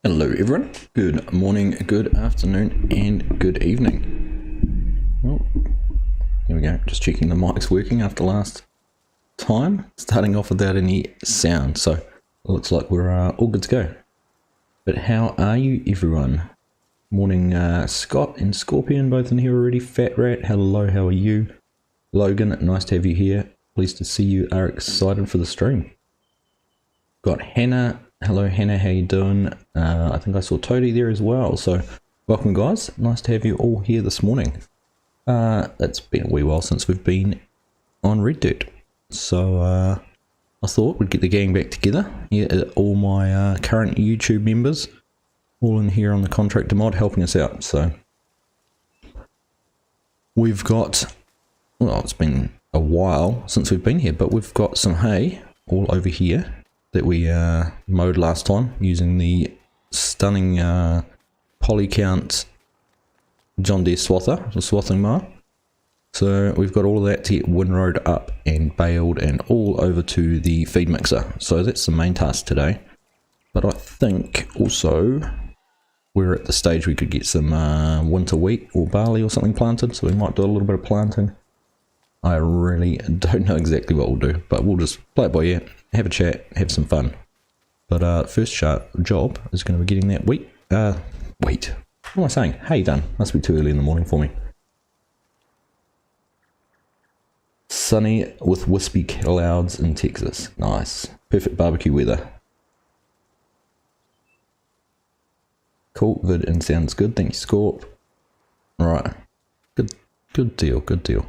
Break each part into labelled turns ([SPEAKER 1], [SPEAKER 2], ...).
[SPEAKER 1] Hello everyone, good morning, good afternoon and good evening. Oh, here we go, just checking the mic's working after last time, starting off without any sound, so it looks like we're all good to go. But how are you everyone? Morning Scott and Scorpion both in here already. Fat Rat, hello, how are you? Logan, nice to have you here, pleased to see you are excited for the stream. Got Hannah. Hello Hannah, how you doing? I think I saw Toadie there as well, so welcome guys, nice to have you all here this morning. It's been a wee while since we've been on Red Dirt, so I thought we'd get the gang back together. Yeah, all my current YouTube members, all in here on the Contractor mod helping us out, so we've got, well, it's been a while since we've been here, but we've got some hay all over here that we mowed last time using the stunning Polycount John Deere swather, the swathing mower. So we've got all of that to get windrowed up and baled and all over to the feed mixer. So that's the main task today. But I think also we're at the stage we could get some winter wheat or barley or something planted. So we might do a little bit of planting. I really don't know exactly what we'll do, but we'll just play it by ear, have a chat, have some fun. But first job is going to be getting that wheat. What am I saying? Hay done. Must be too early in the morning for me. Sunny with wispy clouds in Texas. Nice. Perfect barbecue weather. Cool. Vid and sounds good. Thank you, Scorp. Alright. Good deal. Good deal.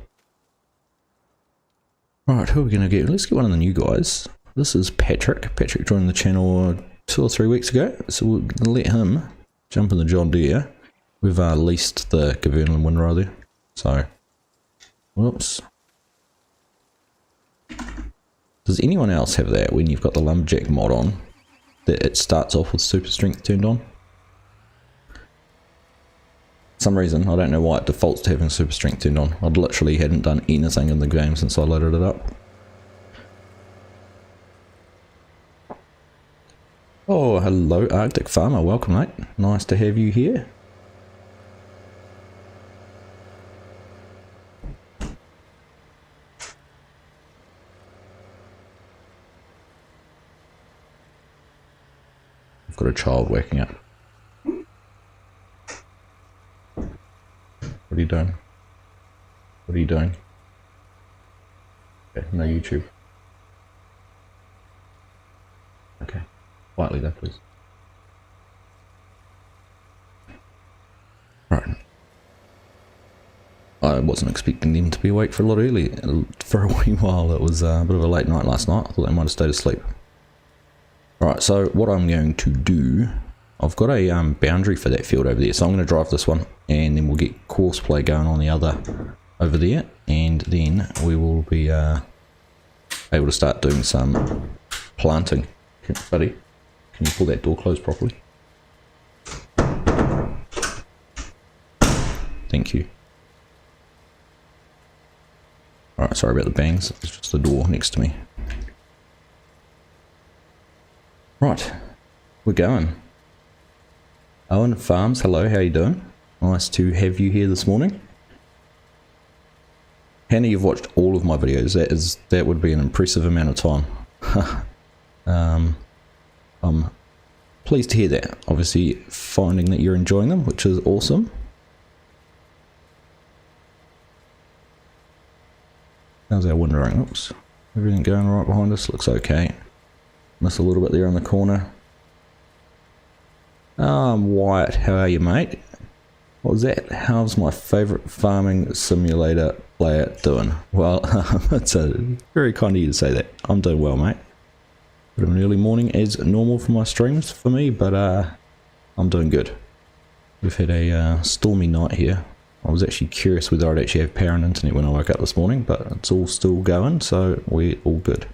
[SPEAKER 1] Right, who are we going to get? Let's get one of the new guys. This is Patrick. Patrick joined the channel 2 or 3 weeks ago, so we'll let him jump in the John Deere. We've leased the Governal windrow there, so whoops. Does anyone else have that when you've got the Lumberjack mod on, that it starts off with super strength turned on? For some reason, I don't know why it defaults to having super strength turned on. I literally hadn't done anything in the game since I loaded it up. Oh, hello Arctic Farmer, welcome mate. Nice to have you here. I've got a child waking up. What are you doing? What are you doing? Okay, no YouTube. Okay, quietly there, please. Right. I wasn't expecting them to be awake for a lot early. For a wee while, it was a bit of a late night last night. I thought they might have stayed asleep. Right, so what I'm going to do, I've got a boundary for that field over there, so I'm going to drive this one, and then we'll get course play going on the other over there, and then we will be able to start doing some planting. Buddy, can you pull that door closed properly? Thank you. Alright, sorry about the bangs, it's just the door next to me. Right, we're going. Owen Farms, hello, how you doing? Nice to have you here this morning. Hannah, you've watched all of my videos. That would be an impressive amount of time. I'm pleased to hear that. Obviously, finding that you're enjoying them, which is awesome. How's our windrowing? Oops. Everything going right behind us? Looks okay. Miss a little bit there in the corner. Wyatt, how are you, mate? What was that? How's my favourite farming simulator player doing? Well, it's very kind of you to say that. I'm doing well, mate. Bit of an early morning as normal for my streams for me, but I'm doing good. We've had a stormy night here. I was actually curious whether I'd actually have power and internet when I woke up this morning, but it's all still going, so we're all good.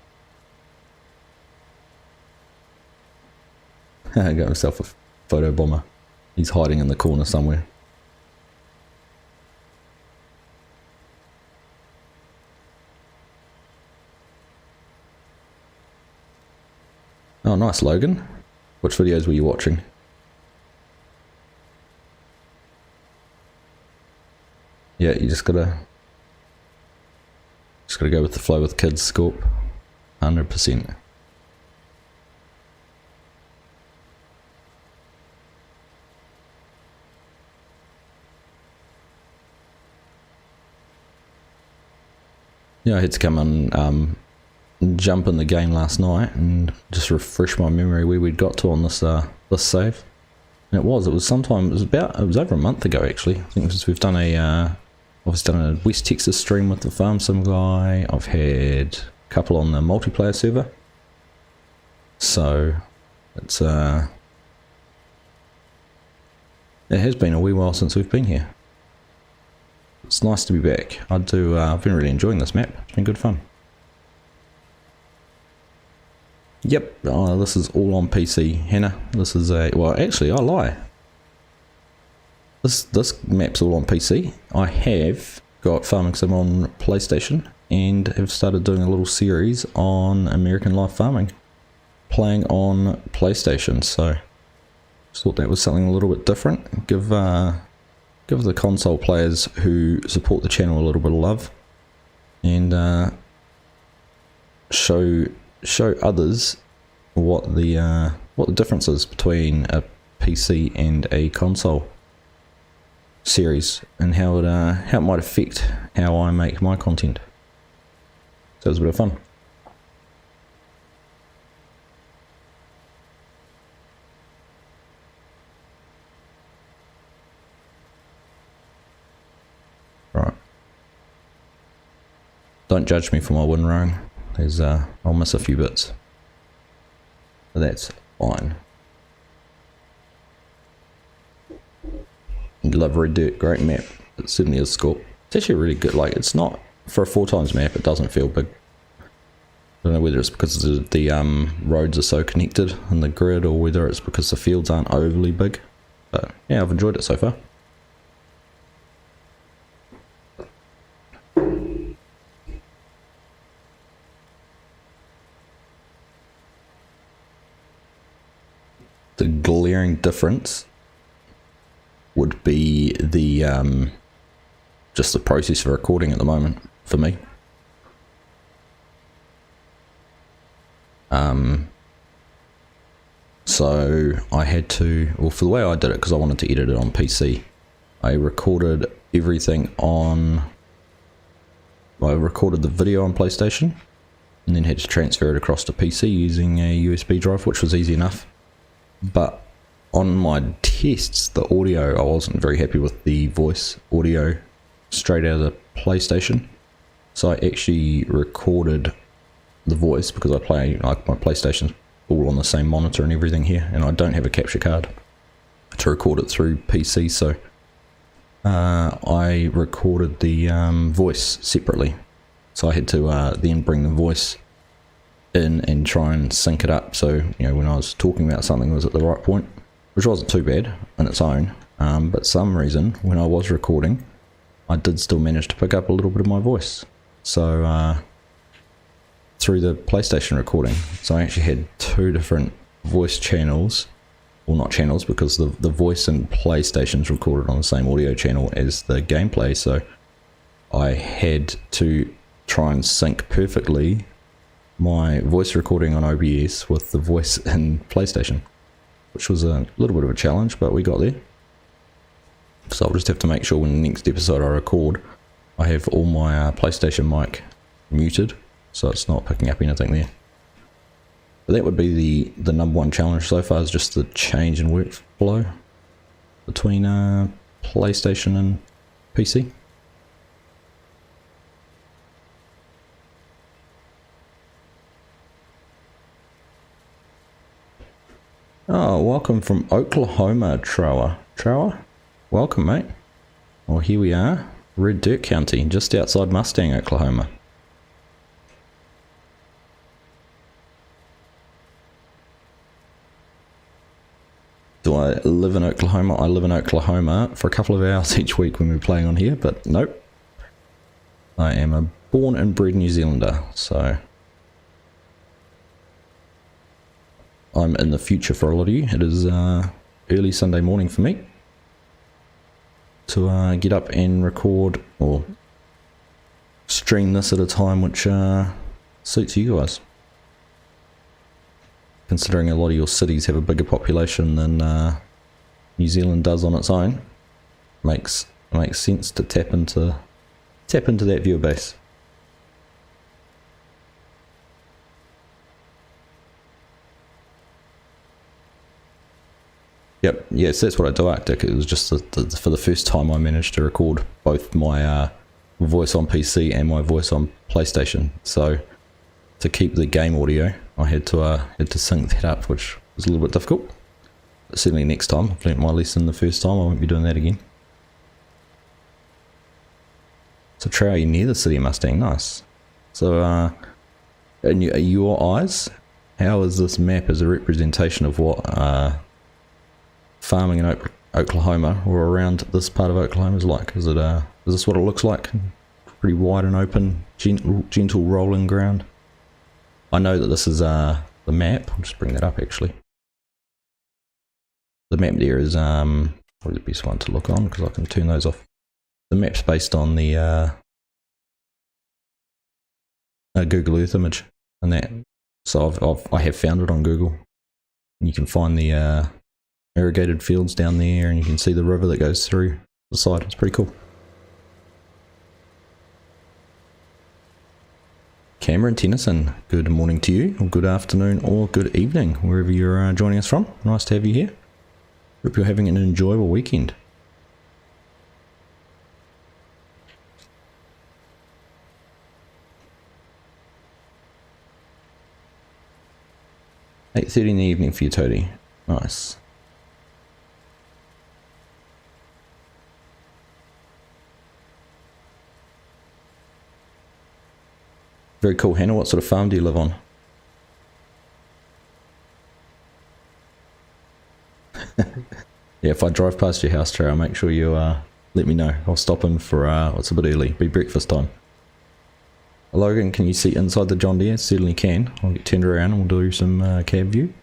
[SPEAKER 1] I got myself a photo bomber. He's hiding in the corner somewhere. Oh, nice, Logan. Which videos were you watching? yeah, you just gotta go with the flow with kids, Scorp. 100%. Yeah, I had to come and jump in the game last night and just refresh my memory where we'd got to on this this save. And it was over a month ago actually. I think because we've done a West Texas stream with the Farm Sim guy. I've had a couple on the multiplayer server. So it's it has been a wee while since we've been here. It's nice to be back. I've been really enjoying this map. It's been good fun. Yep, this is all on PC, Hannah. This is well, actually, I lie. This map's all on PC. I have got Farming Sim on PlayStation and have started doing a little series on American Life Farming, playing on PlayStation. So, just thought that was something a little bit different. Give the console players who support the channel a little bit of love, and show others what the difference is between a PC and a console series, and how it might affect how I make my content. So it was a bit of fun. Right. Don't judge me for my win rowing. There's I'll miss a few bits. But that's fine. Love Red Dirt, great map. It certainly is Scorp. It's actually really good. Like, it's not, for a 4x map, it doesn't feel big. I don't know whether it's because the roads are so connected in the grid, or whether it's because the fields aren't overly big. But yeah, I've enjoyed it so far. The glaring difference would be the just the process for recording at the moment for me. So I had to, well, for the way I did it, because I wanted to edit it on PC, I recorded everything on, I recorded the video on PlayStation and then had to transfer it across to PC using a USB drive, which was easy enough. But on my tests, the audio, I wasn't very happy with the voice audio straight out of the PlayStation. So I actually recorded the voice, because I play, like, my PlayStation's all on the same monitor and everything here, and I don't have a capture card to record it through PC, so I recorded the voice separately. So I had to then bring the voice in and try and sync it up, so, you know, when I was talking about something, it was at the right point, which wasn't too bad on its own, but some reason when I was recording I did still manage to pick up a little bit of my voice, so through the PlayStation recording. So I actually had two different voice channels, well, not channels, because the voice in PlayStation's recorded on the same audio channel as the gameplay, so I had to try and sync perfectly my voice recording on OBS with the voice in PlayStation, which was a little bit of a challenge, but we got there. So I'll just have to make sure when the next episode I record, I have all my PlayStation mic muted, so it's not picking up anything there. But that would be the number one challenge so far, is just the change in workflow between PlayStation and PC. Oh, welcome from Oklahoma, Trower. Trower? Welcome, mate. Well, here we are, Red Dirt County, just outside Mustang, Oklahoma. Do I live in Oklahoma? I live in Oklahoma for a couple of hours each week when we're playing on here, but nope. I am a born and bred New Zealander, so I'm in the future for a lot of you. It is early Sunday morning for me. to get up and record or stream this at a time which suits you guys. Considering a lot of your cities have a bigger population than New Zealand does on its own, makes sense to tap into that viewer base. Yep, yes, that's what I do, Arctic. It was just for the first time I managed to record both my voice on PC and my voice on PlayStation. So to keep the game audio, I had to sync that up, which was a little bit difficult. But certainly next time, I've learnt my lesson the first time, I won't be doing that again. So Trow, you're near the City of Mustang, nice. So in your eyes, how is this map as a representation of what farming in Oklahoma or around this part of Oklahoma is like? Is this what it looks like? Pretty wide and open, gentle rolling ground. I know that this is the map. I'll just bring that up actually. The map there is probably the best one to look on because I can turn those off. The map's based on the Google Earth image and that. So I have found it on Google. You can find the irrigated fields down there, and you can see the river that goes through the side. It's pretty cool. Cameron Tennyson, good morning to you, or good afternoon, or good evening, wherever you're joining us from. Nice to have you here. Hope you're having an enjoyable weekend. "8:30 in the evening for you, Toadie." Nice. Very cool. Hannah, what sort of farm do you live on? Yeah, if I drive past your house, Trey, I'll make sure you let me know. I'll stop in for, it's a bit early, be breakfast time. Logan, can you see inside the John Deere? Certainly can. I'll get turned around and we'll do some cab view.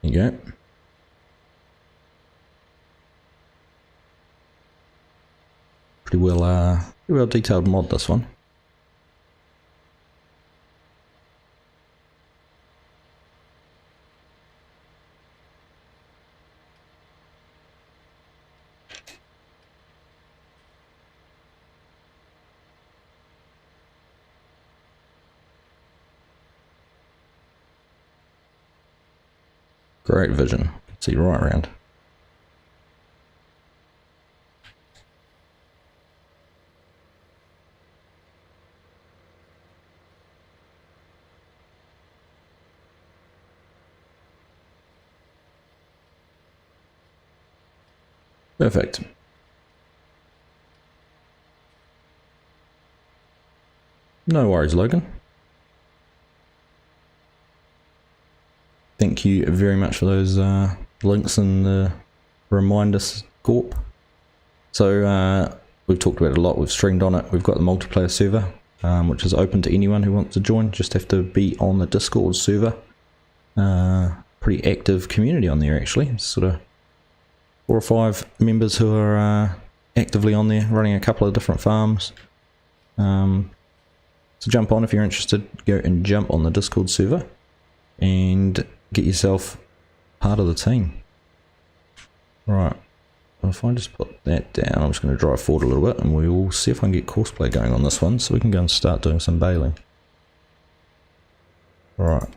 [SPEAKER 1] There you go. Pretty well detailed mod, this one. Great vision. See right around. Perfect. No worries, Logan. Thank you very much for those links and the reminders, Corp. So we've talked about it a lot, we've streamed on it, we've got the multiplayer server, which is open to anyone who wants to join, just have to be on the Discord server. Pretty active community on there actually, sort of 4 or 5 members who are actively on there, running a couple of different farms. So jump on if you're interested, go and jump on the Discord server and get yourself part of the team. Right, if I just put that down, I'm just going to drive forward a little bit and we'll see if I can get courseplay going on this one so we can go and start doing some baling. Right,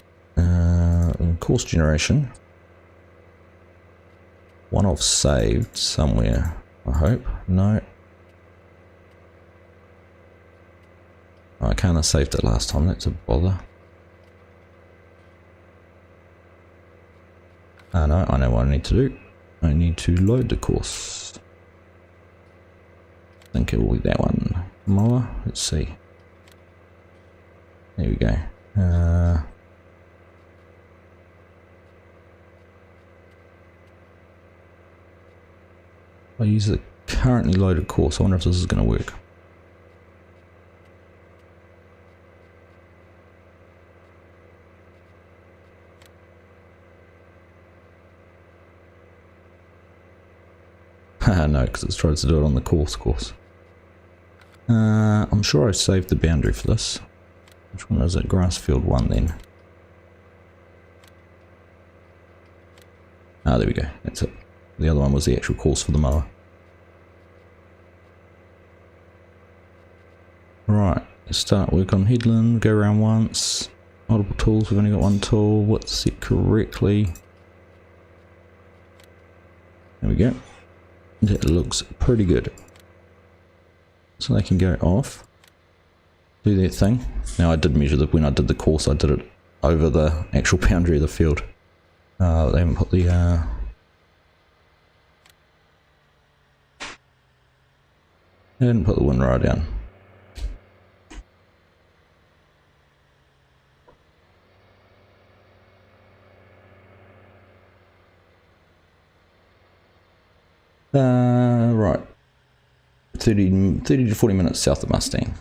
[SPEAKER 1] course generation. One I've saved somewhere, I hope. No. I can't have saved it last time, that's a bother. Oh no, I know what I need to do. I need to load the course. I think it will be that one. Mower, let's see. There we go. I use the currently loaded course. I wonder if this is going to work. No, because it tries to do it on the course. I'm sure I saved the boundary for this. Which one is it? Grassfield 1 then. Ah, there we go. That's it. The other one was the actual course for the mower. Right, let's start work on headland, go around once. Multiple tools, we've only got one tool. What's set correctly? There we go. That looks pretty good. So they can go off, do their thing. Now I did measure when I did the course, I did it over the actual boundary of the field. They haven't put the they didn't put the windrow down. Right. 30 to 40 minutes south of Mustang.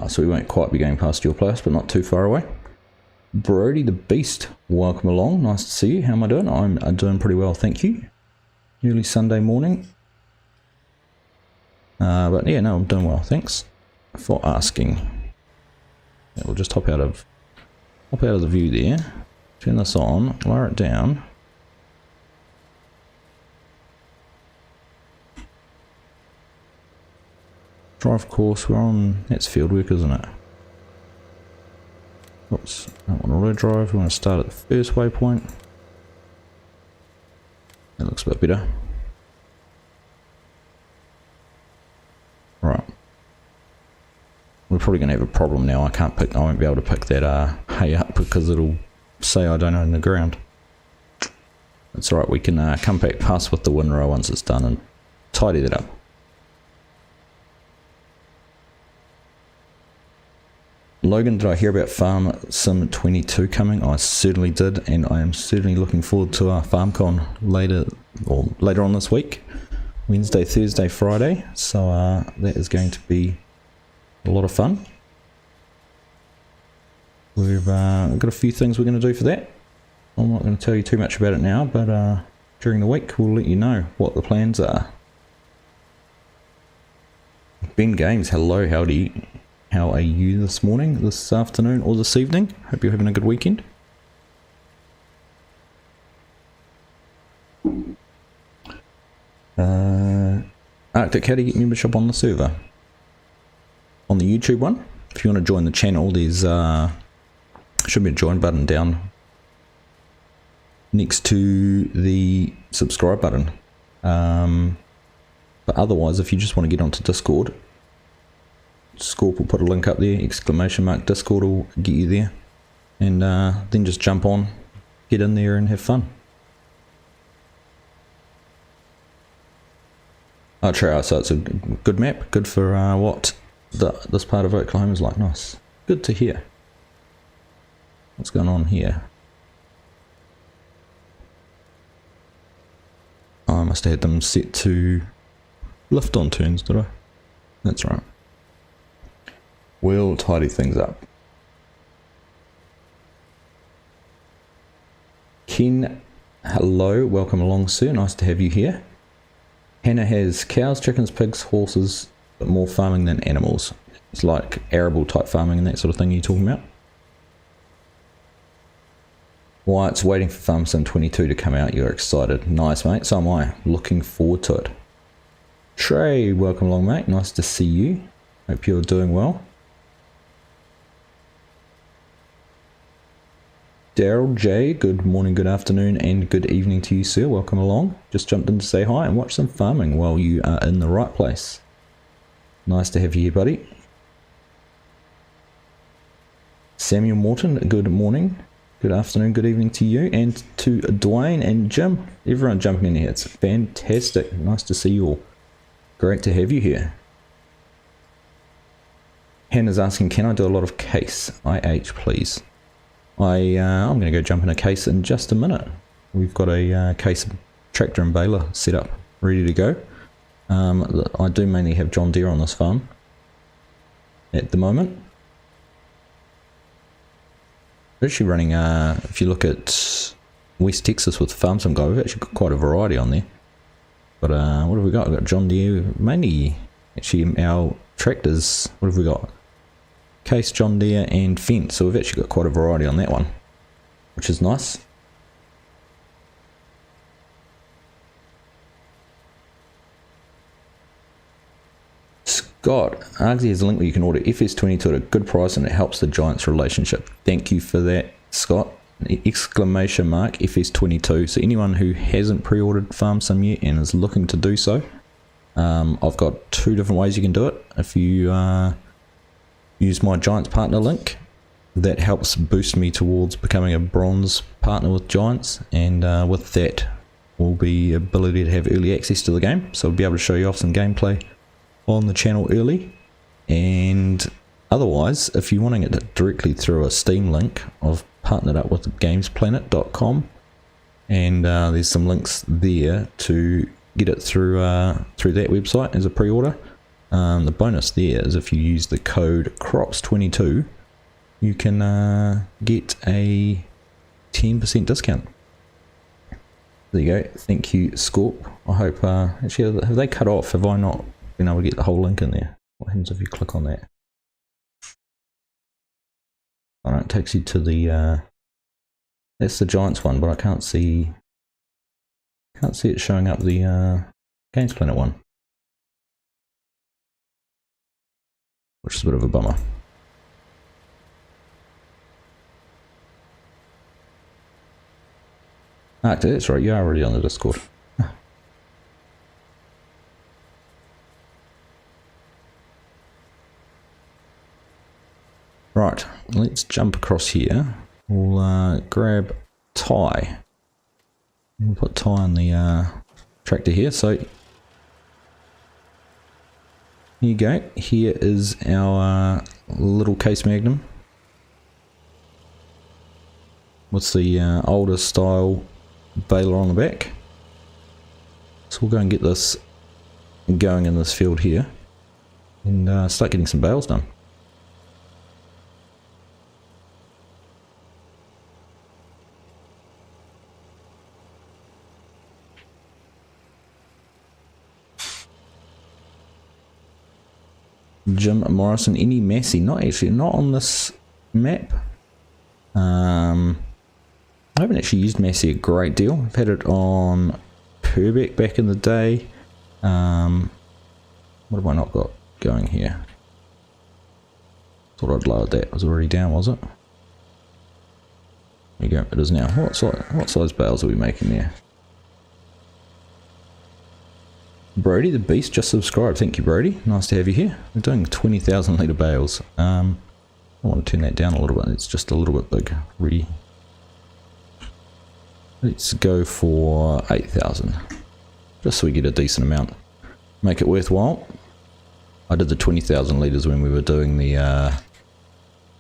[SPEAKER 1] So we won't quite be going past your place, but not too far away. Brody the Beast, welcome along. Nice to see you. How am I doing? I'm doing pretty well, thank you. Early Sunday morning. But yeah, no, I'm doing well. Thanks for asking. Yeah, we'll just hop out of the view there. Turn this on, lower it down. Drive course, we're on, that's field work, isn't it? Oops, I don't want auto drive, we want to start at the first waypoint. That looks a bit better. Right. We're probably going to have a problem now. I won't be able to pick that hay up because it'll say I don't own the ground. That's alright, we can come back past with the windrow once it's done and tidy that up. Logan, did I hear about Farm Sim 22 coming? I certainly did, and I am certainly looking forward to our FarmCon later on this week. Wednesday, Thursday, Friday. So that is going to be a lot of fun. We've got a few things we're going to do for that. I'm not going to tell you too much about it now, but during the week we'll let you know what the plans are. Ben Games, hello, howdy. How are you this morning, this afternoon, or this evening? Hope you're having a good weekend. Arctic, how do you get membership on the server? On the YouTube one? If you want to join the channel, there's should be a join button down next to the subscribe button. But otherwise, if you just want to get onto Discord, Scorp will put a link up there, ! Discord will get you there, and then just jump on, get in there and have fun. Oh, true, so it's a good map, good for what this part of Oklahoma is like. Nice, good to hear. What's going on here? Oh, I must have had them set to lift on turns, did I? That's right. We'll tidy things up. Ken, hello, welcome along, sir. Nice to have you here. Hannah has cows, chickens, pigs, horses, but more farming than animals. It's like arable type farming and that sort of thing you're talking about. Wyatt's waiting for Farm Sim 22 to come out. You're excited. Nice, mate. So am I. Looking forward to it. Trey, welcome along, mate. Nice to see you. Hope you're doing well. Daryl J, good morning, good afternoon, and good evening to you, sir. Welcome along. Just jumped in to say hi and watch some farming while you are in the right place. Nice to have you here, buddy. Samuel Morton, good morning, good afternoon, good evening to you, and to Dwayne and Jim. Everyone jumping in here. It's fantastic. Nice to see you all. Great to have you here. Hannah's asking, can I do a lot of case? IH, please. I'm going to go jump in a case in just a minute. We've got a case tractor and baler set up, ready to go. I do mainly have John Deere on this farm at the moment. We're actually running, if you look at West Texas with Farm Sim Guy, we've actually got quite a variety on there. But what have we got? We've got John Deere, mainly actually our tractors. What have we got? Case, John Deere and Fendt. So we've actually got quite a variety on that one, which is nice. Scott, Argsy has a link where you can order FS22 at a good price and it helps the Giants relationship. Thank you for that, Scott. Exclamation mark FS22. So anyone who hasn't pre-ordered Farm Sim yet and is looking to do so, I've got 2 different ways you can do it. If you use my Giants partner link, that helps boost me towards becoming a bronze partner with Giants, and with that will be ability to have early access to the game, so I'll be able to show you off some gameplay on the channel early. And otherwise, if you're wanting it directly through a Steam link, I've partnered up with gamesplanet.com, and there's some links there to get it through through that website as a pre-order. The bonus there is if you use the code CROPS22, you can get a 10% discount. There you go. Thank you, Scorp. I hope actually, have they cut off? Have I not been able to get the whole link in there? What happens if you click on that? Alright, it takes you to the that's the Giants one, but I can't see it showing up the Games Planet one, which is a bit of a bummer. Ah, that's right, you are already on the Discord. Right, let's jump across here. We'll grab Ty. We'll put Ty on the tractor here. So here you go. Here is our little Case Magnum with the older style baler on the back. So we'll go and get this going in this field here and start getting some bales done. Jim Morrison, any Massey? Not on this map. I haven't actually used Massey a great deal. I've had it on Purbeck back in the day. What have I not got going here? Thought I'd lowered that. It was already down, was it? There you go. It is now. What size bales are we making there? Brody the Beast just subscribed. Thank you, Brody. Nice to have you here. We're doing 20,000 litre bales. I want to turn that down a little bit. It's just a little bit big. Let's go for 8,000. Just so we get a decent amount. Make it worthwhile. I did the 20,000 litres when we were doing the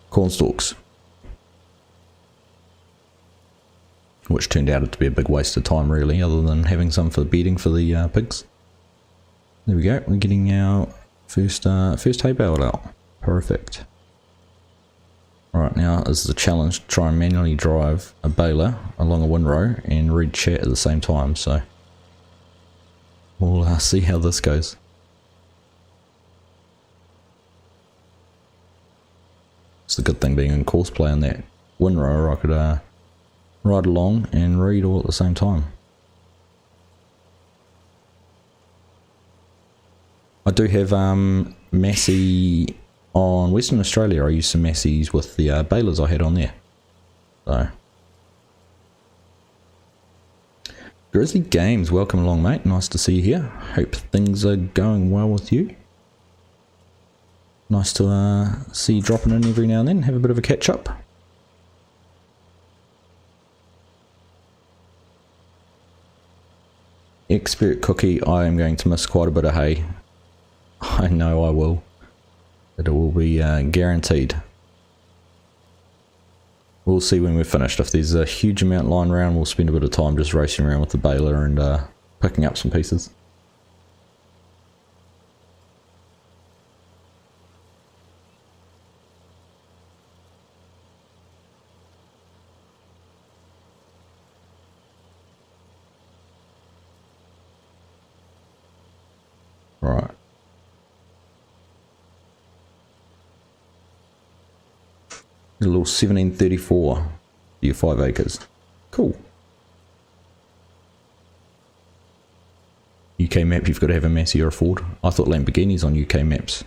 [SPEAKER 1] corn stalks, which turned out to be a big waste of time really, other than having some for bedding for the pigs. There we go, we're getting our first hay bale out. Perfect. Right, now is the challenge to try and manually drive a baler along a windrow and read chat at the same time, so we'll see how this goes. It's the good thing being in course play on that windrow, I could ride along and read all at the same time. I do have Massey on Western Australia. I used some Masseys with the balers I had on there. So, Grizzly Games, welcome along, mate. Nice to see you here. Hope things are going well with you. Nice to see you dropping in every now and then. Have a bit of a catch up. Expert Cookie, I am going to miss quite a bit of hay. I know I will. It will be guaranteed. We'll see when we're finished. If there's a huge amount lying around, we'll spend a bit of time just racing around with the baler and picking up some pieces. Right. A little 1734 for your 5 acres. Cool. UK map, you've got to have a Massey or a Ford. I thought Lamborghini's on UK maps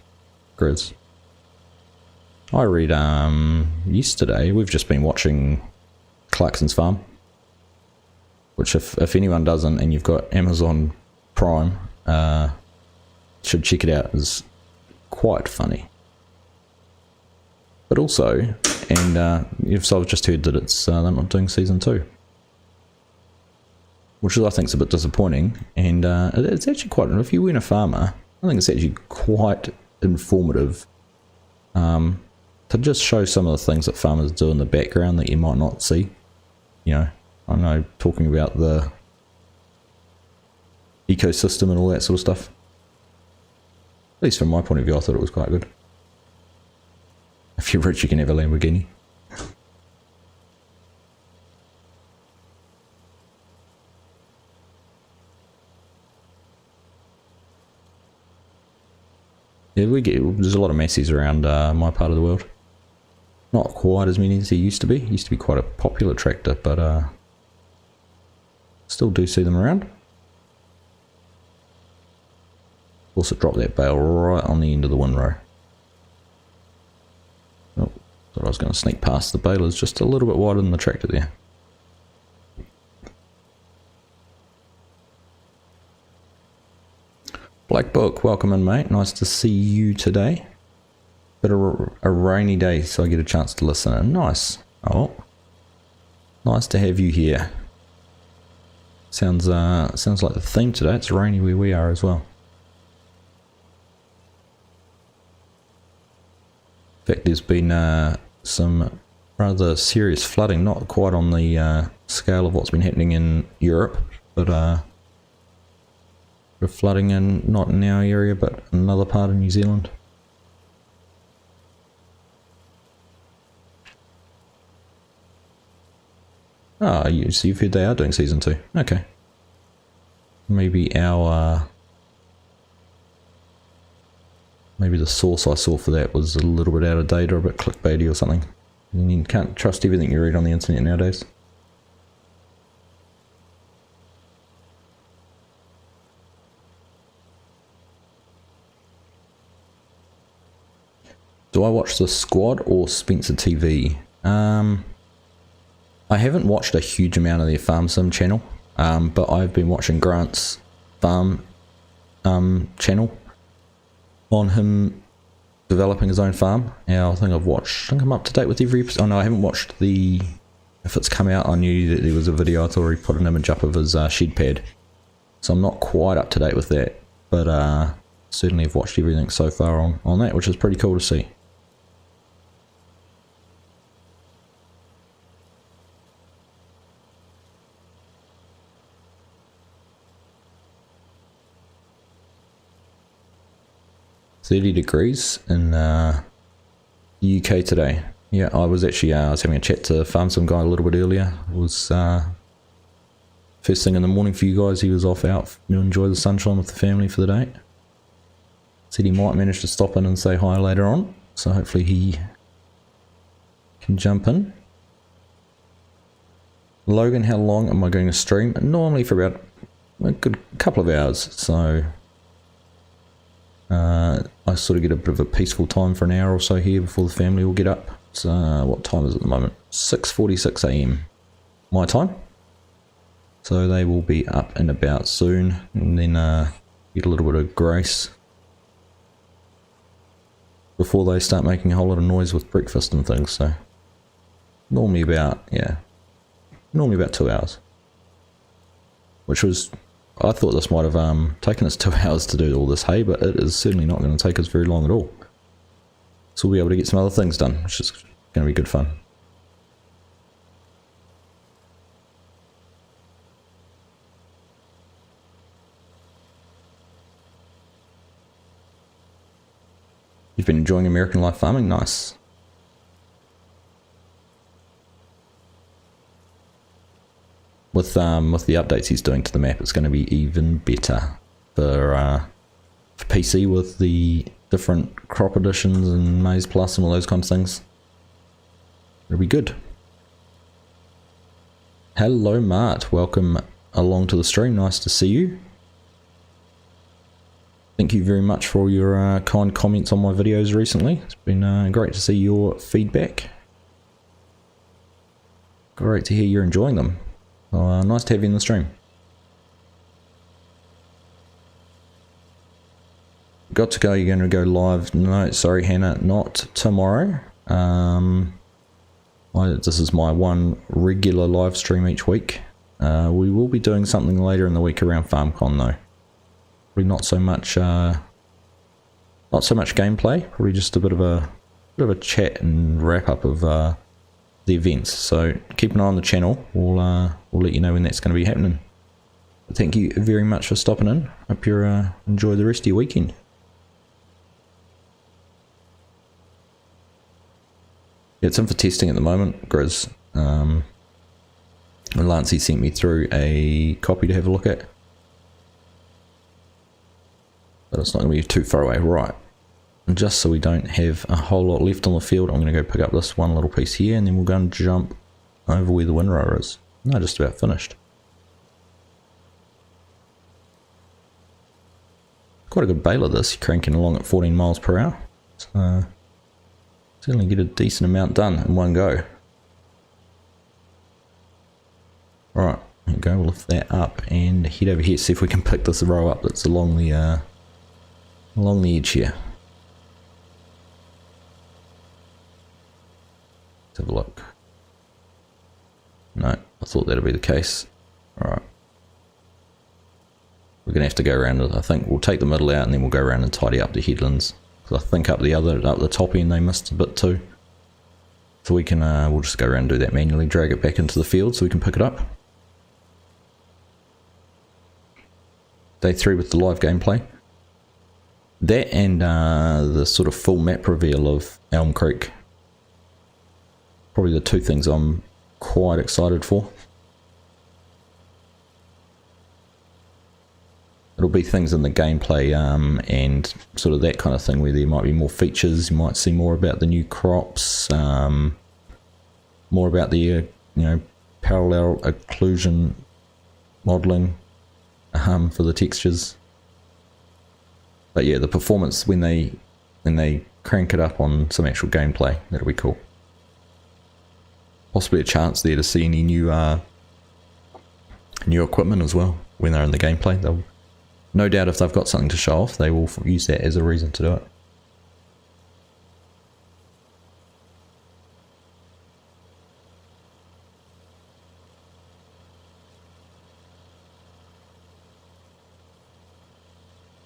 [SPEAKER 1] grids. I read yesterday, we've just been watching Clarkson's Farm, which if anyone doesn't and you've got Amazon Prime, should check it out. It's quite funny. But also, and I've just heard that it's they're not doing season 2, which I think is a bit disappointing. And it's actually quite, if you weren't a farmer, I think it's actually quite informative to just show some of the things that farmers do in the background that you might not see. You know, I know, talking about the ecosystem and all that sort of stuff. At least from my point of view, I thought it was quite good. If you're rich, you can have a Lamborghini. Yeah, there's a lot of Masseys around my part of the world. Not quite as many as there used to be. It used to be quite a popular tractor, but still do see them around. Also drop that bale right on the end of the windrow. Oh, thought I was going to sneak past. The bale is just a little bit wider than the tractor there. Black Book, welcome in, mate. Nice to see you today. Bit of a rainy day, so I get a chance to listen in. Nice. Oh, nice to have you here. Sounds like the theme today. It's rainy where we are as well. In fact, there's been some rather serious flooding, not quite on the scale of what's been happening in Europe, but flooding not in our area, but another part of New Zealand. Ah, so you've heard they are doing season 2. Okay. Maybe our maybe the source I saw for that was a little bit out of date or a bit clickbaity or something. And you can't trust everything you read on the internet nowadays. Do I watch The Squad or Spencer TV? I haven't watched a huge amount of their Farm Sim channel, but I've been watching Grant's Farm channel on him developing his own farm. Yeah, I think I'm up to date with every episode. Oh no, I haven't watched if it's come out. I knew that there was a video. I thought he put an image up of his shed pad, so I'm not quite up to date with that, but certainly have watched everything so far on that, which is pretty cool to see. .30 degrees in the UK today. Yeah, I was actually I was having a chat to Farm Sim guy a little bit earlier. It was first thing in the morning for you guys. He was off out to enjoy the sunshine with the family for the day. Said he might manage to stop in and say hi later on, so hopefully he can jump in. Logan, how long am I going to stream? Normally for about a good couple of hours, so I sort of get a bit of a peaceful time for an hour or so here before the family will get up. So what time is it at the moment? 6:46 AM my time. So they will be up and about soon, and then get a little bit of grace before they start making a whole lot of noise with breakfast and things. So normally about 2 hours, which was, I thought this might have taken us 2 hours to do all this hay, but it is certainly not going to take us very long at all. So we'll be able to get some other things done, which is going to be good fun. You've been enjoying American Life Farming? Nice. With the updates he's doing to the map, it's going to be even better for for PC with the different crop additions and Maize Plus and all those kinds of things. It'll be good. Hello Mart, welcome along to the stream, nice to see you. Thank you very much for all your kind comments on my videos recently. It's been great to see your feedback. Great to hear you're enjoying them. Nice to have you in the stream. Got to go, you're going to go live. No, sorry Hannah, not tomorrow. This is my one regular live stream each week. We will be doing something later in the week around FarmCon though. Probably not so much gameplay, probably just a bit of a chat and wrap up of the events. So keep an eye on the channel. We'll let you know when that's going to be happening. But thank you very much for stopping in. Hope you enjoy the rest of your weekend. Yeah, it's in for testing at the moment, Grizz. Lancey sent me through a copy to have a look at. But it's not going to be too far away. Right. And just so we don't have a whole lot left on the field, I'm going to go pick up this one little piece here, and then we'll go and jump over where the windrower is. No, just about finished. Quite a good baler this, cranking along at 14 miles per hour. So certainly get a decent amount done in one go. Right, there we go, we'll lift that up and head over here, see if we can pick this row up that's along the edge here. Let's have a look. No, I thought that'd be the case. Alright. We're gonna have to go around it. I think we'll take the middle out and then we'll go around and tidy up the headlands. Because I think up the top end they missed a bit too. So we can we'll just go around and do that manually, drag it back into the field so we can pick it up. Day 3 with the live gameplay. That and the sort of full map reveal of Elm Creek. Probably the two things I'm quite excited for. It'll be things in the gameplay and sort of that kind of thing where there might be more features. You might see more about the new crops, more about the you know, parallel occlusion modeling for the textures. But yeah, the performance when they crank it up on some actual gameplay, that'll be cool. Possibly a chance there to see any new equipment as well when they're in the gameplay. They'll, no doubt, if they've got something to show off, they will use that as a reason to do it.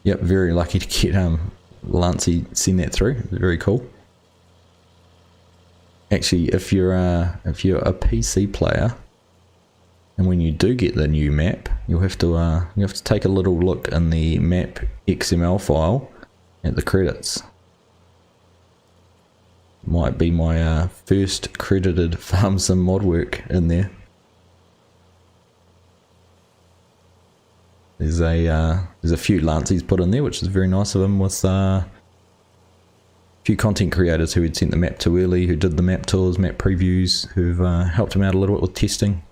[SPEAKER 1] Yep, very lucky to get Lancey send that through. Very cool. Actually, if you're a PC player, and when you do get the new map, you have to take a little look in the map XML file at the credits. Might be my first credited Farm Sim mod work in there. There's a few Lancey's put in there, which is very nice of him, with a few content creators who had sent the map to early, who did the map tours, map previews, who've helped him out a little bit with testing,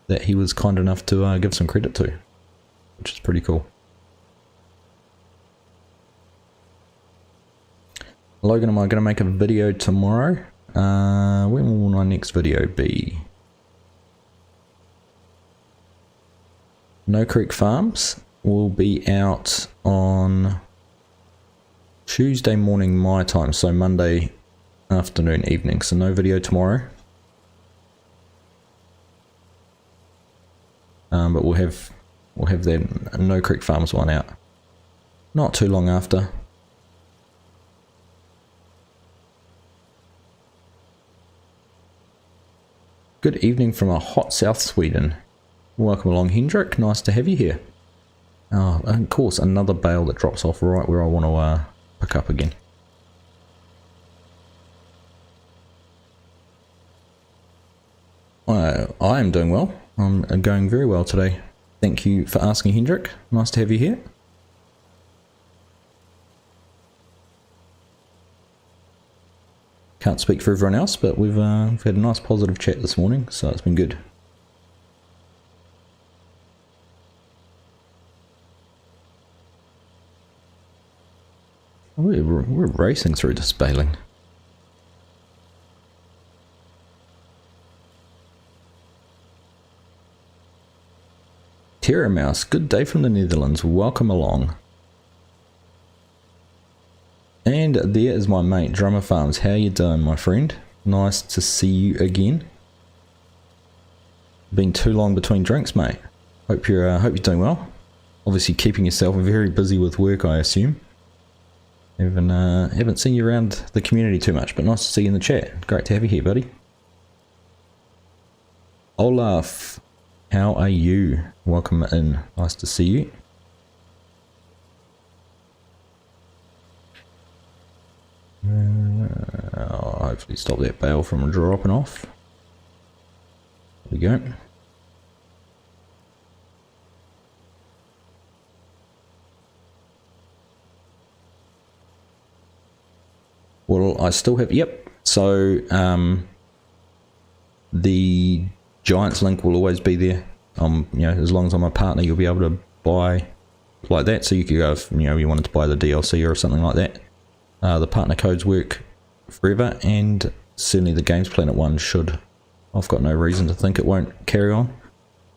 [SPEAKER 1] that he was kind enough to give some credit to, which is pretty cool. Logan, am I going to make a video tomorrow? When will my next video be? No Creek Farms will be out on Tuesday morning my time, so Monday afternoon, evening, so no video tomorrow. But we'll have that No Creek Farms one out not too long after. Good evening from a hot South Sweden. Welcome along, Hendrik. Nice to have you here. Oh, and of course, another bale that drops off right where I want to pick up again. I am doing well. I'm going very well today. Thank you for asking, Hendrik. Nice to have you here. Can't speak for everyone else, but we've had a nice positive chat this morning, so it's been good. We're racing through this baling. Terra Mouse, good day from the Netherlands, welcome along. And there is my mate, Drummer Farms. How you doing, my friend? Nice to see you again. Been too long between drinks, mate. Hope you're doing well. Obviously keeping yourself very busy with work, I assume. Haven't seen you around the community too much, but nice to see you in the chat. Great to have you here, buddy. Olaf, how are you? Welcome in. Nice to see you. I'll hopefully stop that bale from dropping off. There we go. Well, I still have, yep. So the Giants link will always be there. You know, as long as I'm a partner, you'll be able to buy like that. So you could go if you wanted to buy the DLC or something like that. The partner codes work forever, and certainly the Games Planet one should. I've got no reason to think it won't carry on.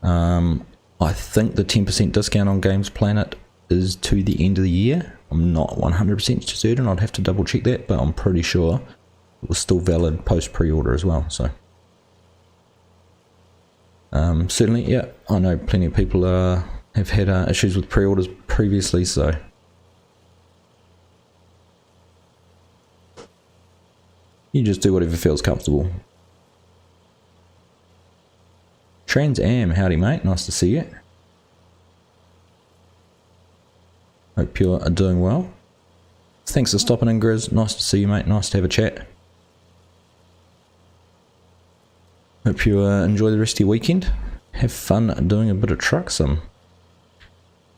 [SPEAKER 1] I think the 10% discount on Games Planet is to the end of the year. I'm not 100% certain, I'd have to double check that, but I'm pretty sure it was still valid post pre-order as well. So certainly, yeah, I know plenty of people have had issues with pre-orders previously, so you just do whatever feels comfortable. Trans Am, howdy mate, nice to see you. Hope you're doing well. Thanks for stopping in, Grizz. Nice to see you, mate. Nice to have a chat. Hope you enjoy the rest of your weekend. Have fun doing a bit of truck sim.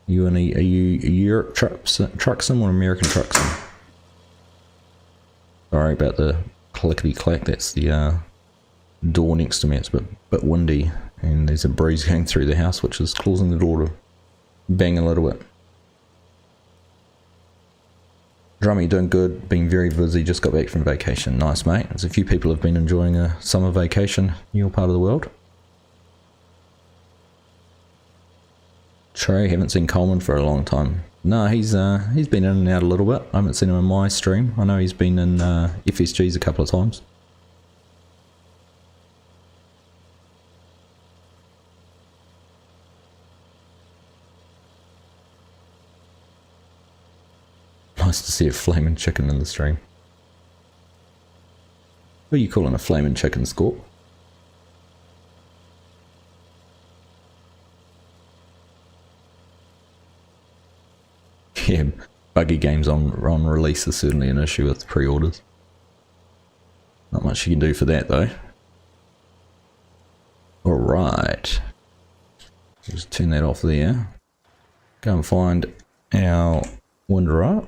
[SPEAKER 1] Are you Europe truck sim or American truck sim? Sorry about the clickety clack. That's the door next to me. It's a bit windy, and there's a breeze going through the house, which is causing the door to bang a little bit. Drummy, doing good, been very busy, just got back from vacation. Nice, mate. There's a few people have been enjoying a summer vacation in your part of the world. Trey, haven't seen Coleman for a long time. No, he's been in and out a little bit. I haven't seen him in my stream. I know he's been in FSG's a couple of times. Nice to see a flaming chicken in the stream. What are you calling a flaming chicken, Scorp? Yeah, buggy games on release is certainly an issue with pre-orders. Not much you can do for that though. Alright. Just turn that off there. Go and find our Winderer.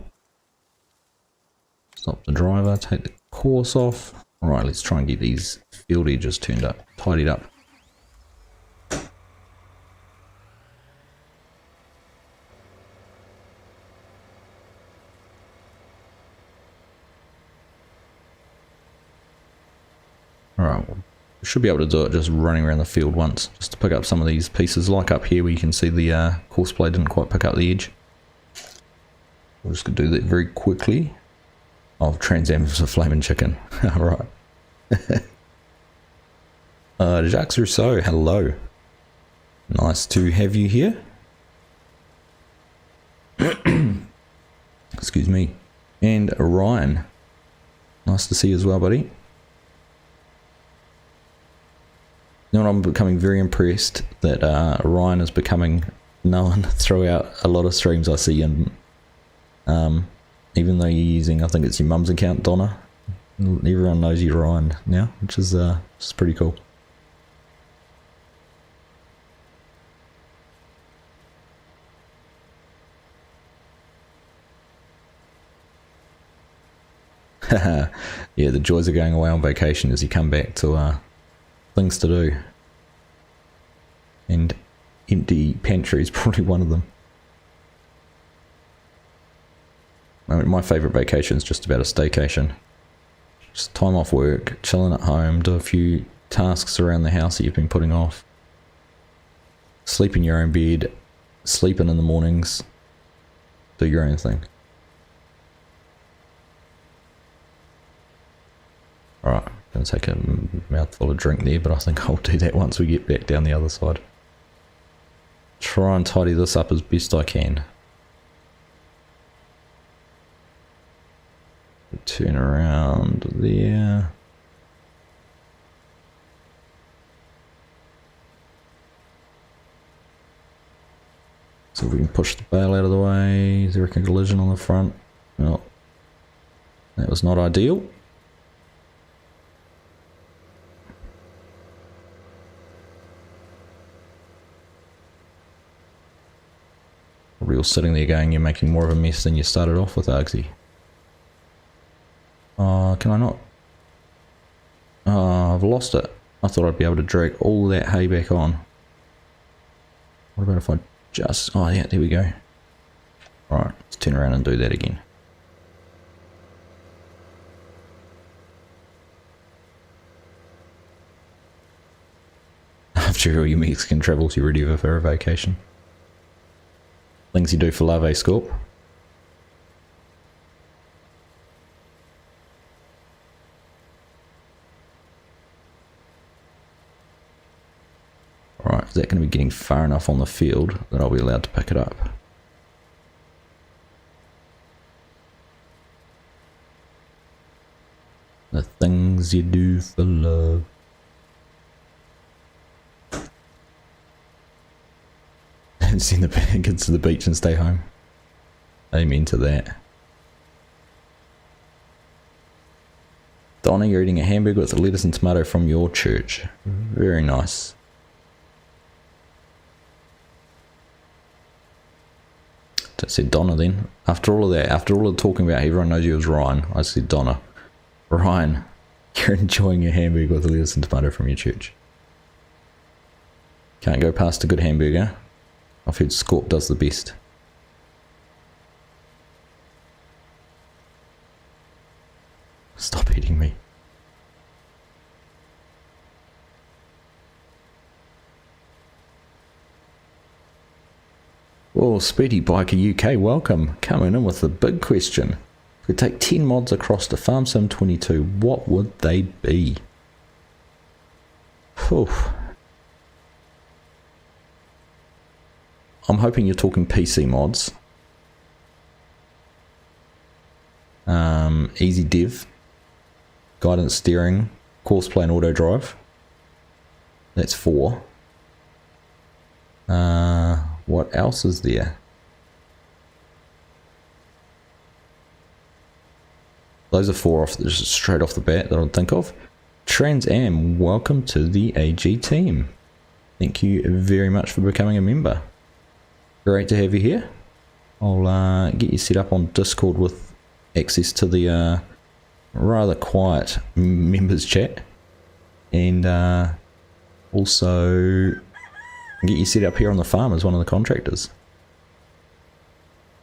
[SPEAKER 1] Stop the driver, take the course off. Alright, let's try and get these field edges tidied up. Alright, we should be able to do it just running around the field once, just to pick up some of these pieces, like up here where you can see the course blade didn't quite pick up the edge. We're just going to do that very quickly. Oh, Trans Am is a flaming chicken. Alright. Jacques Rousseau, hello. Nice to have you here. Excuse me. And Ryan. Nice to see you as well, buddy. You know what, I'm becoming very impressed that Ryan is becoming known throughout a lot of streams I see, and even though you're using, I think it's your mum's account, Donna, everyone knows you Ryan now, which is pretty cool. Yeah, the joys of going away on vacation is you come back to things to do. And empty pantry is probably one of them. I mean, my favourite vacation is just about a staycation. Just time off work, chilling at home, do a few tasks around the house that you've been putting off. Sleep in your own bed, sleep in the mornings, do your own thing. Alright, gonna take a mouthful of drink there, but I think I'll do that once we get back down the other side. Try and tidy this up as best I can. Turn around there. So if we can push the bale out of the way. Is there a collision on the front? No. That was not ideal. Real sitting there going, you're making more of a mess than you started off with, Argsy. Can I not? I've lost it. I thought I'd be able to drag all that hay back on. What about if I just... Oh yeah, there we go. Alright, let's turn around and do that again. After all your Mexican travels, you're ready for a vacation. Things you do for Lave Scorp. Alright, is that going to be getting far enough on the field that I'll be allowed to pick it up? The things you do for love. And send the kids to the beach and stay home. Amen to that. Donna, you're eating a hamburger with a lettuce and tomato from your church. Very nice. I said Donna then. After all of that, after all of the talking about everyone knows you as Ryan, I said Donna. Ryan, you're enjoying your hamburger with a lettuce and tomato from your church. Can't go past a good hamburger. I've heard Scorp does the best. Stop eating me. Well, Speedy Biker UK, welcome. Coming in with the big question. If we take 10 mods across to Farm Sim 22, what would they be? Whew. I'm hoping you're talking PC mods. Easy Dev, guidance steering, course plane auto drive. That's 4. What else is there? Those are 4 off, just straight off the bat that I'd think of. Trans Am, welcome to the AG team. Thank you very much for becoming a member. Great to have you here. I'll get you set up on Discord with access to the rather quiet members chat, and also get you set up here on the farm as one of the contractors.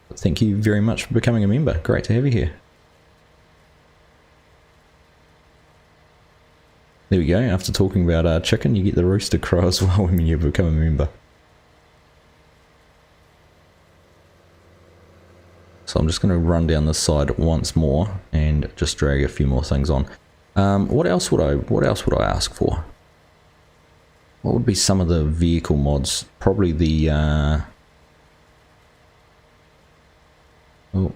[SPEAKER 1] But thank you very much for becoming a member. Great to have you here. There we go. After talking about chicken, you get the rooster crow as well when you become a member. So I'm just going to run down this side once more and just drag a few more things on. What else would I ask for? What would be some of the vehicle mods? Probably the oh,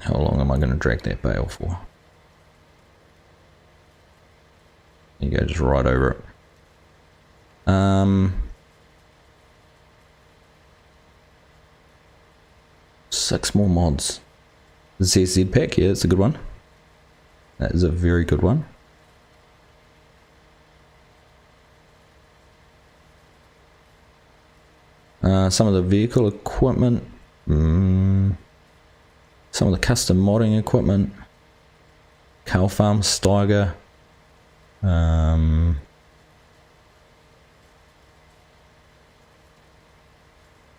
[SPEAKER 1] how long am I going to drag that bale for? There you go, just right over it. 6 more mods. ZZ pack, yeah, that's a good one. That is a very good one. Some of the vehicle equipment, some of the custom modding equipment. Cow Farm, Steiger.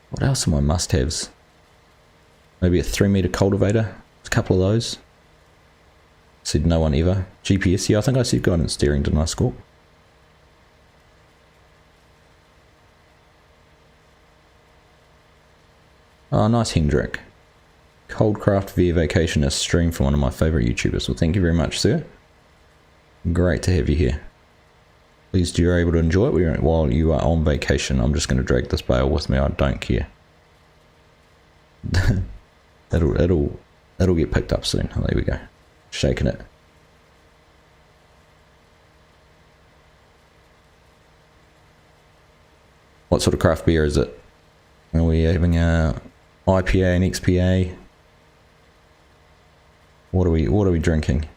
[SPEAKER 1] What else are my must-haves? Maybe a 3-meter cultivator. A couple of those. Said no one ever. GPS, yeah, I think I said guidance steering, didn't I, Scorp? Oh, nice Hendrik. Coldcraft via Vacation, a stream from one of my favourite YouTubers. Well, thank you very much, sir. Great to have you here. Pleased you're able to enjoy it while you are on vacation. I'm just going to drag this bale with me. I don't care. it'll get picked up soon. Oh, there we go. Shaking it. What sort of craft beer is it? Are we having a IPA and XPA? What are we drinking?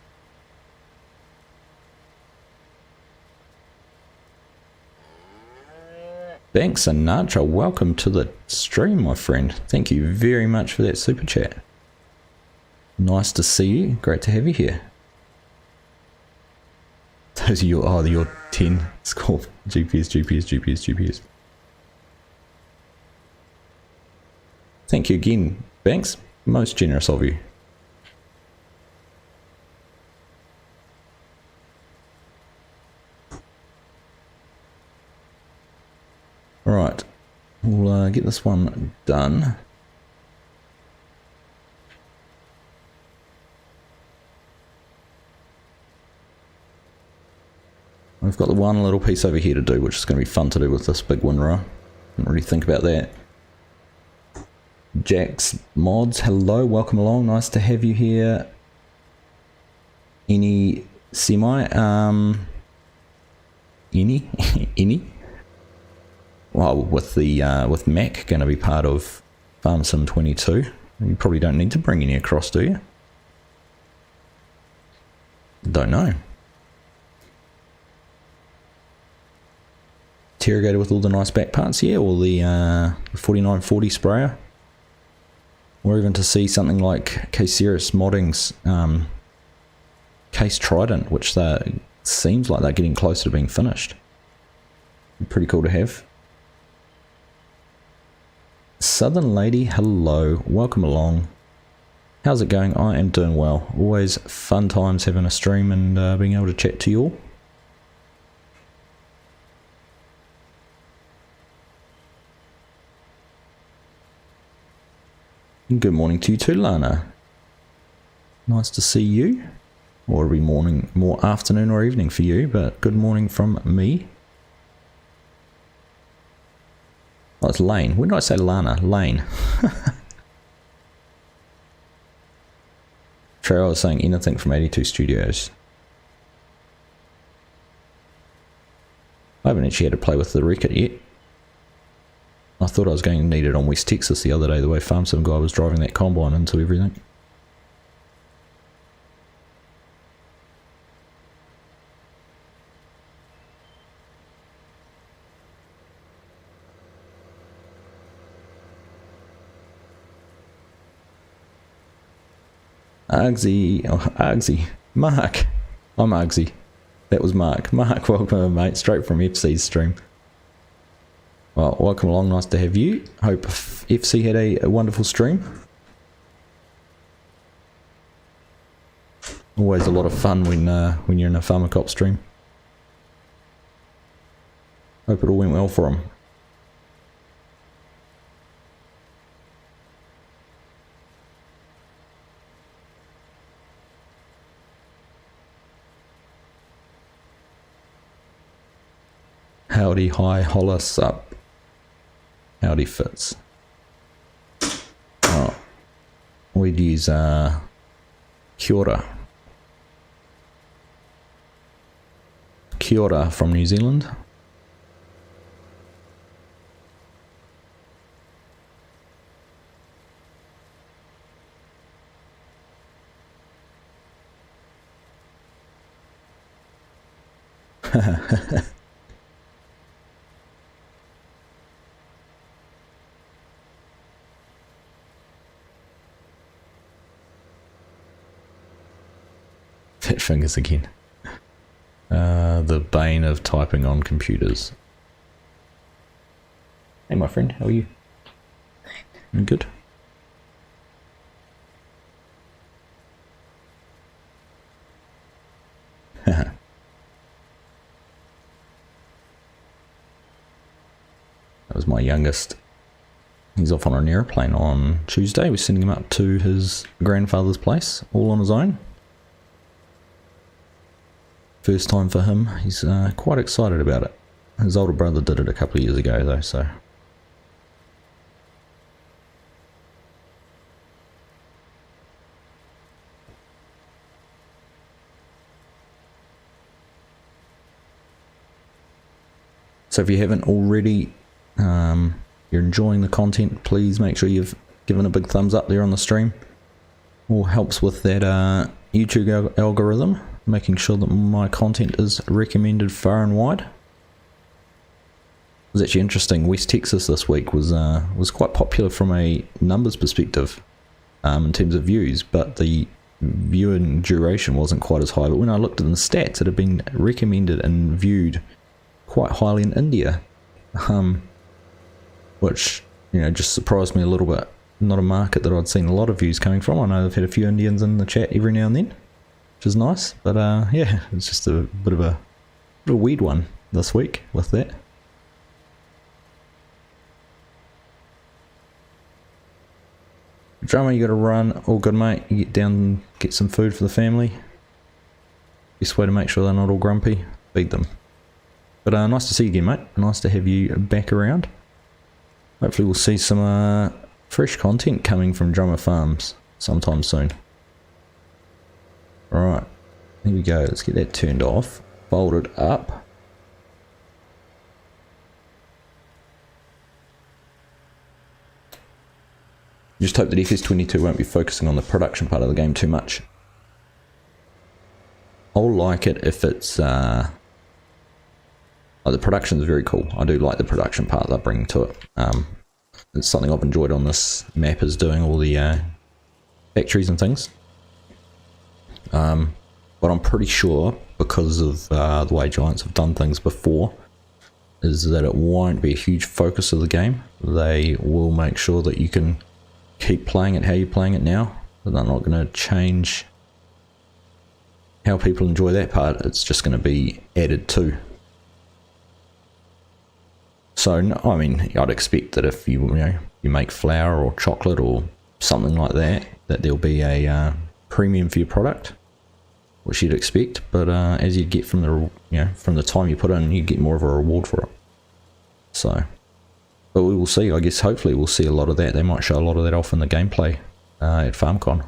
[SPEAKER 1] Thanks, Anacha. Welcome to the stream, my friend. Thank you very much for that super chat. Nice to see you. Great to have you here. Those are your 10 score. GPS. Thank you again, Banks. Most generous of you. Alright, we'll get this one done. We've got the one little piece over here to do, which is going to be fun to do with this big windrow. Didn't really think about that. Jax Mods, hello, welcome along, nice to have you here. Any any? Well, with Mac going to be part of Farm Sim 22, you probably don't need to bring any across, do you? Don't know. Interrogator with all the nice back parts, yeah, or the 4940 sprayer. Or even to see something like K-Series Modding's Case Trident, which seems like they're getting closer to being finished. Pretty cool to have. Southern Lady, hello, welcome along. How's it going? I am doing well. Always fun times having a stream and being able to chat to you all. Good morning to you too, Lana. Nice to see you. Or it'll be morning, more afternoon or evening for you, but good morning from me. Oh, it's Lane. When did I say Lana? Lane. Trevor was saying anything from 82 Studios. I haven't actually had to play with the Wreck-It yet. I thought I was going to need it on West Texas the other day, the way Farm Sim guy was driving that combine into everything. Argsy. Mark. I'm Argsy. That was Mark. Mark, welcome mate, straight from FC's stream. Well, welcome along, nice to have you. Hope FC had a wonderful stream. Always a lot of fun when you're in a Farmer Cop stream. Hope it all went well for him. Howdy, hi, holla, sup. Howdy, Fitz. Oh, we'd use Kia ora. Kia ora from New Zealand. Fat fingers again. The bane of typing on computers. Hey my friend, how are you? I'm good. That was my youngest. He's off on an airplane on Tuesday. We're sending him up to his grandfather's place, all on his own. First time for him. He's quite excited about it. His older brother did it a couple of years ago though, so... So if you haven't already, you're enjoying the content, please make sure you've given a big thumbs up there on the stream. All helps with that YouTube algorithm, making sure that my content is recommended far and wide. It was actually interesting. West Texas this week was quite popular from a numbers perspective in terms of views, but the viewing duration wasn't quite as high. But when I looked at the stats, it had been recommended and viewed quite highly in India, which, you know, just surprised me a little bit. Not a market that I'd seen a lot of views coming from. I know I've had a few Indians in the chat every now and then, which is nice, but yeah, it's just a bit of a weird one this week with that. Drummer, you got to run. All good, mate. You get down and get some food for the family. Best way to make sure they're not all grumpy, feed them. But nice to see you again, mate. Nice to have you back around. Hopefully we'll see some fresh content coming from Drummer Farms sometime soon. Alright, here we go. Let's get that turned off. Fold it up. Just hope that FS22 won't be focusing on the production part of the game too much. I'll like it if it's... Like the production is very cool. I do like the production part that I bring to it. It's something I've enjoyed on this map, is doing all the factories and things. But I'm pretty sure, because of the way Giants have done things before, is that it won't be a huge focus of the game. They will make sure that you can keep playing it how you're playing it now. But they're not going to change how people enjoy that part. It's just going to be added to. So, I mean, I'd expect that if you make flour or chocolate or something like that, that there'll be a premium for your product, which you'd expect. But as you get from the time you put in, you get more of a reward for it. So, but we will see. I guess hopefully we'll see a lot of that. They might show a lot of that off in the gameplay at FarmCon,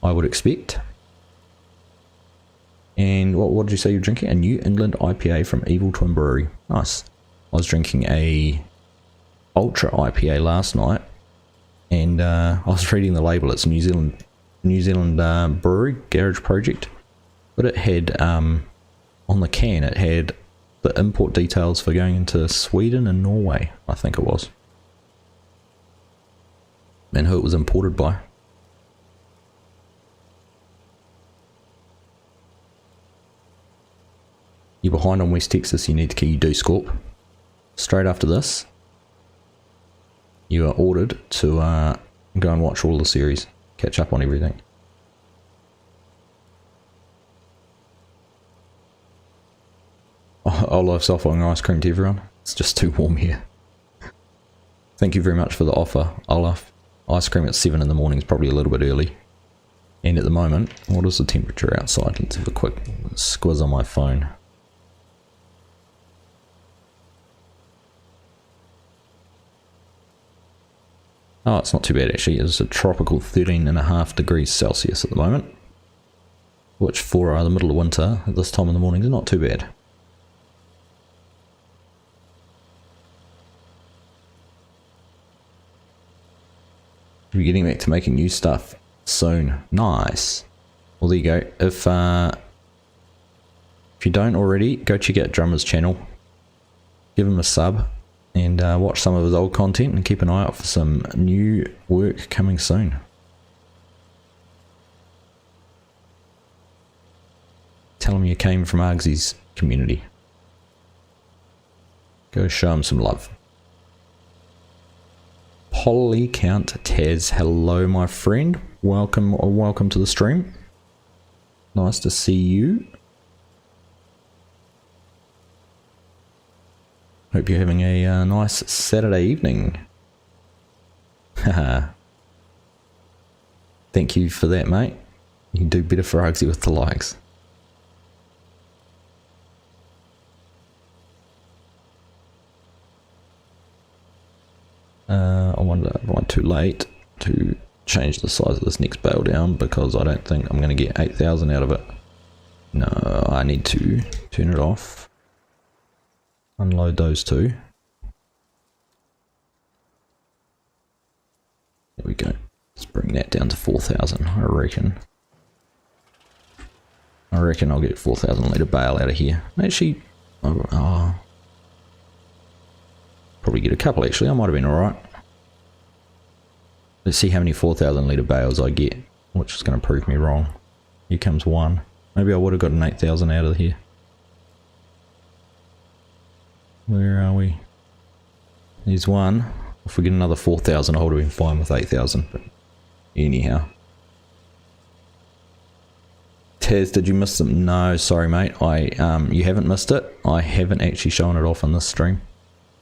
[SPEAKER 1] I would expect. And what did you say you're drinking? A New England IPA from Evil Twin Brewery. Nice. I was drinking a Ultra IPA last night, and I was reading the label. It's New Zealand brewery, Garage Project, but it had on the can it had the import details for going into Sweden and Norway, I think it was, and who it was imported by. You're behind on West Texas. You need to key Deuce Corp. Straight after this, you are ordered to go and watch all the series, catch up on everything. Olaf's offering ice cream to everyone. It's just too warm here. Thank you very much for the offer, Olaf. Ice cream at 7 in the morning is probably a little bit early. And at the moment, what is the temperature outside? Let's have a quick squiz on my phone. Oh, it's not too bad actually. It's a tropical 13.5 degrees Celsius at the moment, which for the middle of winter at this time in the morning is not too bad. We're getting back to making new stuff soon. Nice. Well, there you go. If you don't already, go check out Drummer's channel. Give him a sub. And watch some of his old content and keep an eye out for some new work coming soon. you came from Argsy's community. Go show him some love. Polycount Tez, hello my friend. Welcome or welcome to the stream. Nice to see you. Hope you're having a nice Saturday evening. Haha. Thank you for that, mate. You can do better for Argsy with the likes. I wonder if I'm too late to change the size of this next bale down because I don't think I'm going to get 8,000 out of it. No, I need to turn it off. Unload those two. There we go. Let's bring that down to 4,000, I reckon. I'll get 4,000 litre bale out of here. Actually, probably get a couple actually, I might have been alright. Let's see how many 4,000 litre bales I get, which is going to prove me wrong. Here comes one. Maybe I would have gotten 8,000 out of here. Where are we? There's one. If we get another 4,000 I would have been fine with 8,000, but anyhow. Taz, did you miss them? No, sorry mate, you haven't missed it. I haven't actually shown it off on this stream.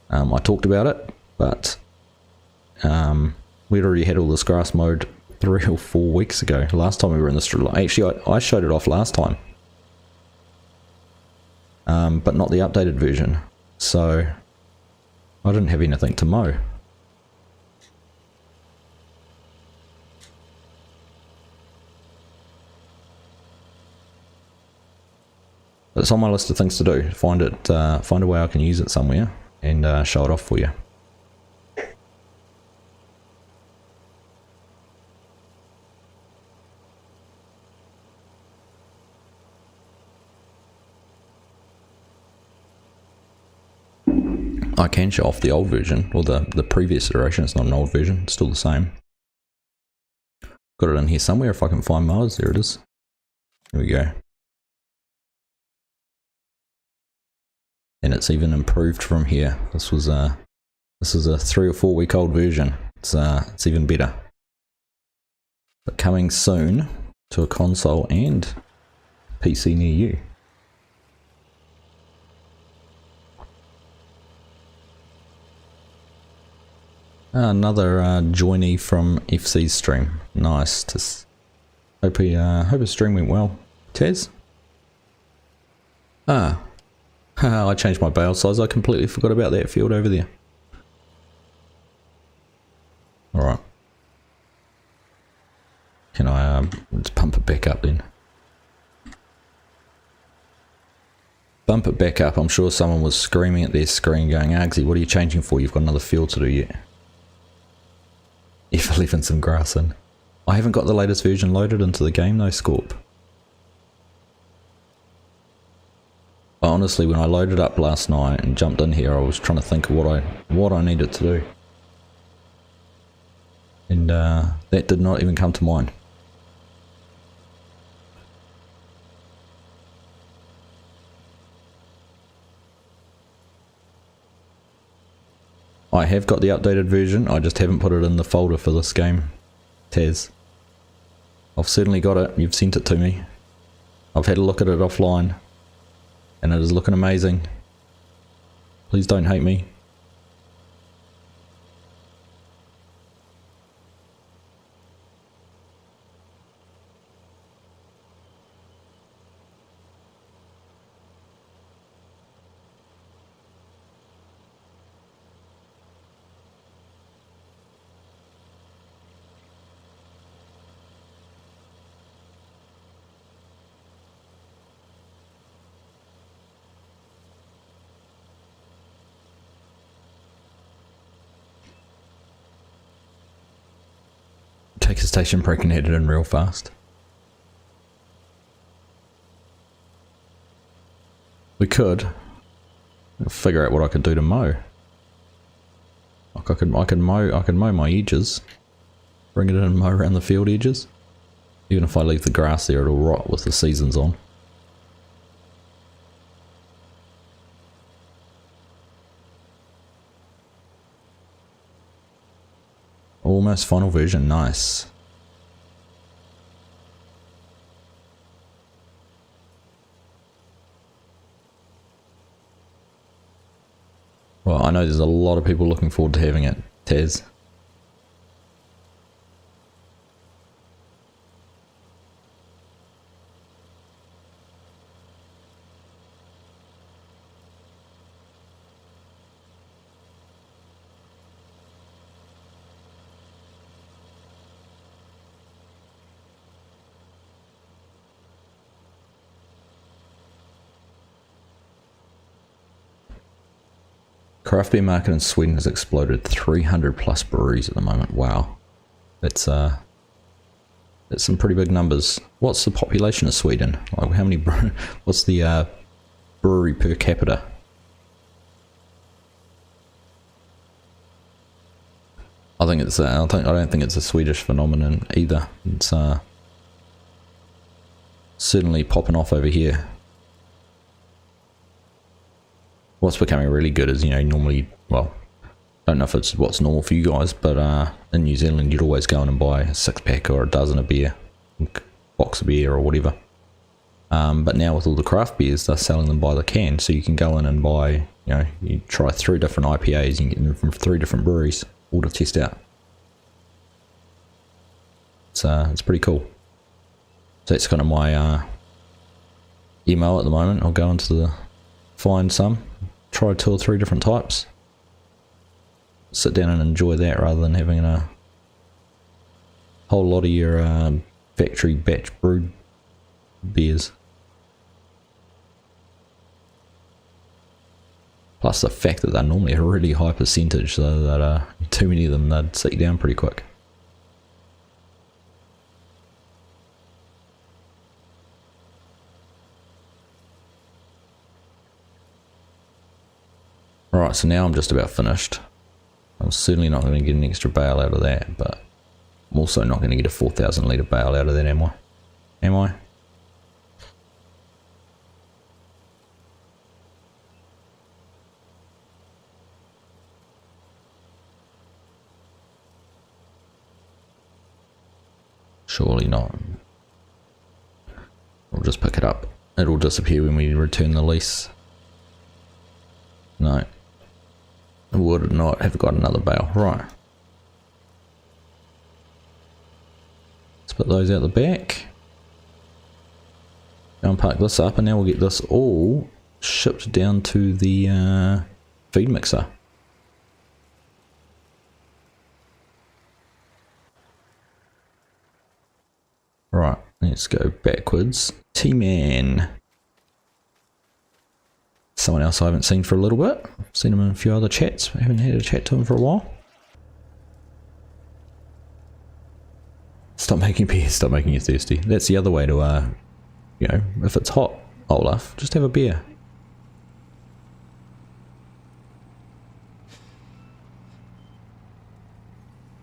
[SPEAKER 1] I talked about it, but we'd already had all this grass mowed 3 or 4 weeks ago. Last time we were in the stream. Actually, I showed it off last time. But not the updated version. So, I didn't have anything to mow. But it's on my list of things to do. Find a way I can use it somewhere and show it off for you. I can show off the old version, or the previous iteration. It's not an old version, it's still the same. Got it in here somewhere if I can find mowers. There it is. There we go. And it's even improved from here. This is a 3 or 4 week old version. It's even better. But coming soon to a console and PC near you. Another joinee from FC's stream. Nice. Hope his stream went well. Taz? I changed my bale size. I completely forgot about that field over there. Alright. Can I let's pump it back up then. Bump it back up. I'm sure someone was screaming at their screen going, Argsy, what are you changing for? You've got another field to do yet. If leaving some grass in. I haven't got the latest version loaded into the game though, Scorp. Honestly, when I loaded up last night and jumped in here, I was trying to think of what I needed to do. And that did not even come to mind. I have got the updated version, I just haven't put it in the folder for this game, Taz. I've certainly got it, you've sent it to me. I've had a look at it offline, and it is looking amazing. Please don't hate me. Takes a station break and head it in real fast. We could figure out what I could do to mow. Like I could mow my edges, bring it in and mow around the field edges. Even if I leave the grass there, it'll rot with the seasons on. almost final version, nice. Well, I know there's a lot of people looking forward to having it, Taz. Craft beer market in Sweden has exploded. 300 plus breweries at the moment. Wow, that's some pretty big numbers. What's the population of Sweden? Like how many? What's the brewery per capita? I think it's. I don't think it's a Swedish phenomenon either. It's certainly popping off over here. What's becoming really good is, you know, normally, well, I don't know if it's what's normal for you guys, but in New Zealand you'd always go in and buy a 6-pack or a dozen of beer, box of beer or whatever. But now with all the craft beers, they're selling them by the can, so you can go in and buy, you know, you try 3 different IPAs, you can get them from 3 different breweries, all to test out. It's pretty cool. So that's kind of my email at the moment. I'll go into the find some, try 2 or 3 different types, sit down and enjoy that rather than having a whole lot of your factory batch brewed beers. Plus the fact that they're normally a really high percentage, so that too many of them, they'd sit you down pretty quick. Right, so now I'm just about finished. I'm certainly not going to get an extra bale out of that, but I'm also not going to get a 4,000 litre bale out of that, am I? Am I? Surely not. We'll just pick it up. It'll disappear when we return the lease. No. Would not have got another bale. Right. Let's put those out the back. Go and park this up, and now we'll get this all shipped down to the feed mixer. Right, let's go backwards. T-Man. Someone else I haven't seen for a little bit. I've seen him in a few other chats. I haven't had a chat to him for a while. Stop making beer, stop making you thirsty. That's the other way to, you know, if it's hot, Olaf, just have a beer.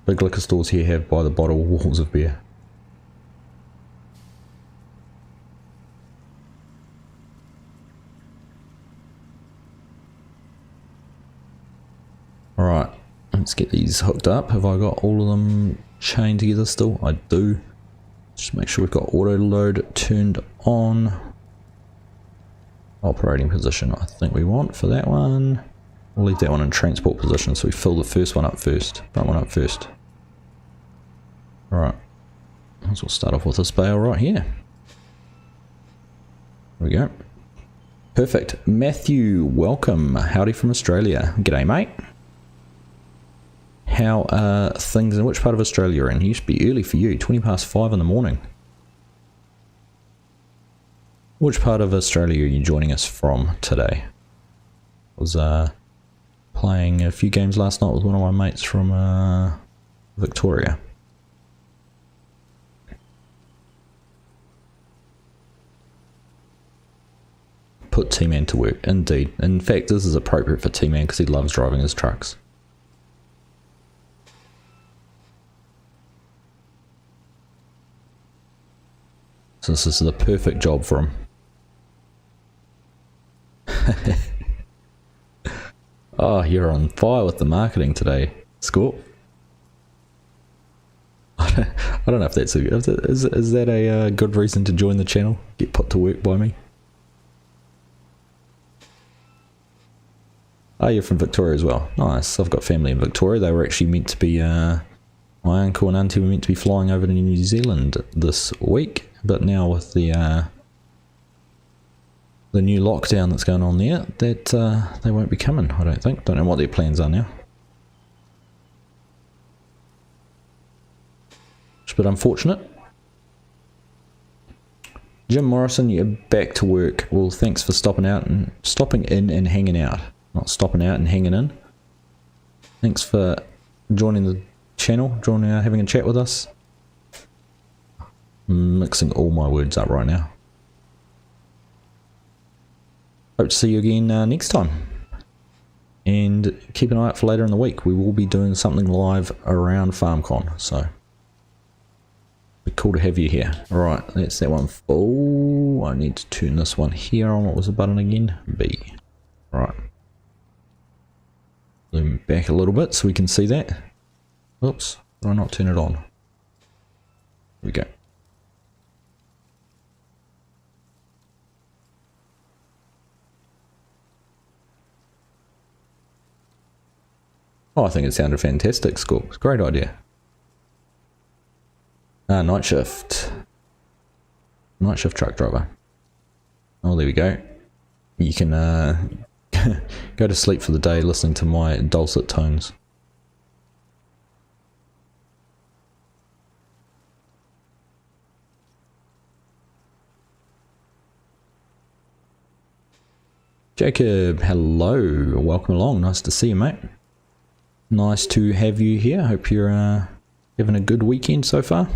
[SPEAKER 1] Big liquor stores here have by the bottle walls of beer. Alright, let's get these hooked up. Have I got all of them chained together still? I do. Just make sure we've got auto load turned on. Operating position I think we want for that one. We'll leave that one in transport position so we fill the first one up first. Front one up first. Alright, might as well start off with this bale right here. There we go. Perfect. Matthew, welcome. Howdy from Australia. G'day, mate. How are things in which part of Australia you're in? It used to be early for you, 5:20 in the morning. Which part of Australia are you joining us from today? I was playing a few games last night with one of my mates from Victoria. Put T-Man to work, indeed. In fact, this is appropriate for T-Man because he loves driving his trucks. So this is the perfect job for him. Oh, you're on fire with the marketing today. Score. I don't know if that's is that a good reason to join the channel? Get put to work by me? Oh, you're from Victoria as well. Nice. I've got family in Victoria. They were actually meant to be, my uncle and auntie were meant to be flying over to New Zealand this week, but now with the new lockdown that's going on there, that they won't be coming, I don't think. Don't know what their plans are now. It's a bit unfortunate. Jim Morrison, you're back to work. Well, thanks for stopping in and hanging out. Not stopping out and hanging in. Thanks for joining the channel, having a chat with us. I'm mixing all my words up right now. Hope to see you again next time. And keep an eye out for later in the week. We will be doing something live around FarmCon, so be cool to have you here. Alright, that's that one full. I need to turn this one here on. What was the button again? B. Right. Zoom back a little bit so we can see that. Oops, did I not turn it on? Here we go. Oh, I think it sounded fantastic, Scorp. Great idea. Night shift. Night shift truck driver. Oh, there we go. You can go to sleep for the day listening to my dulcet tones. Jacob, hello. Welcome along. Nice to see you, mate. Nice to have you here. Hope you're having a good weekend so far.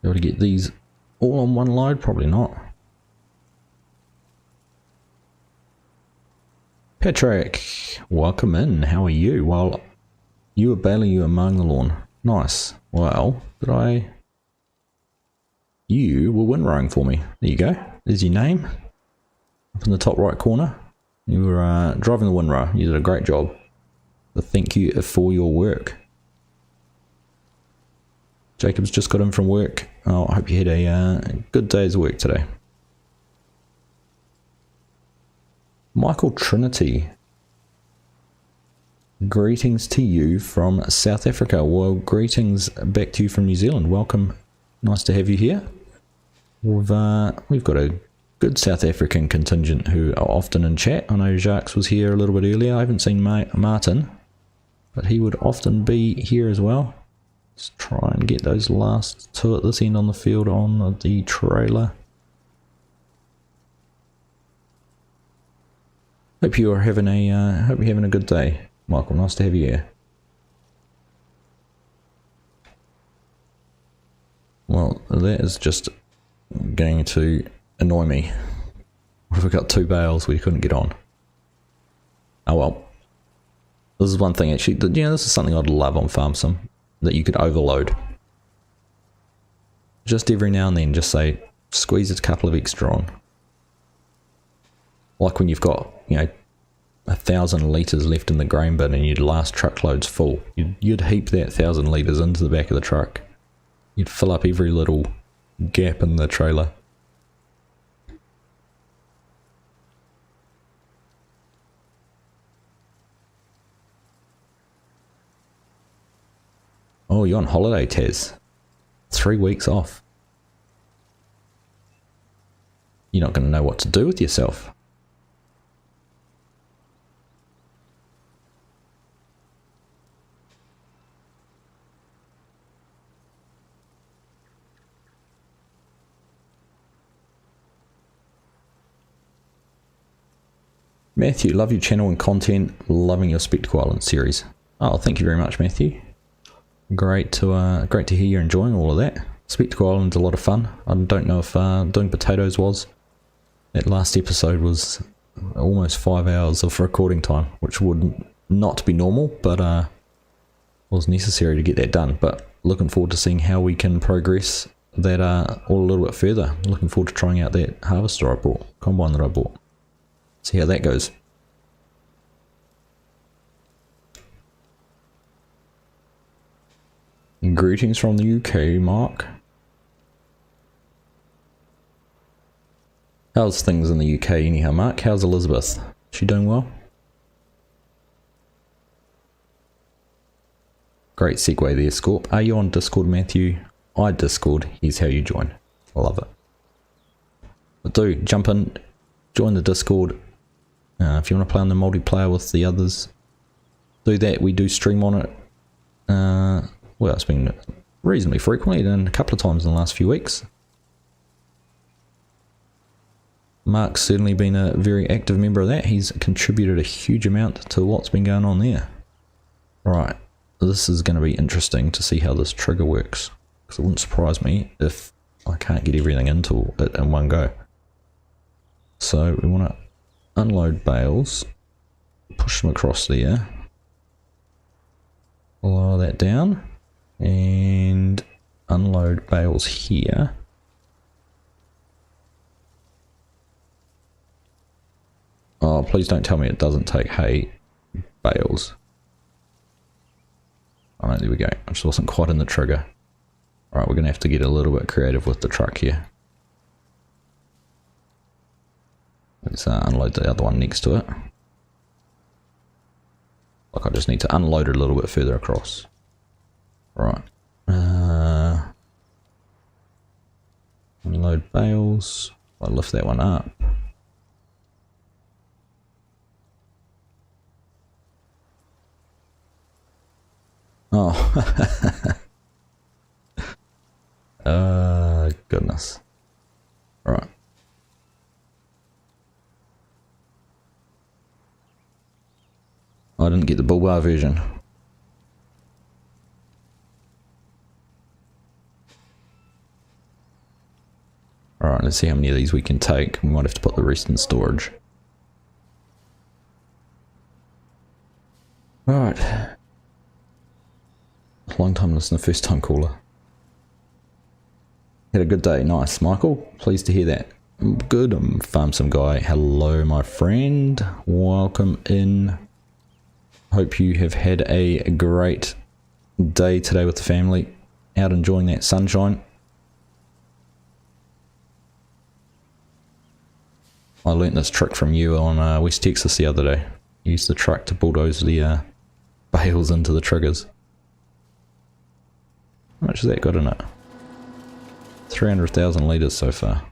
[SPEAKER 1] Able to get these all on one load? Probably not. Patrick, welcome in. How are you? While you were bailing, you were mowing the lawn. Nice. Well, you were windrowing for me. There you go. There's your name. Up in the top right corner. You were driving the windrow. You did a great job. So thank you for your work. Jacob's just got in from work. Oh, I hope you had a good day's work today. Michael Trinity. Greetings to you from South Africa. Well, greetings back to you from New Zealand. Welcome. Nice to have you here. We've got a good South African contingent who are often in chat. I know Jacques was here a little bit earlier. I haven't seen Martin, but he would often be here as well. Let's try and get those last two at this end on the field on the trailer. Hope you're having a good day, Michael. Nice to have you here. Well, that is just going to annoy me. What if we got two bales we couldn't get on? Oh well. This is one thing actually, this is something I'd love on FarmSim, that you could overload. Just every now and then, just say, squeeze a couple of extra on. Like when you've got, 1,000 litres left in the grain bin and your last truckload's full. You'd heap that 1,000 litres into the back of the truck. You'd fill up every little gap in the trailer. Oh, you're on holiday, Taz. 3 weeks off. You're not going to know what to do with yourself. Matthew, love your channel and content. Loving your Spectacle Island series. Oh, thank you very much, Matthew. Great to hear you're enjoying all of that. Spectacle Island's a lot of fun. I don't know if doing potatoes was. That last episode was almost 5 hours of recording time, which would not be normal, but was necessary to get that done. But looking forward to seeing how we can progress that all a little bit further. Looking forward to trying out that harvester I bought, combine that I bought. See how that goes. Greetings from the UK, Mark. How's things in the UK anyhow, Mark? How's Elizabeth? She doing well? Great segue there, Scorp. Are you on Discord, Matthew? I Discord. Here's how you join. I love it. But do jump in, join the Discord. If you want to play on the multiplayer with the others, do that. We do stream on it. Well, it's been reasonably frequently and a couple of times in the last few weeks. Mark's certainly been a very active member of that. He's contributed a huge amount to what's been going on there. Right, this is going to be interesting to see how this trigger works, because it wouldn't surprise me if I can't get everything into it in one go. So we want to unload bales, push them across there, lower that down, and unload bales here. Oh, please don't tell me it doesn't take hay bales. Oh no, there we go. I just wasn't quite in the trigger. Alright, we're going to have to get a little bit creative with the truck here. Let's unload the other one next to it. Like, I just need to unload it a little bit further across. Right. Unload bales. I'll lift that one up. Oh. Goodness. Right. I didn't get the bull bar version. Alright, let's see how many of these we can take. We might have to put the rest in storage. Alright. Long time listener, first time caller. Had a good day. Nice. Michael, pleased to hear that. Good. I'm Farm Some Guy. Hello, my friend. Welcome in. Hope you have had a great day today with the family. Out enjoying that sunshine. I learnt this trick from you on West Texas the other day. Use the truck to bulldoze the bales into the triggers. How much has that got in it? 300,000 litres so far.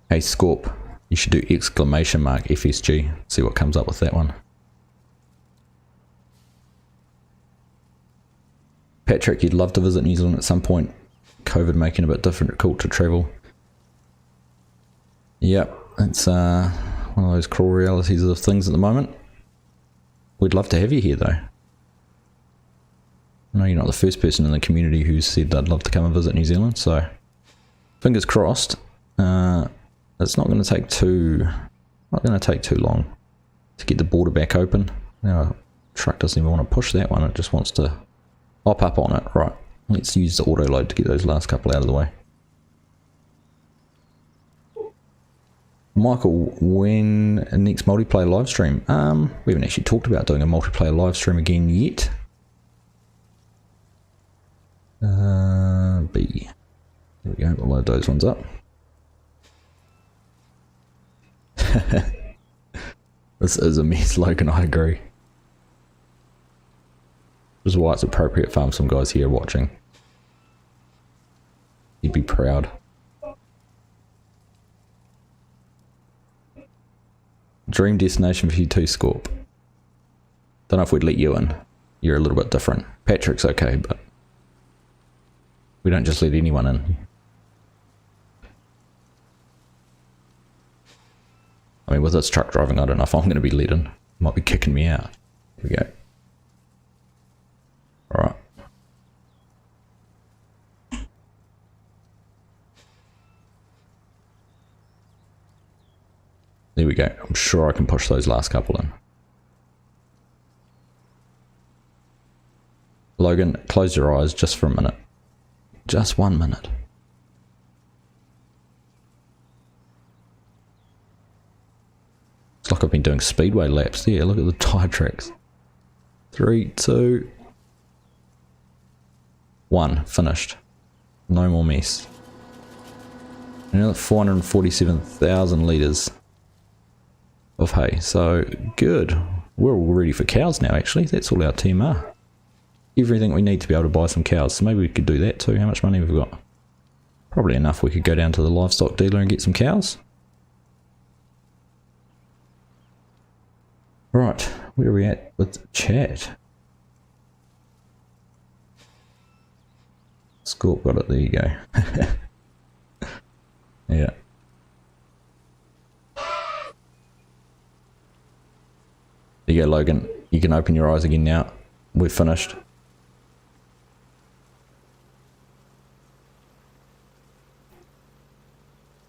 [SPEAKER 1] Hey Scorp, you should do exclamation mark FSG. See what comes up with that one. Patrick, you'd love to visit New Zealand at some point. COVID making it a bit difficult to travel. Yep, it's one of those cruel realities of things at the moment. We'd love to have you here though. I know you're not the first person in the community who said I'd love to come and visit New Zealand, so fingers crossed. It's not going to take too long to get the border back open. Now, truck doesn't even want to push that one; it just wants to hop up on it. Right, let's use the auto load to get those last couple out of the way. Michael, when next multiplayer live stream? We haven't actually talked about doing a multiplayer live stream again yet. B. There we go. We'll load those ones up. This is a mess, Logan. I agree. This is why it's appropriate Farm Some Guys here watching. You'd be proud. Dream destination for you too, Scorp. Don't know if we'd let you in. You're a little bit different. Patrick's okay, but we don't just let anyone in. I mean, with this truck driving, I don't know if I'm going to be let in. Might be kicking me out. Here we go. Alright. There we go. I'm sure I can push those last couple in. Logan, close your eyes just for a minute. Just 1 minute. It's like I've been doing speedway laps there. Look at the tyre tracks. 3, 2, 1. Finished. No more mess. And 447,000 litres of hay. So good. We're all ready for cows now, actually. That's all our team are. Everything we need to be able to buy some cows. So maybe we could do that too. How much money have we got? Probably enough. We could go down to the livestock dealer and get some cows. Right, where are we at with chat? Scorp got it, there you go. Yeah. There you go, Logan. You can open your eyes again now. We're finished.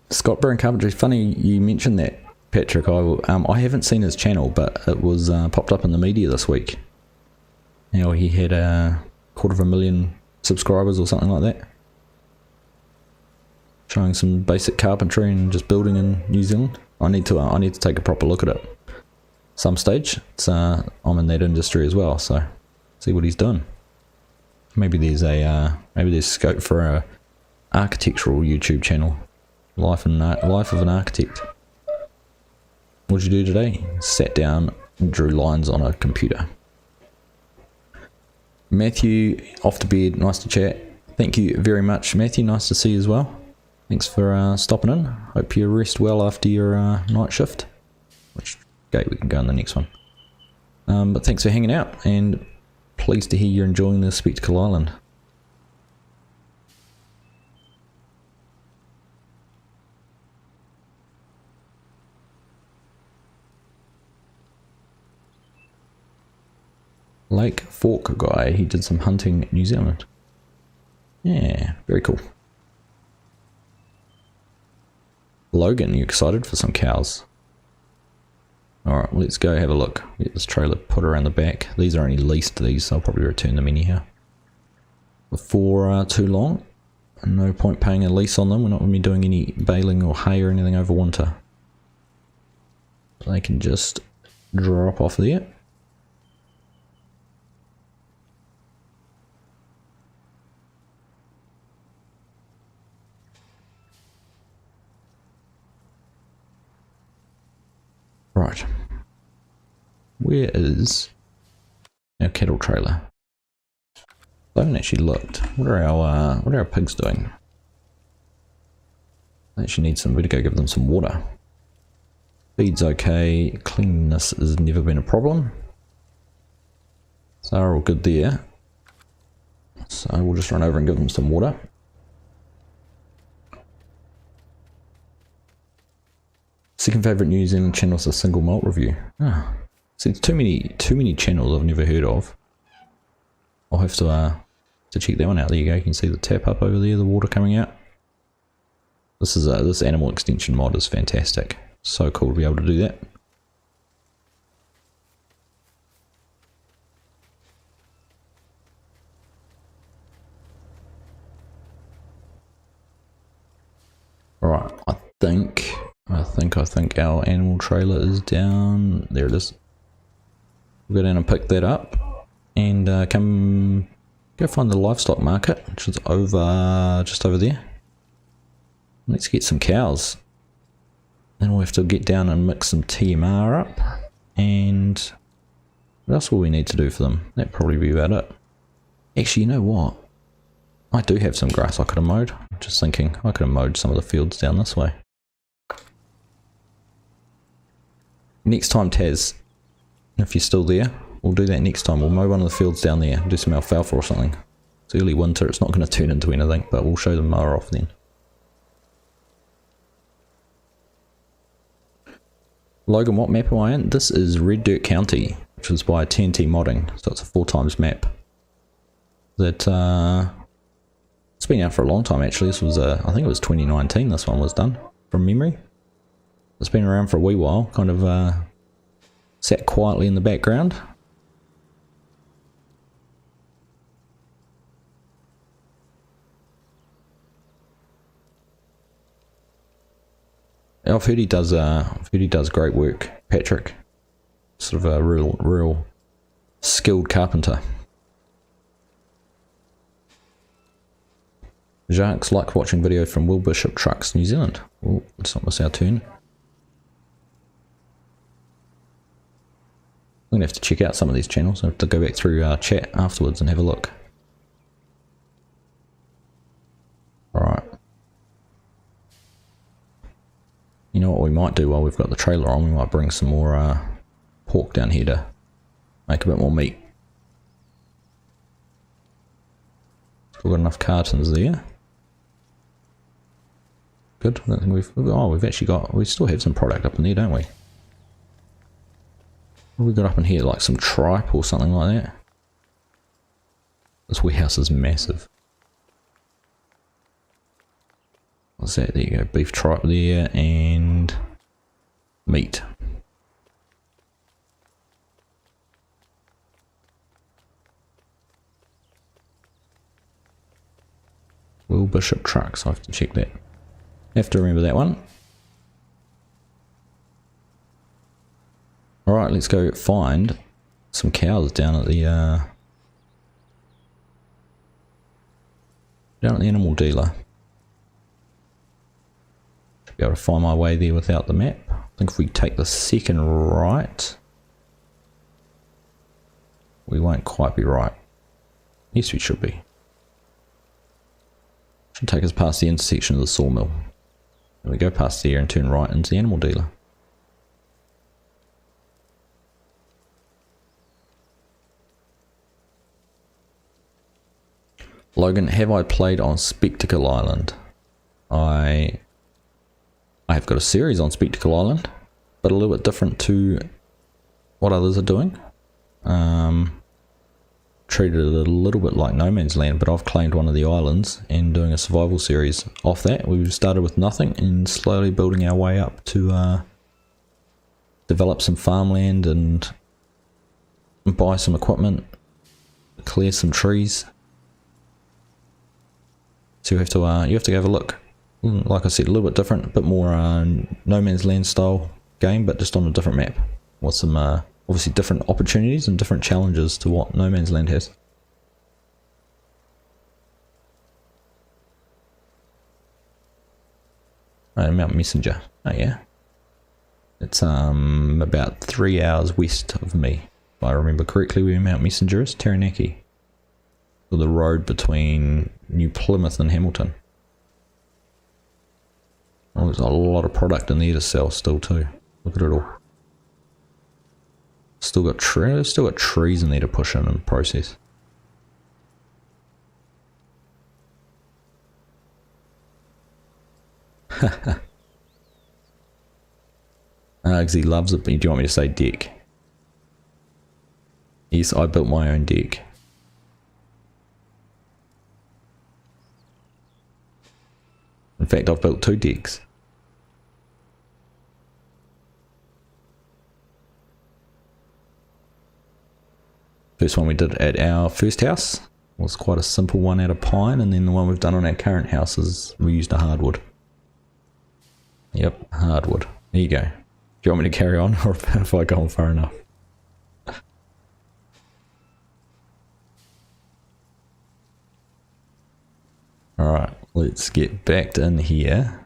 [SPEAKER 1] Scott Burn Carpentry, funny you mentioned that, Patrick. I haven't seen his channel, but it was popped up in the media this week. You know, he had 250,000 subscribers or something like that, showing some basic carpentry and just building in New Zealand. I need to take a proper look at it some stage. It's I'm in that industry as well, so see what he's done. Maybe there's scope for a architectural YouTube channel. Life of an architect. What'd you do today? Sat down and drew lines on a computer. Matthew, off to bed. Nice to chat. Thank you very much, Matthew. Nice to see you as well. Thanks for stopping in. Hope you rest well after your night shift. Which gate we can go on the next one. But thanks for hanging out, and pleased to hear you're enjoying the Spectacle Island. Lake Fork guy, he did some hunting in New Zealand. Yeah, very cool. Logan, you excited for some cows? Alright, let's go have a look. Get this trailer put around the back. These are only leased, these, so I'll probably return them anyhow. Before too long. No point paying a lease on them. We're not going to be doing any baling or hay or anything over winter. They can just drop off there. Right, where is our cattle trailer? I haven't actually looked. What are our pigs doing? I actually need somebody to go give them some water. Feed's okay. Cleanliness has never been a problem. So they're all good there. So we'll just run over and give them some water. Second favourite New Zealand channel is a single malt review. Ah, see, it's too many channels I've never heard of. I'll have to check that one out. There you go. You can see the tap up over there, the water coming out. This animal extension mod is fantastic. So cool to be able to do that. Alright, I think our animal trailer is down. There it is. We'll go down and pick that up and go find the livestock market, which is just over there. Let's get some cows. Then we'll have to get down and mix some TMR up. And what else will we need to do for them? That'd probably be about it. Actually, you know what? I do have some grass I could have mowed. Just thinking, I could have mowed some of the fields down this way. Next time, Taz, if you're still there, we'll do that next time. We'll mow one of the fields down there, do some alfalfa or something. It's early winter, it's not going to turn into anything, but we'll show the mower off then. Logan, what map am I in? This is Red Dirt County, which was by TNT Modding, so it's a 4x map. That, it's been out for a long time actually. This was, I think it was 2019 this one was done, from memory. It's been around for a wee while, kind of sat quietly in the background. I've heard he does. I've heard he does great work, Patrick. Sort of a real skilled carpenter. Jacques like watching video from Will Bishop Trucks, New Zealand. Oh, let's not miss our turn. I'm going to have to check out some of these channels. I have to go back through our chat afterwards and have a look. Alright. You know what we might do while we've got the trailer on? We might bring some more pork down here to make a bit more meat. Still got enough cartons there. Good. I think we've actually got, we still have some product up in there, don't we? What have we got up in here? Like some tripe or something like that? This warehouse is massive. What's that? There you go. Beef tripe there and meat. Will Bishop Trucks. I have to check that. Have to remember that one. Alright, let's go find some cows down at the animal dealer. Should be able to find my way there without the map. I think if we take the second right, we won't quite be right. Yes, we should be. Should take us past the intersection of the sawmill. Then we go past there and turn right into the animal dealer. Logan, have I played on Spectacle Island? I have got a series on Spectacle Island, but a little bit different to what others are doing. Treated it a little bit like No Man's Land, but I've claimed one of the islands and doing a survival series off that. We've started with nothing and slowly building our way up to develop some farmland and buy some equipment, clear some trees. So you have to have a look. Like I said, a little bit different, a bit more No Man's Land style game, but just on a different map. With some obviously different opportunities and different challenges to what No Man's Land has. Right, Mount Messenger. Oh yeah. It's about 3 hours west of me. If I remember correctly where Mount Messenger is, Taranaki. So the road between New Plymouth and Hamilton. Oh, there's a lot of product in there to sell still too. Look at it all. Still got trees in there to push in and process. Because he loves it. Do you want me to say deck? Yes, I built my own deck. In fact, I've built 2 decks. First one we did at our first house was quite a simple one out of pine, and then the one we've done on our current house is we used a hardwood. Yep, hardwood. There you go. Do you want me to carry on, or if I go on far enough? Alright, let's get back in here.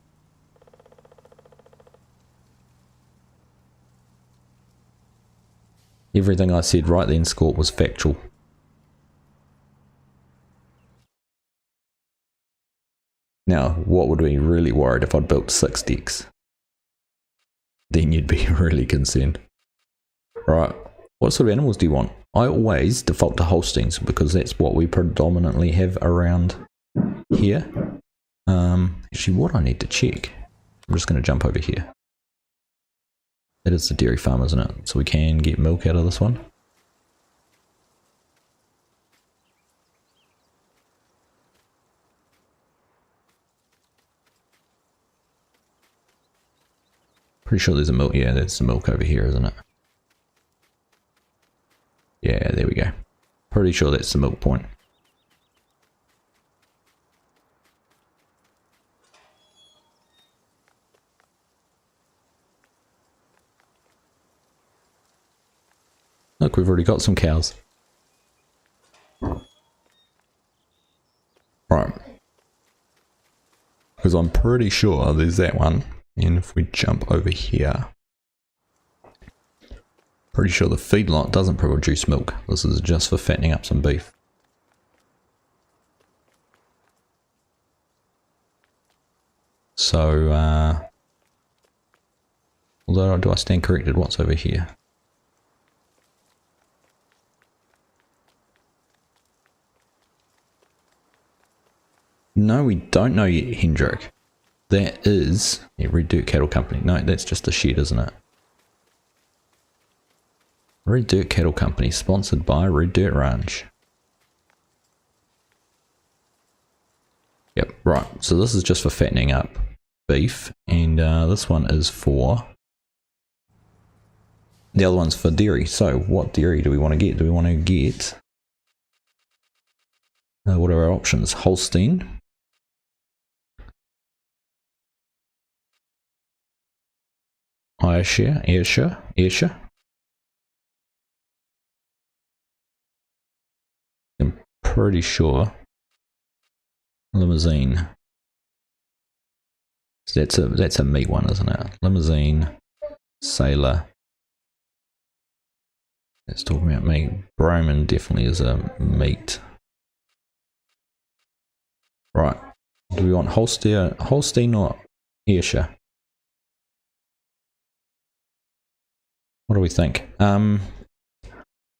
[SPEAKER 1] Everything I said right then, Scorp, was factual. Now, what would be really worried if I'd built 6 decks? Then you'd be really concerned. Right, what sort of animals do you want? I always default to Holsteins because that's what we predominantly have around here. Actually, what I need to check, I'm just going to jump over here. That is the dairy farm, isn't it? So we can get milk out of this one. Pretty sure there's a milk. Yeah, there's some milk over here, isn't it? Yeah, there we go. Pretty sure that's the milk point. Look, we've already got some cows. Right. Because I'm pretty sure there's that one. And if we jump over here, pretty sure the feedlot doesn't produce milk. This is just for fattening up some beef. So, although do I stand corrected? What's over here? No, we don't know yet, Hendrik. That is a Red Dirt Cattle Company. No, that's just a shed, isn't it? Red Dirt Cattle Company, sponsored by Red Dirt Ranch. Yep, right. So this is just for fattening up beef, and this one is for... The other one's for dairy. So what dairy do we want to get? Do we want to get... what are our options? Holstein. Ayrshire. I'm pretty sure Limousine. So that's a meat one, isn't it? Limousine, Sailor. Let's talk about meat. Broman definitely is a meat. Right. Do we want Holstein or Ayrshire? What do we think? Do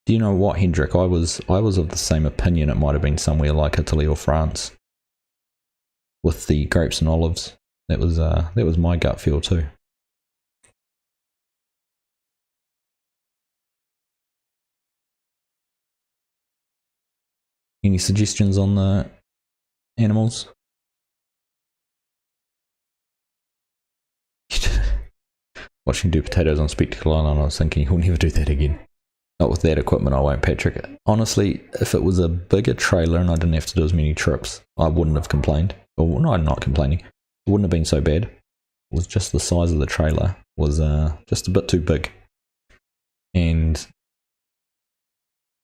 [SPEAKER 1] you know what, Hendrik? I was of the same opinion. It might have been somewhere like Italy or France with the grapes and olives. That was my gut feel too. Any suggestions on the animals? Watching do potatoes on Spectacle Island, I was thinking he'll never do that again. Not with that equipment, I won't, Patrick. Honestly, if it was a bigger trailer and I didn't have to do as many trips, I wouldn't have complained. Or no, I'm not complaining. It wouldn't have been so bad. It was just the size of the trailer was just a bit too big. And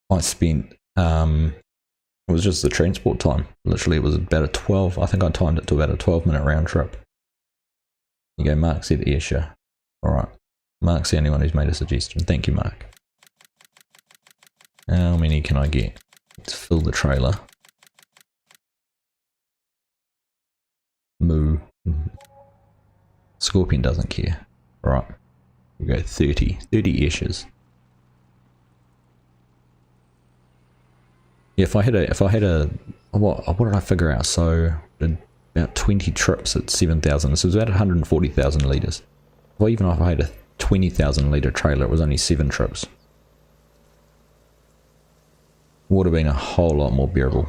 [SPEAKER 1] I spent, it was just the transport time. Literally, it was about a 12, I think I timed it to about a 12-minute round trip. You go, Mark said Ayrshire. Alright, Mark's the only one who's made a suggestion. Thank you, Mark. How many can I get? Let's fill the trailer. Moo. Scorpion doesn't care. Right, we go 30 Ayrshire's. Yeah, if I had a what did I figure out? So about 20 trips at 7,000. So it was about 140,000 litres. Well, even if I had a 20,000 litre trailer, it was only 7 trips. Would have been a whole lot more bearable.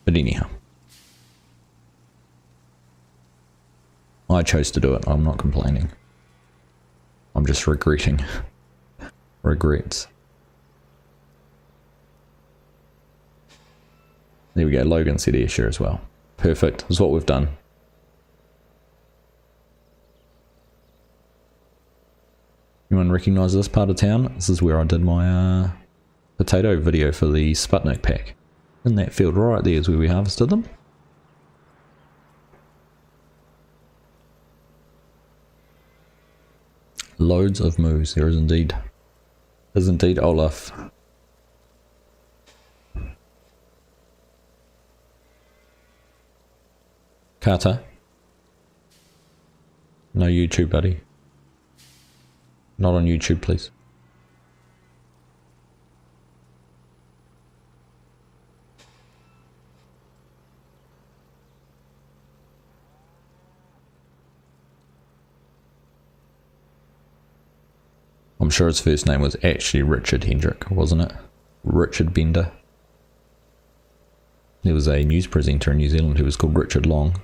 [SPEAKER 1] But anyhow. I chose to do it. I'm not complaining. I'm just regretting. Regrets. There we go. Logan said Ayrshire as well. Perfect. That's what we've done. Anyone recognise this part of town? This is where I did my potato video for the Sputnik pack. In that field right there is where we harvested them. Loads of moves. There is indeed. There's indeed Olaf. Carter. No YouTube, buddy. Not on YouTube, please. I'm sure his first name was actually Richard Hendrik, wasn't it? Richard Bender. There was a news presenter in New Zealand who was called Richard Long.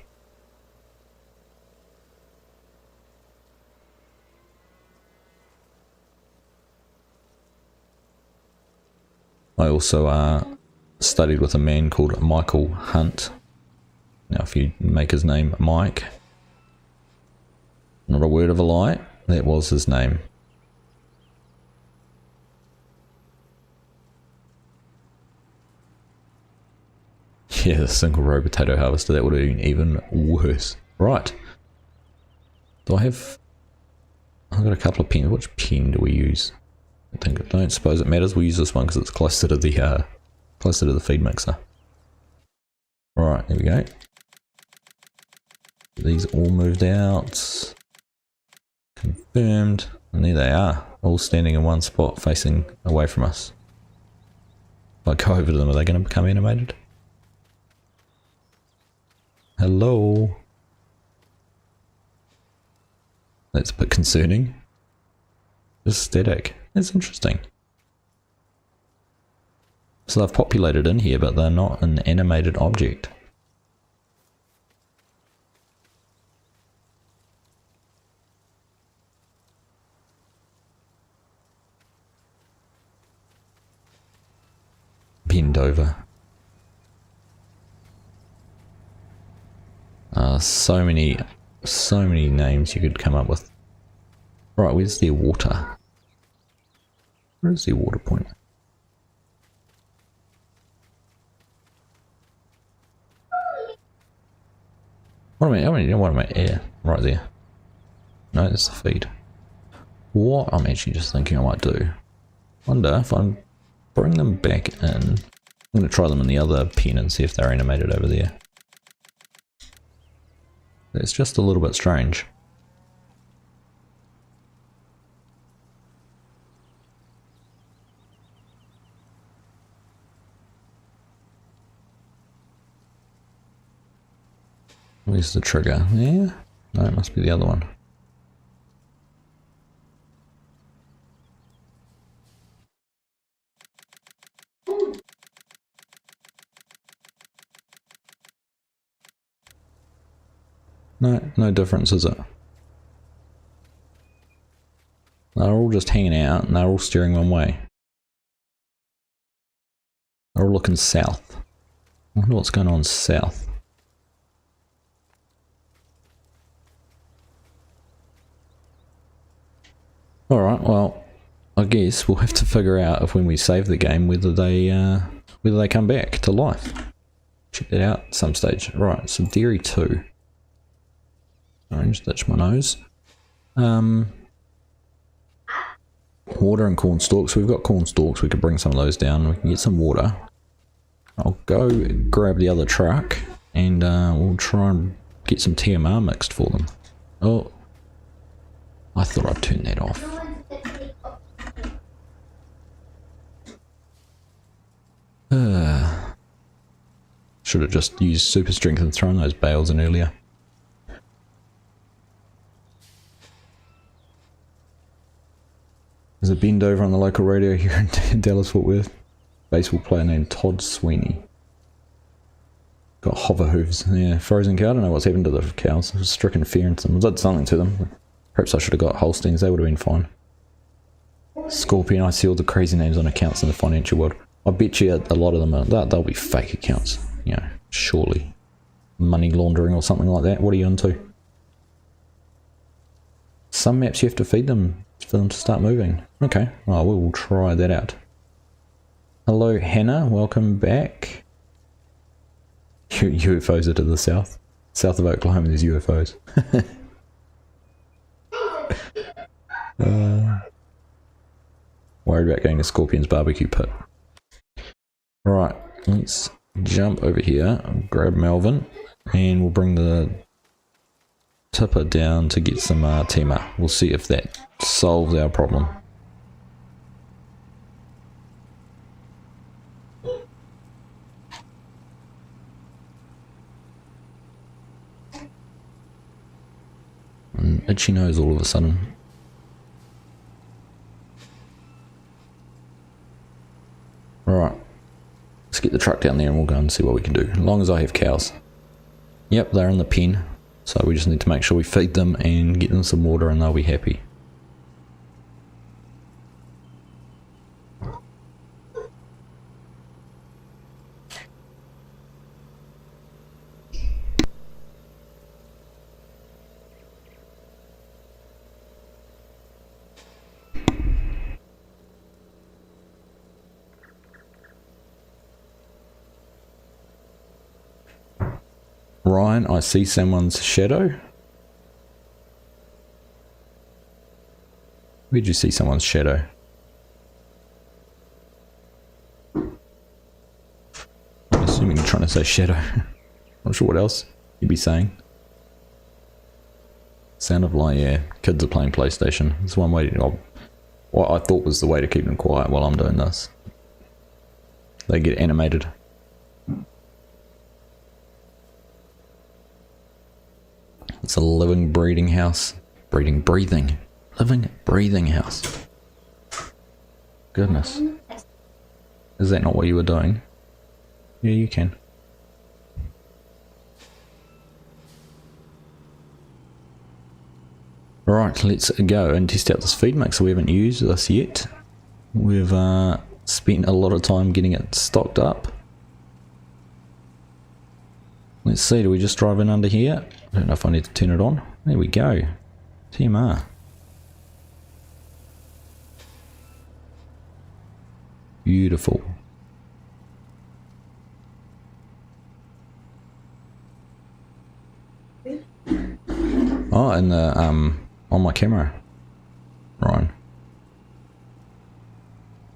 [SPEAKER 1] I also studied with a man called Michael Hunt. Now if you make his name Mike, not a word of a lie, that was his name. Yeah, the single row potato harvester, that would have been even worse. Right. Do I have... I've got a couple of pens. Which pen do we use? I don't suppose it matters. We'll use this one because it's closer to the feed mixer. Right, there we go. These all moved out. Confirmed. And there they are. All standing in one spot facing away from us. If I go over to them, are they going to become animated? Hello? That's a bit concerning. Just static. That's interesting. So they've populated in here, but they're not an animated object. Bend over. So many names you could come up with. Right, where's their water? Where's their water point? What am I? Yeah, right there. No, that's the feed. What I'm actually just thinking I might do. Wonder if I bring them back in. I'm going to try them in the other pen and see if they're animated over there. It's just a little bit strange. Where's the trigger? Yeah? No, it must be the other one. No difference, is it? They're all just hanging out and they're all steering one way. They're all looking south. I wonder what's going on south. Alright, well, I guess we'll have to figure out if when we save the game whether they come back to life. Check that out at some stage. Right, so dairy 2. Orange, that's my nose. Water and corn stalks. We've got corn stalks. We could bring some of those down. We can get some water. I'll go grab the other truck and we'll try and get some TMR mixed for them. Oh, I thought I'd turn that off. Should have just used super strength and thrown those bales in earlier. There's a bend over on the local radio here in Dallas-Fort Worth. Baseball player named Todd Sweeney. Got hover hooves. Yeah, frozen cow. I don't know what's happened to the cows. It was stricken fear into them. I did something to them. Perhaps I should have got Holsteins. They would have been fine. Scorpion. I see all the crazy names on accounts in the financial world. I bet you a lot of them are, they'll be fake accounts. You know, surely. Money laundering or something like that. What are you into? Some maps you have to feed them for them to start moving. Okay, well, we will try that out. Hello, Hannah. Welcome back. UFOs are to the south. South of Oklahoma, there's UFOs. Worried about going to Scorpion's barbecue pit. Right, let's jump over here and grab Melvin, and we'll bring the tipper down to get some TMR. We'll see if that solves our problem. Itchy nose all of a sudden. Right, let's get the truck down there and we'll go and see what we can do, as long as I have cows. Yep, they're in the pen, so we just need to make sure we feed them and get them some water and they'll be happy. Ryan, I see someone's shadow. Where'd you see someone's shadow? I'm assuming you're trying to say shadow. Not sure what else you'd be saying. Sound of light, yeah. Kids are playing PlayStation. It's one way to... what I thought was the way to keep them quiet while I'm doing this. They get animated. It's a living, breathing house. Breathing. Living, breathing house. Goodness. Is that not what you were doing? Yeah, you can. Right, let's go and test out this feed mixer. We haven't used this yet. We've spent a lot of time getting it stocked up. Let's see, do we just drive in under here? I don't know if I need to turn it on. There we go. TMR. Beautiful. Oh, and the on my camera, Ryan.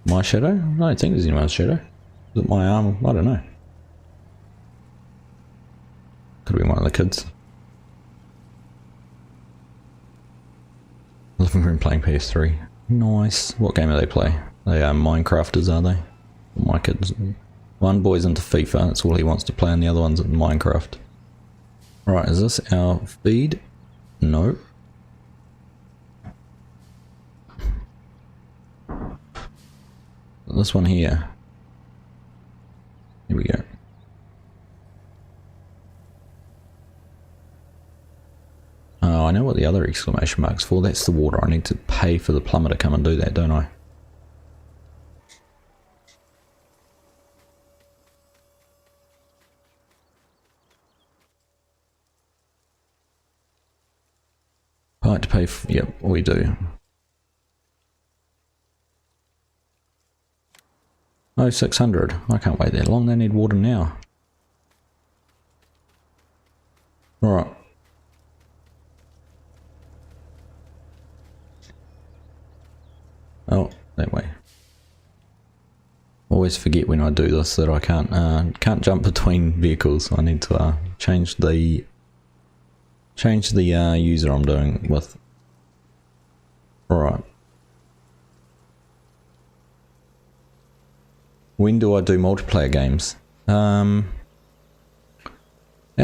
[SPEAKER 1] My shadow? I don't think there's anyone's shadow. Is it my arm? I don't know. Could be one of the kids. Living room playing PS3. Nice. What game do they play? They are Minecrafters, are they? My kids. One boy's into FIFA, that's all he wants to play, and the other one's in Minecraft. Right, is this our feed? No. This one here. Here we go. Oh, I know what the other exclamation mark's for. That's the water. I need to pay for the plumber to come and do that, don't I? I like to pay for, yep, we do. Oh, 600. I can't wait that long. They need water now. Alright. Oh, that way. Always forget when I do this that I can't jump between vehicles. I need to change the user I'm doing with. Alright. When do I do multiplayer games? At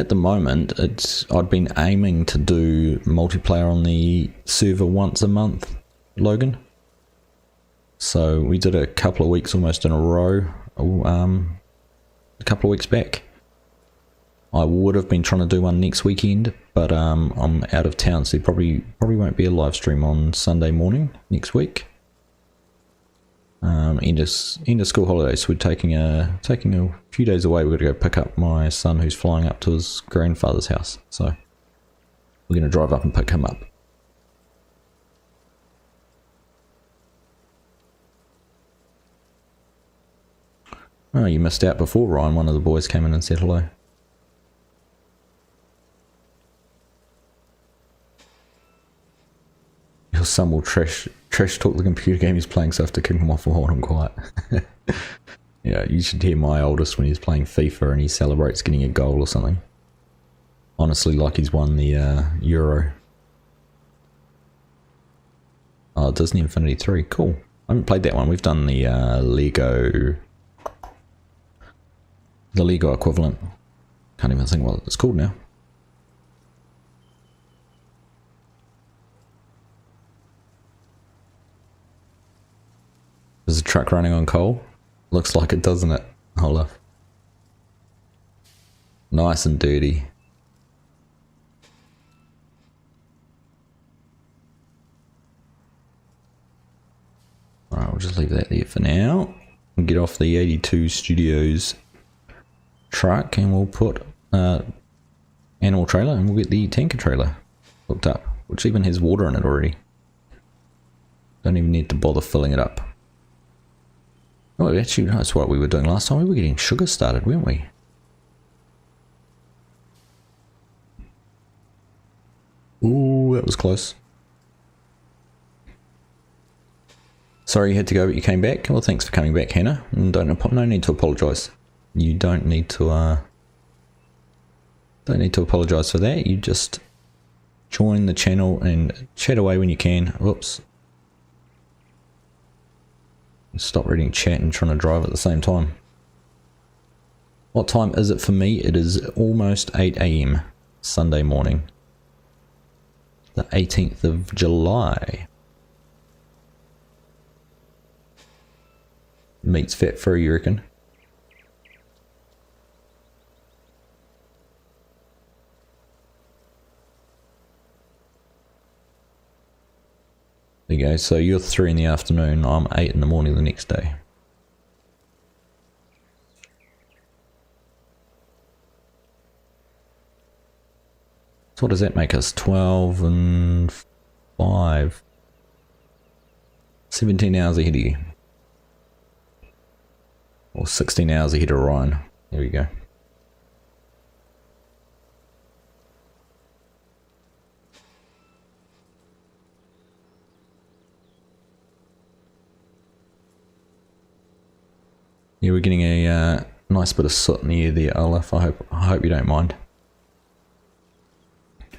[SPEAKER 1] the moment, I'd been aiming to do multiplayer on the server once a month, Logan. So we did a couple of weeks almost in a row, a couple of weeks back. I would have been trying to do one next weekend, but I'm out of town, so there probably won't be a live stream on Sunday morning next week. End of school holidays, so we're taking a few days away. We've got to go pick up my son who's flying up to his grandfather's house, so we're going to drive up and pick him up. Oh, you missed out before, Ryan. One of the boys came in and said hello. Your son will trash talk the computer game he's playing, so I have to kick him off while I'm quiet. Yeah, you should hear my oldest when he's playing FIFA and he celebrates getting a goal or something. Honestly, like he's won the Euro. Oh, Disney Infinity 3, cool. I haven't played that one. We've done the Lego equivalent. Can't even think what it's called now. There's a truck running on coal. Looks like it, doesn't it? Hold up. Nice and dirty. Alright, we'll just leave that there for now. We'll get off the 82 Studios truck and we'll put animal trailer and we'll get the tanker trailer hooked up, which even has water in it already. Don't even need to bother filling it up. Oh, actually, that's what we were doing last time. We were getting sugar started, weren't we? that was close. Sorry you had to go, but you came back. Well, thanks for coming back, Hannah. And no need to apologise. You don't need to apologise for that. You just join the channel and chat away when you can. Whoops. Stop reading chat and trying to drive at the same time. What time is it for me? It is almost 8 AM Sunday morning. The 18th of July. Meat's fat free, you reckon? There you go, so you're 3 in the afternoon, I'm 8 in the morning the next day. So what does that make us? 12 and 5. 17 hours ahead of you. Or 16 hours ahead of Ryan. There we go. Yeah, we're getting a nice bit of soot in the air there, Olaf. I hope you don't mind.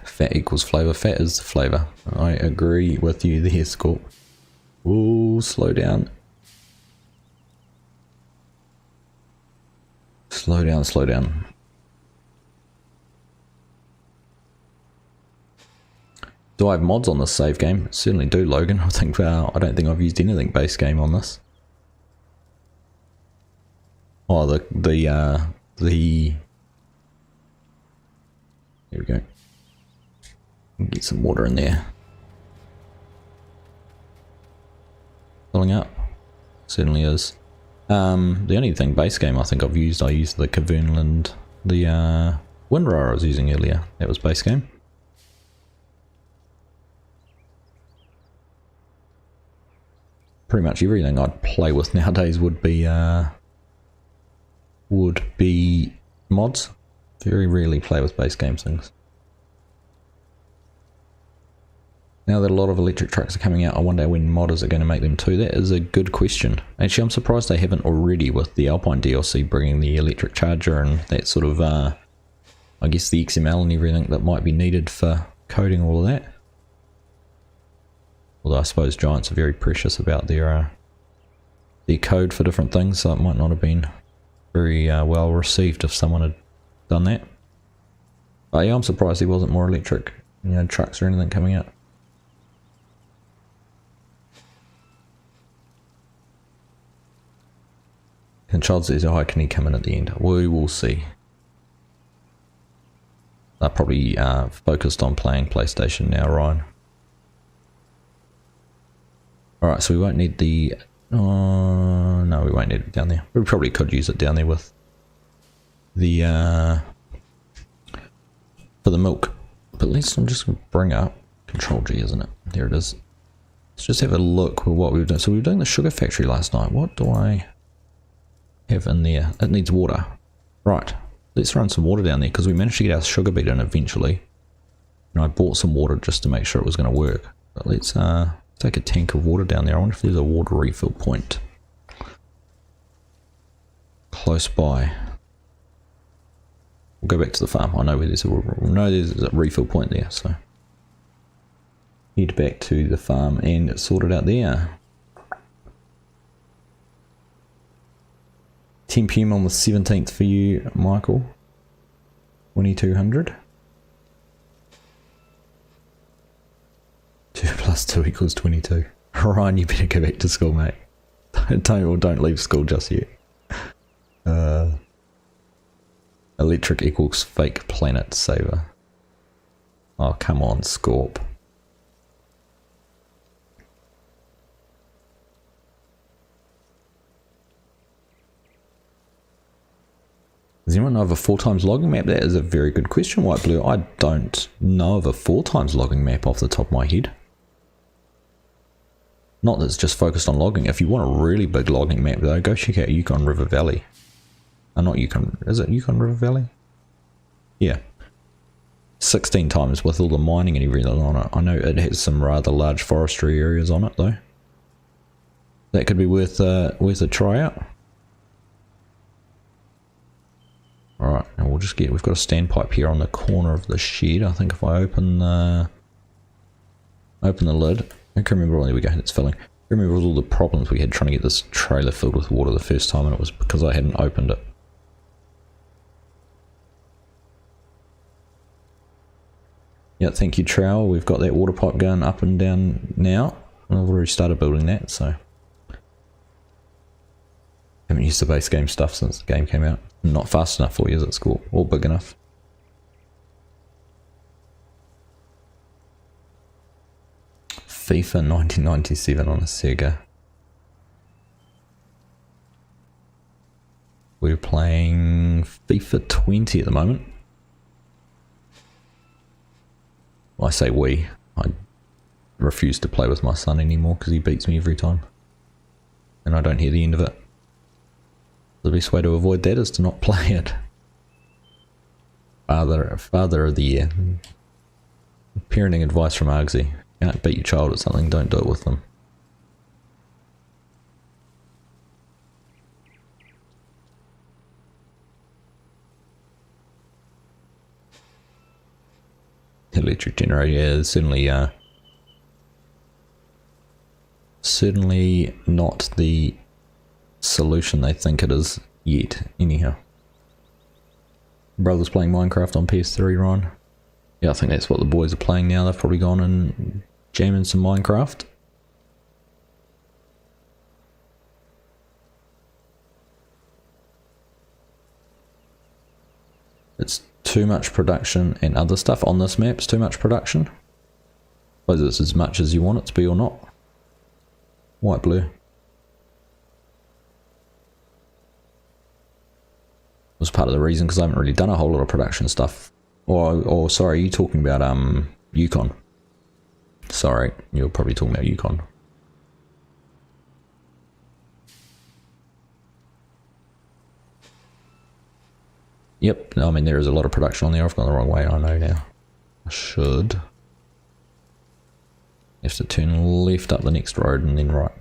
[SPEAKER 1] Fat equals flavour. Fat is the flavour. I agree with you there, Scorp. Ooh, slow down. Slow down, slow down. Do I have mods on this save game? Certainly do, Logan. I don't think I've used anything base game on this. Oh, here we go. Get some water in there. Filling up. Certainly is. The only thing base game I think I used the Kavernland, the Windrower I was using earlier. That was base game. Pretty much everything I'd play with nowadays would be mods. Very rarely play with base game things. Now that a lot of electric trucks are coming out, I wonder when modders are going to make them too. That is a good question. Actually, I'm surprised they haven't already with the Alpine DLC bringing the electric charger and that sort of, I guess the XML and everything that might be needed for coding all of that. Although I suppose Giants are very precious about their code for different things, so it might not have been very well received if someone had done that. But yeah, I'm surprised there wasn't more electric, trucks or anything coming out. And Child says, oh, can he come in at the end? We will see. They're probably focused on playing PlayStation now, Ryan. Alright, so we won't need the... no, we won't need it down there. We probably could use it down there with the... for the milk. But let's just bring up Control G, isn't it? There it is. Let's just have a look at what we were doing. So we were doing the sugar factory last night. What do I have in there? It needs water. Right. Let's run some water down there because we managed to get our sugar beet in eventually. And I bought some water just to make sure it was going to work. But let's take a tank of water down there. I wonder if there's a water refill point close by. We'll go back to the farm. I know where there's a refill point there, so head back to the farm and sort it out there. 10 PM on the 17th for you, Michael. 2200. 2 plus 2 equals 22. Ryan, you better go back to school, mate. Don't leave school just yet. Electric equals fake planet saver. Oh, come on, Scorp. Does anyone know of a 4x logging map? That is a very good question, White Blue. I don't know of a 4x logging map off the top of my head. Not that it's just focused on logging. If you want a really big logging map though, go check out Yukon River Valley. Not Yukon, is it Yukon River Valley? Yeah. 16 times with all the mining and everything on it. I know it has some rather large forestry areas on it though. That could be worth a try out. Alright, and we'll just we've got a standpipe here on the corner of the shed. I think if I open the lid, I can remember, there we go, it's filling. I remember all the problems we had trying to get this trailer filled with water the first time, and it was because I hadn't opened it. Yeah, thank you, Trowel. We've got that water pipe going up and down now. I've already started building that, so haven't used the base game stuff since the game came out. Not fast enough for you, is it, school? Or big enough? FIFA 1997 on a Sega. We're playing FIFA 20 at the moment. Well, I say we. I refuse to play with my son anymore because he beats me every time. And I don't hear the end of it. The best way to avoid that is to not play it. Father of the year. Parenting advice from Argsy. Can't beat your child at something, don't do it with them. Electric generator, yeah, certainly not the solution they think it is yet, anyhow. Brother's playing Minecraft on PS3, Ryan. Yeah, I think that's what the boys are playing now. They've probably gone and jamming some Minecraft. It's too much production and other stuff on this map. It's too much production. Whether it's as much as you want it to be or not. White blue. Was part of the reason because I haven't really done a whole lot of production stuff. Or sorry, you talking about Yukon? Sorry, you're probably talking about Yukon. Yep, I mean there is a lot of production on there. I've gone the wrong way, I know now. I should. Have to turn left up the next road and then right.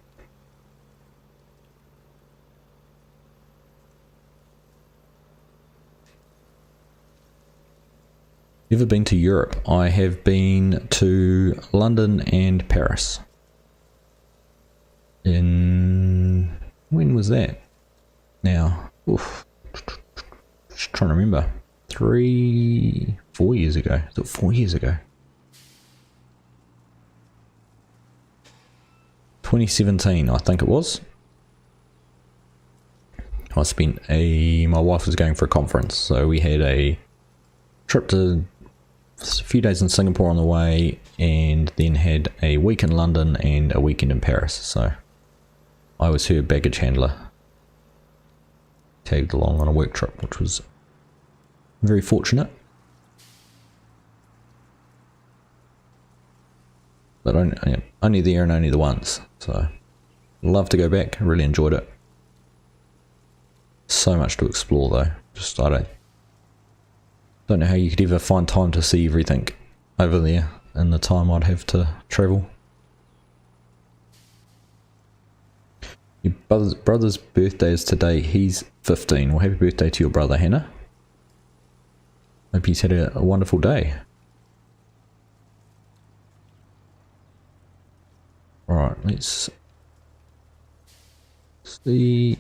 [SPEAKER 1] Ever been to Europe? I have been to London and Paris. When was that? Now, oof. Just trying to remember. 4 years ago. Is it 4 years ago? 2017, I think it was. I spent my wife was going for a conference, so we had a trip to a few days in Singapore on the way, and then had a week in London and a weekend in Paris. So I was her baggage handler, tagged along on a work trip, which was very fortunate. But only there and only the once, so love to go back. Really enjoyed it. So much to explore though. Just I don't know how you could ever find time to see everything over there in the time I'd have to travel. Your brother's birthday is today. He's 15. Well, happy birthday to your brother, Hannah. Hope he's had a wonderful day. Alright, let's see.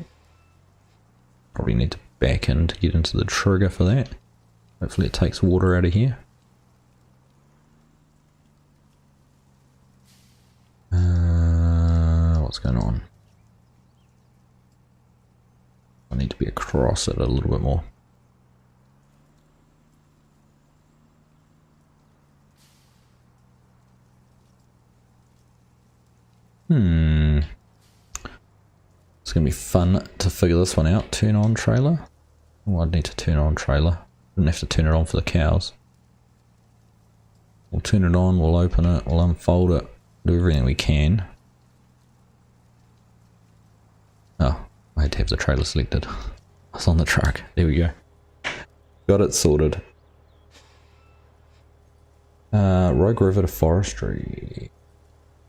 [SPEAKER 1] Probably need to back in to get into the trigger for that. Hopefully it takes water out of here. What's going on? I need to be across it a little bit more. It's going to be fun to figure this one out. Turn on trailer. Oh, I'd need to turn on trailer. Didn't have to turn it on for the cows. We'll turn it on, we'll open it, we'll unfold it, do everything we can. Oh, I had to have the trailer selected. I was on the truck. There we go. Got it sorted. Rogue River to Forestry.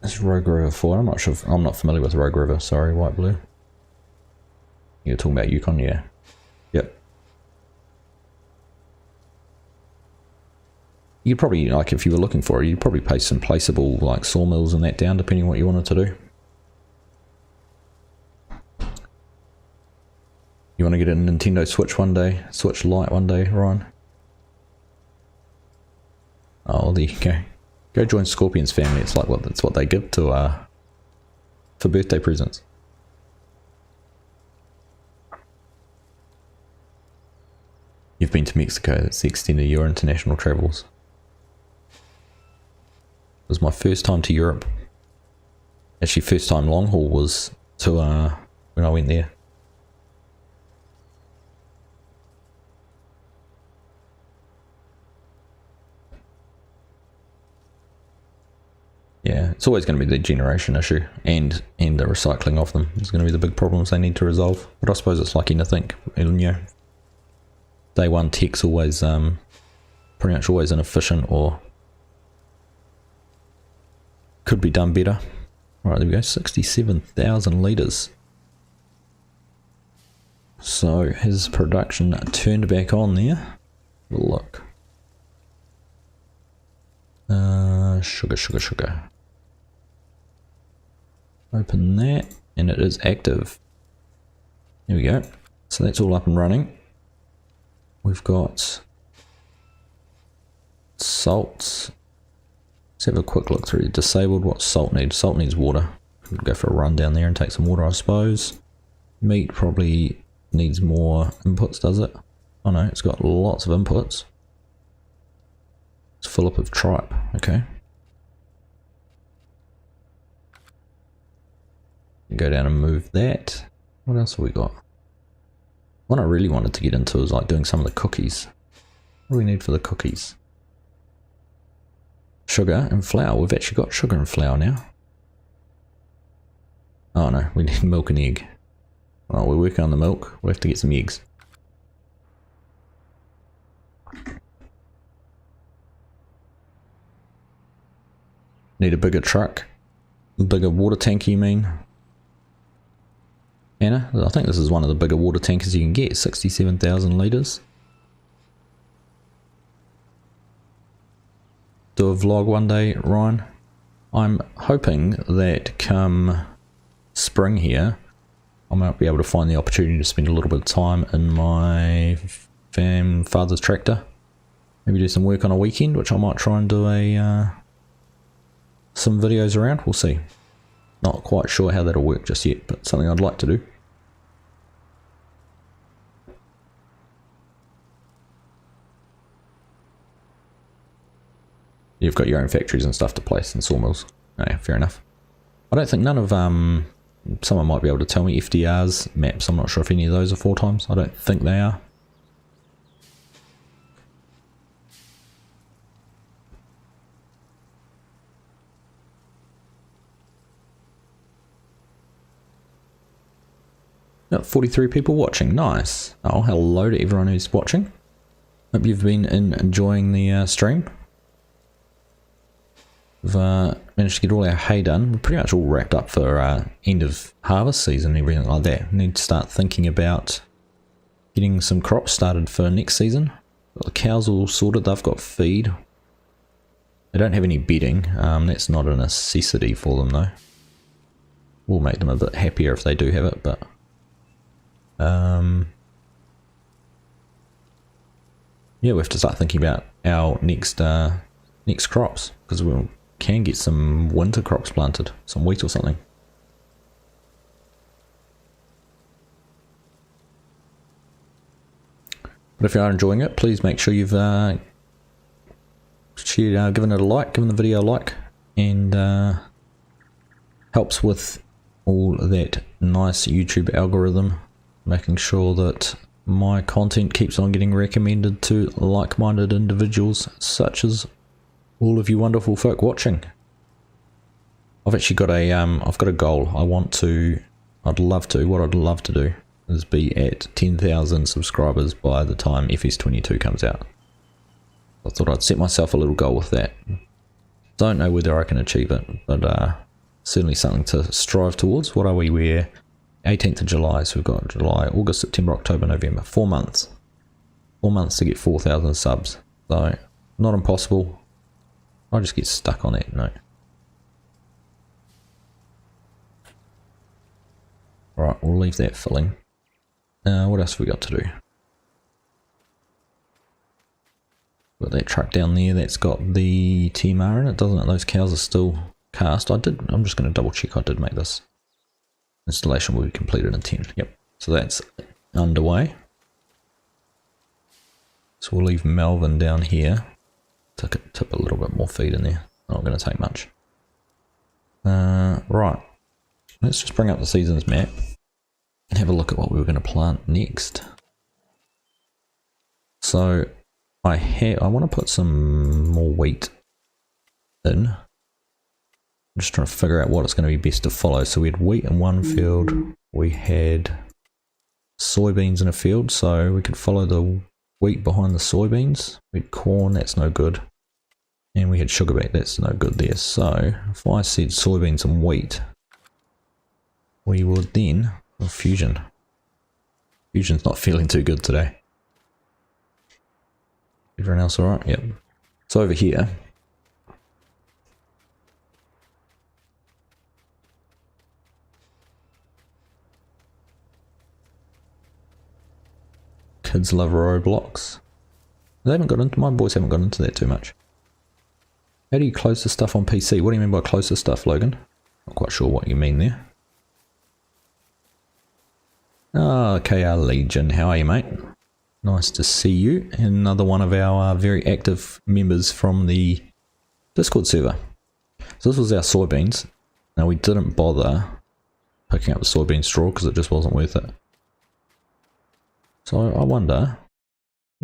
[SPEAKER 1] It's Rogue River 4. I'm not sure. I'm not familiar with Rogue River. Sorry, White Blue. You're talking about Yukon, yeah. Yep. You'd probably, like, if you were looking for it, you'd probably place some placeable, like, sawmills and that down, depending on what you wanted to do. You want to get a Nintendo Switch one day? Switch Lite one day, Ryan? Oh, there you go. Go join Scorpion's family. It's like what that's what they give to for birthday presents. You've been to Mexico. That's the extent of your international travels. It was my first time to Europe. Actually, first time long haul was to when I went there. Yeah, it's always going to be the generation issue and the recycling of them. It's going to be the big problems they need to resolve. But I suppose it's lucky to think, you know, day one tech's always pretty much always inefficient or could be done better. Right, there we go, 67,000 litres. So his production turned back on there. Look. Sugar. Open that, and it is active. There we go. So that's all up and running. We've got salts. Let's have a quick look through. Disabled, what salt needs? Salt needs water. We'll go for a run down there and take some water, I suppose. Meat probably needs more inputs, does it? Oh no, it's got lots of inputs. It's full up of tripe, okay. Go down and move that. What else have we got? What I really wanted to get into is like doing some of the cookies. What do we need for the cookies? Sugar and flour. We've actually got sugar and flour now. Oh no, we need milk and egg. Well, we're working on the milk. We'll have to get some eggs. Need a bigger truck. Bigger water tank, you mean? Anna, I think this is one of the bigger water tankers you can get, 67,000 litres. Do a vlog one day, Ryan. I'm hoping that come spring here, I might be able to find the opportunity to spend a little bit of time in my father's tractor. Maybe do some work on a weekend, which I might try and do some videos around. We'll see. Not quite sure how that'll work just yet, but something I'd like to do. You've got your own factories and stuff to place and sawmills. Oh, yeah, fair enough. I don't think none of someone might be able to tell me FDR's maps. I'm not sure if any of those are 4 times. I don't think they are. Got 43 people watching. Nice. Oh, hello to everyone who's watching. Hope you've been enjoying the stream. We've managed to get all our hay done. We're pretty much all wrapped up for end of harvest season and everything like that. We need to start thinking about getting some crops started for next season. Got the cows all sorted. They've got feed. They don't have any bedding. That's not a necessity for them though. We'll make them a bit happier if they do have it, but yeah, we have to start thinking about our next crops, because we can get some winter crops planted, some wheat or something. But if you are enjoying it, please make sure you've given it a like, given the video a like, and helps with all that nice YouTube algorithm, making sure that my content keeps on getting recommended to like-minded individuals such as all of you wonderful folk watching. I've actually got a goal. I'd love to do is be at 10,000 subscribers by the time FS22 comes out. I thought I'd set myself a little goal with that. Don't know whether I can achieve it, but certainly something to strive towards. What are we? We're 18th of July, so we've got July, August, September, October, November. 4 months. 4 months to get 4,000 subs. So, not impossible. I just get stuck on that, no. Right, we'll leave that filling. What else have we got to do? Got that truck down there that's got the TMR in it, doesn't it? Those cows are still cast. I'm just going to double check I did make this. Installation will be completed in 10. Yep. So that's underway. So we'll leave Melvin down here. Tip a little bit more feed in there. Not going to take much. Right. Let's just bring up the seasons map and have a look at what we were going to plant next. So I want to put some more wheat in. I'm just trying to figure out what it's going to be best to follow. So we had wheat in one field, we had soybeans in a field, so we could follow the wheat behind the soybeans. We had corn, that's no good. And we had sugar beet, that's no good there. So if I said soybeans and wheat, we would then, fusion. Fusion's not feeling too good today. Everyone else alright? Yep. So over here, kids love Roblox. They haven't got into, my boys haven't got into that too much. How do you close the stuff on PC? What do you mean by close the stuff, Logan? Not quite sure what you mean there. Ah, KR Legion, how are you, mate? Nice to see you. Another one of our very active members from the Discord server. So this was our soybeans. Now we didn't bother picking up the soybean straw because it just wasn't worth it. So I wonder,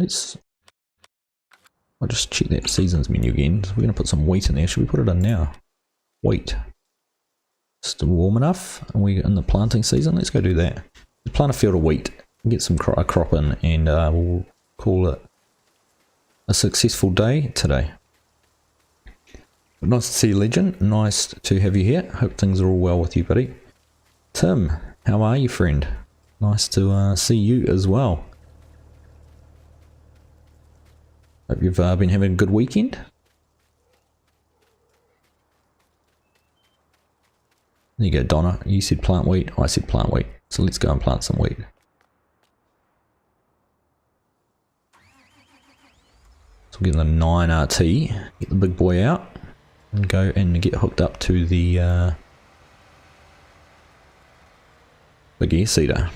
[SPEAKER 1] I'll just check that seasons menu again. So we're going to put some wheat in there. Should we put it in now? Wheat. Still warm enough? Are we in the planting season? Let's go do that. Let's plant a field of wheat. Get some crop in, and we'll call it a successful day today. But nice to see you, Legend. Nice to have you here. Hope things are all well with you, buddy. Tim, how are you, friend? Nice to see you as well. Hope you've been having a good weekend. There you go, Donna. You said plant wheat. I said plant wheat. So let's go and plant some wheat. So we'll get the 9RT, get the big boy out, and go and get hooked up to the big air seeder.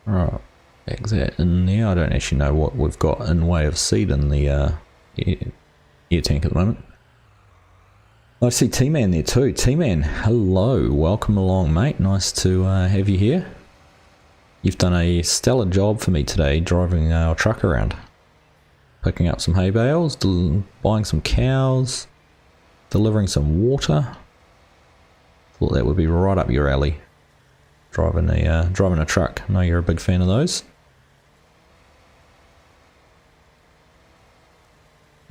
[SPEAKER 1] Right, back that in there. I don't actually know what we've got in way of seed in the air tank at the moment. I see T-Man there too. T-Man, hello, welcome along, mate. Nice to have you here. You've done a stellar job for me today driving our truck around. Picking up some hay bales, buying some cows, delivering some water. Thought that would be right up your alley. Driving a truck. I know you're a big fan of those.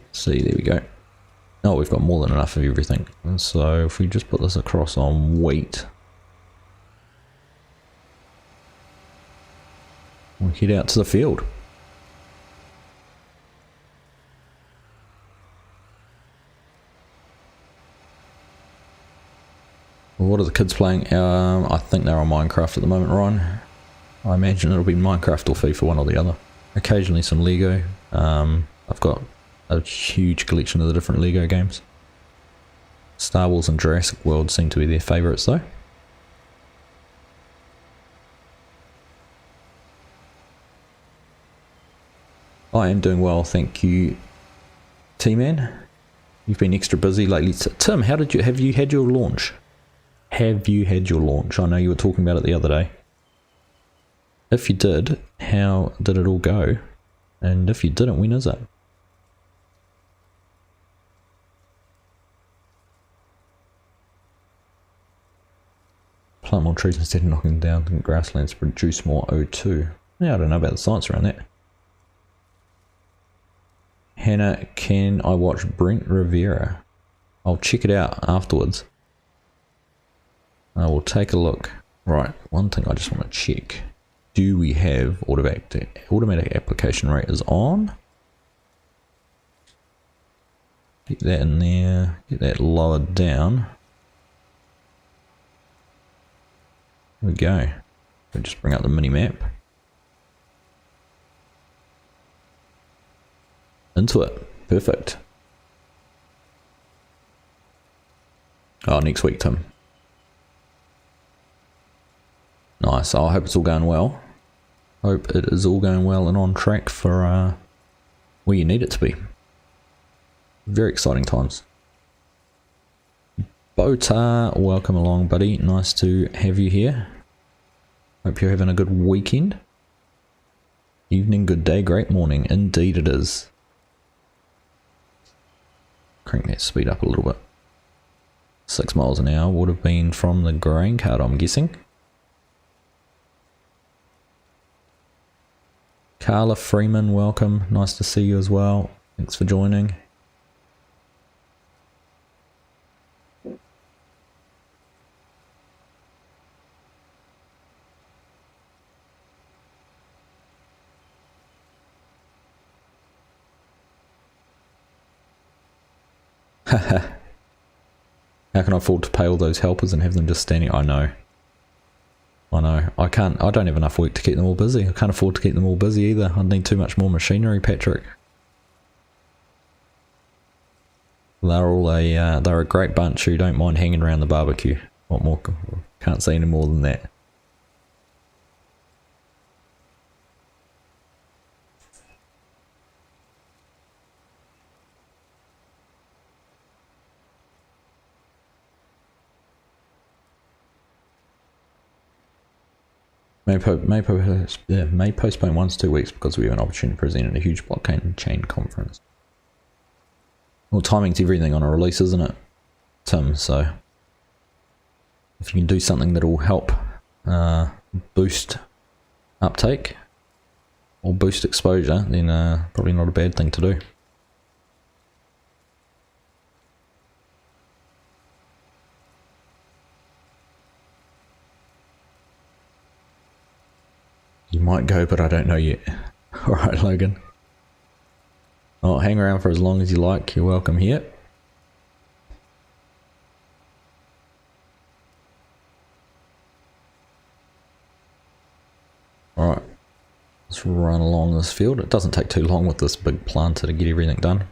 [SPEAKER 1] Let's see, there we go. Oh, we've got more than enough of everything. And so if we just put this across on wheat, we'll head out to the field. Well, what are the kids playing? I think they're on Minecraft at the moment, Ryan. I imagine it'll be Minecraft or FIFA, one or the other. Occasionally some Lego. I've got a huge collection of the different Lego games. Star Wars and Jurassic World seem to be their favourites though. I am doing well, thank you, T-Man. You've been extra busy lately. Tim, have you had your launch? Have you had your launch? I know you were talking about it the other day. If you did, how did it all go? And if you didn't, when is it? Plant more trees instead of knocking down grasslands to produce more O2. Yeah, I don't know about the science around that. Hannah, can I watch Brent Rivera? I'll check it out afterwards. I will take a look. Right, one thing I just want to check. Do we have automatic application rate is on? Get that in there. Get that lowered down. There we go. We'll just bring up the mini map. Into it. Perfect. Oh, next week, Tim. Nice. I hope it's all going well. Hope it is all going well and on track for where you need it to be. Very exciting times. Botar, welcome along, buddy. Nice to have you here. Hope you're having a good weekend. Evening, good day, great morning. Indeed it is. Crank that speed up a little bit. 6 miles an hour would have been from the grain cart, I'm guessing. Carla Freeman, welcome. Nice to see you as well. Thanks for joining. How can I afford to pay all those helpers and have them just standing? I know. I don't have enough work to keep them all busy. I can't afford to keep them all busy either. I need too much more machinery, Patrick. They're a great bunch who don't mind hanging around the barbecue. What more? Can't say any more than that. May postpone 1 to 2 weeks because we have an opportunity to present at a huge blockchain chain conference. Well, timing's everything on a release, isn't it, Tim? So if you can do something that will help boost uptake or boost exposure, then probably not a bad thing to do. You might go, but I don't know yet. Alright, Logan. Oh, hang around for as long as you like. You're welcome here. Alright. Let's run along this field. It doesn't take too long with this big planter to get everything done.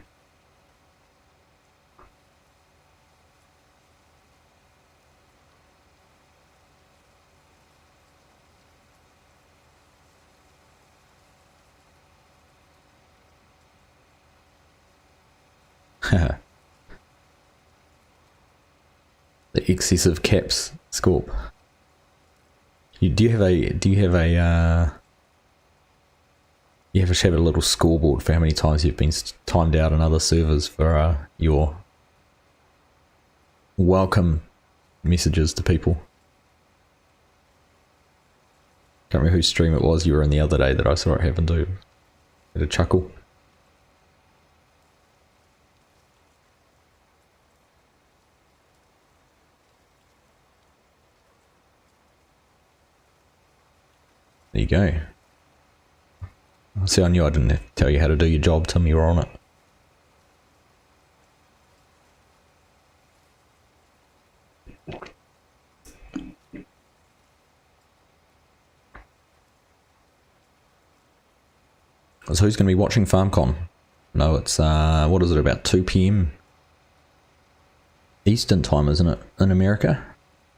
[SPEAKER 1] The excessive caps scorp. Do you have a little scoreboard for how many times you've been timed out on other servers for your welcome messages to people? Can't remember whose stream it was you were in the other day that I saw it happen to. Had a chuckle. There you go. See, I knew I didn't have to tell you how to do your job, Tim. You were on it. So who's going to be watching FarmCon? No, it's, what is it, about 2 PM Eastern time, isn't it, in America?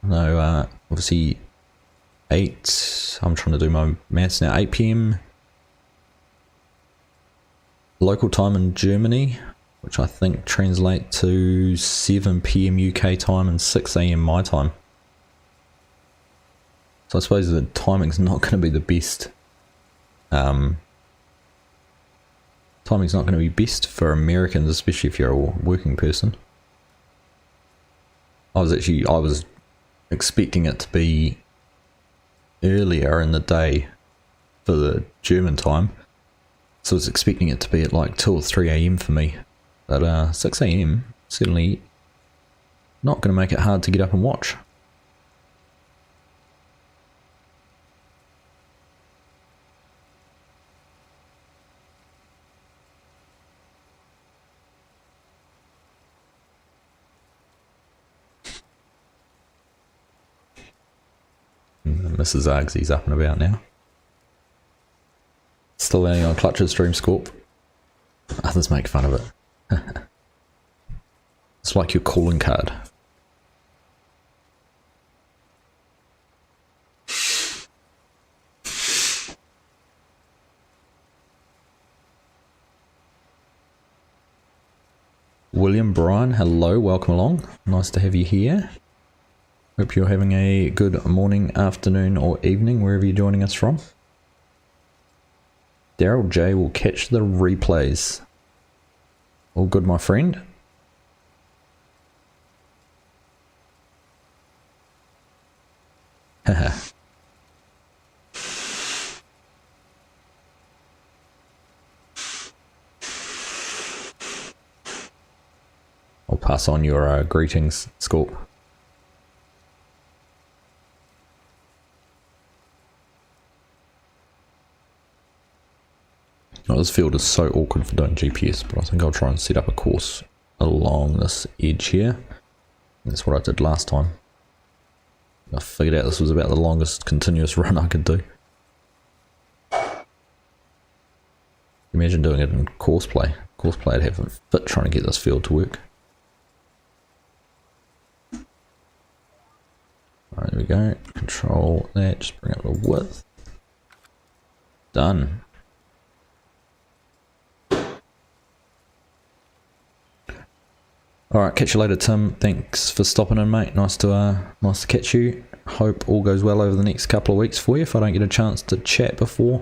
[SPEAKER 1] No, obviously 8, I'm trying to do my maths now, 8 PM local time in Germany, which I think translate to 7 PM UK time and 6 AM my time. So I suppose the timing's not going to be the best. Timing's not going to be best for Americans, especially if you're a working person. I was expecting it to be earlier in the day for the German time. So I was expecting it to be at like 2 or 3 a.m. for me. But 6 a.m. certainly not going to make it hard to get up and watch. Mrs. Argsy's up and about now. Still landing on Clutch's Dream Scorp. Others make fun of it. It's like your calling card. William Bryan, hello, welcome along. Nice to have you here. Hope you're having a good morning, afternoon, or evening, wherever you're joining us from. Daryl J will catch the replays. All good, my friend. Haha. I'll pass on your greetings, Scorp. Oh, this field is so awkward for doing GPS, but I think I'll try and set up a course along this edge here. That's what I did last time. I figured out this was about the longest continuous run I could do. Imagine doing it in course play. Course play would have a fit trying to get this field to work. Alright, there we go. Control that, just bring up the width. Done. Alright, catch you later, Tim. Thanks for stopping in, mate. Nice to catch you. Hope all goes well over the next couple of weeks for you if I don't get a chance to chat before.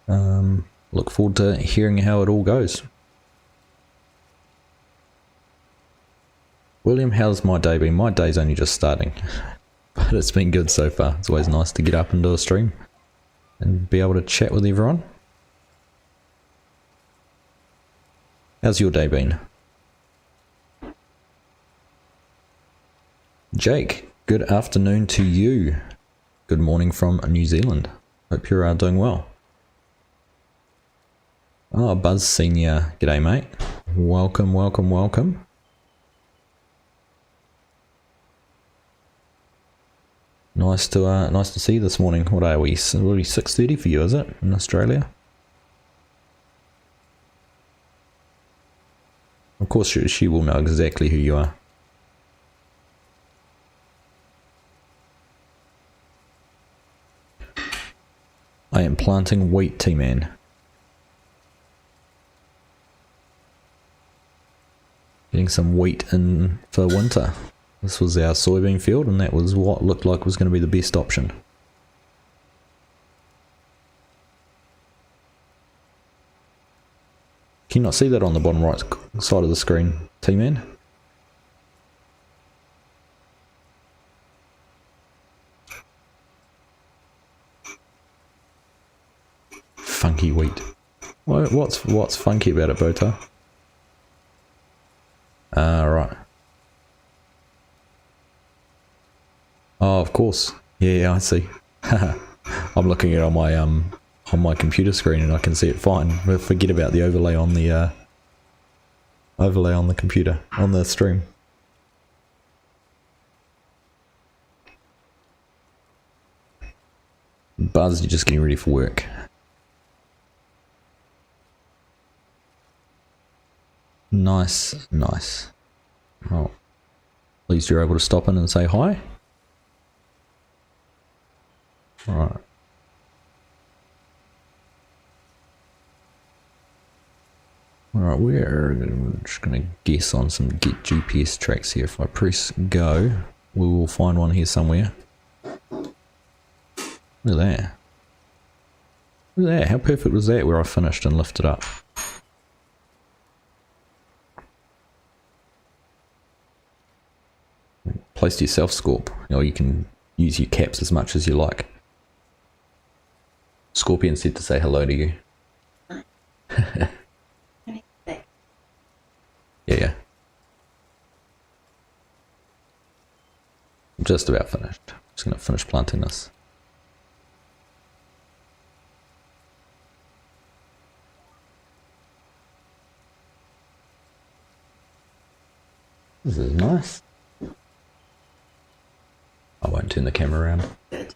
[SPEAKER 1] Look forward to hearing how it all goes. William, how's my day been? My day's only just starting, but it's been good so far. It's always nice to get up and do a stream and be able to chat with everyone. How's your day been? Jake, good afternoon to you. Good morning from New Zealand. Hope you're doing well. Oh, Buzz Senior, g'day mate. Welcome, welcome, welcome. Nice to see you this morning. What are we? 6:30 for you, is it, in Australia? Of course, she will know exactly who you are. I am planting wheat, T-Man. Getting some wheat in for winter. This was our soybean field, and that was what looked like was going to be the best option. Can you not see that on the bottom right side of the screen, T-Man? Funky wheat. What's funky about it, Bota? Right. Oh, of course. Yeah, I see. I'm looking at it on my computer screen and I can see it fine. Forget about the overlay on the computer, on the stream. Buzz, you're just getting ready for work. Nice, nice. Well, at least you're able to stop in and say hi. Alright. Alright, we're just going to guess on some get GPS tracks here. If I press go, we will find one here somewhere. Look at that. Look at that. How perfect was that where I finished and lifted up? Place to yourself, Scorp. Or you can use your caps as much as you like. Scorpion said to say hello to you. Yeah. I'm just about finished. Just going to finish planting this. This is nice. I won't turn the camera around.
[SPEAKER 2] Good.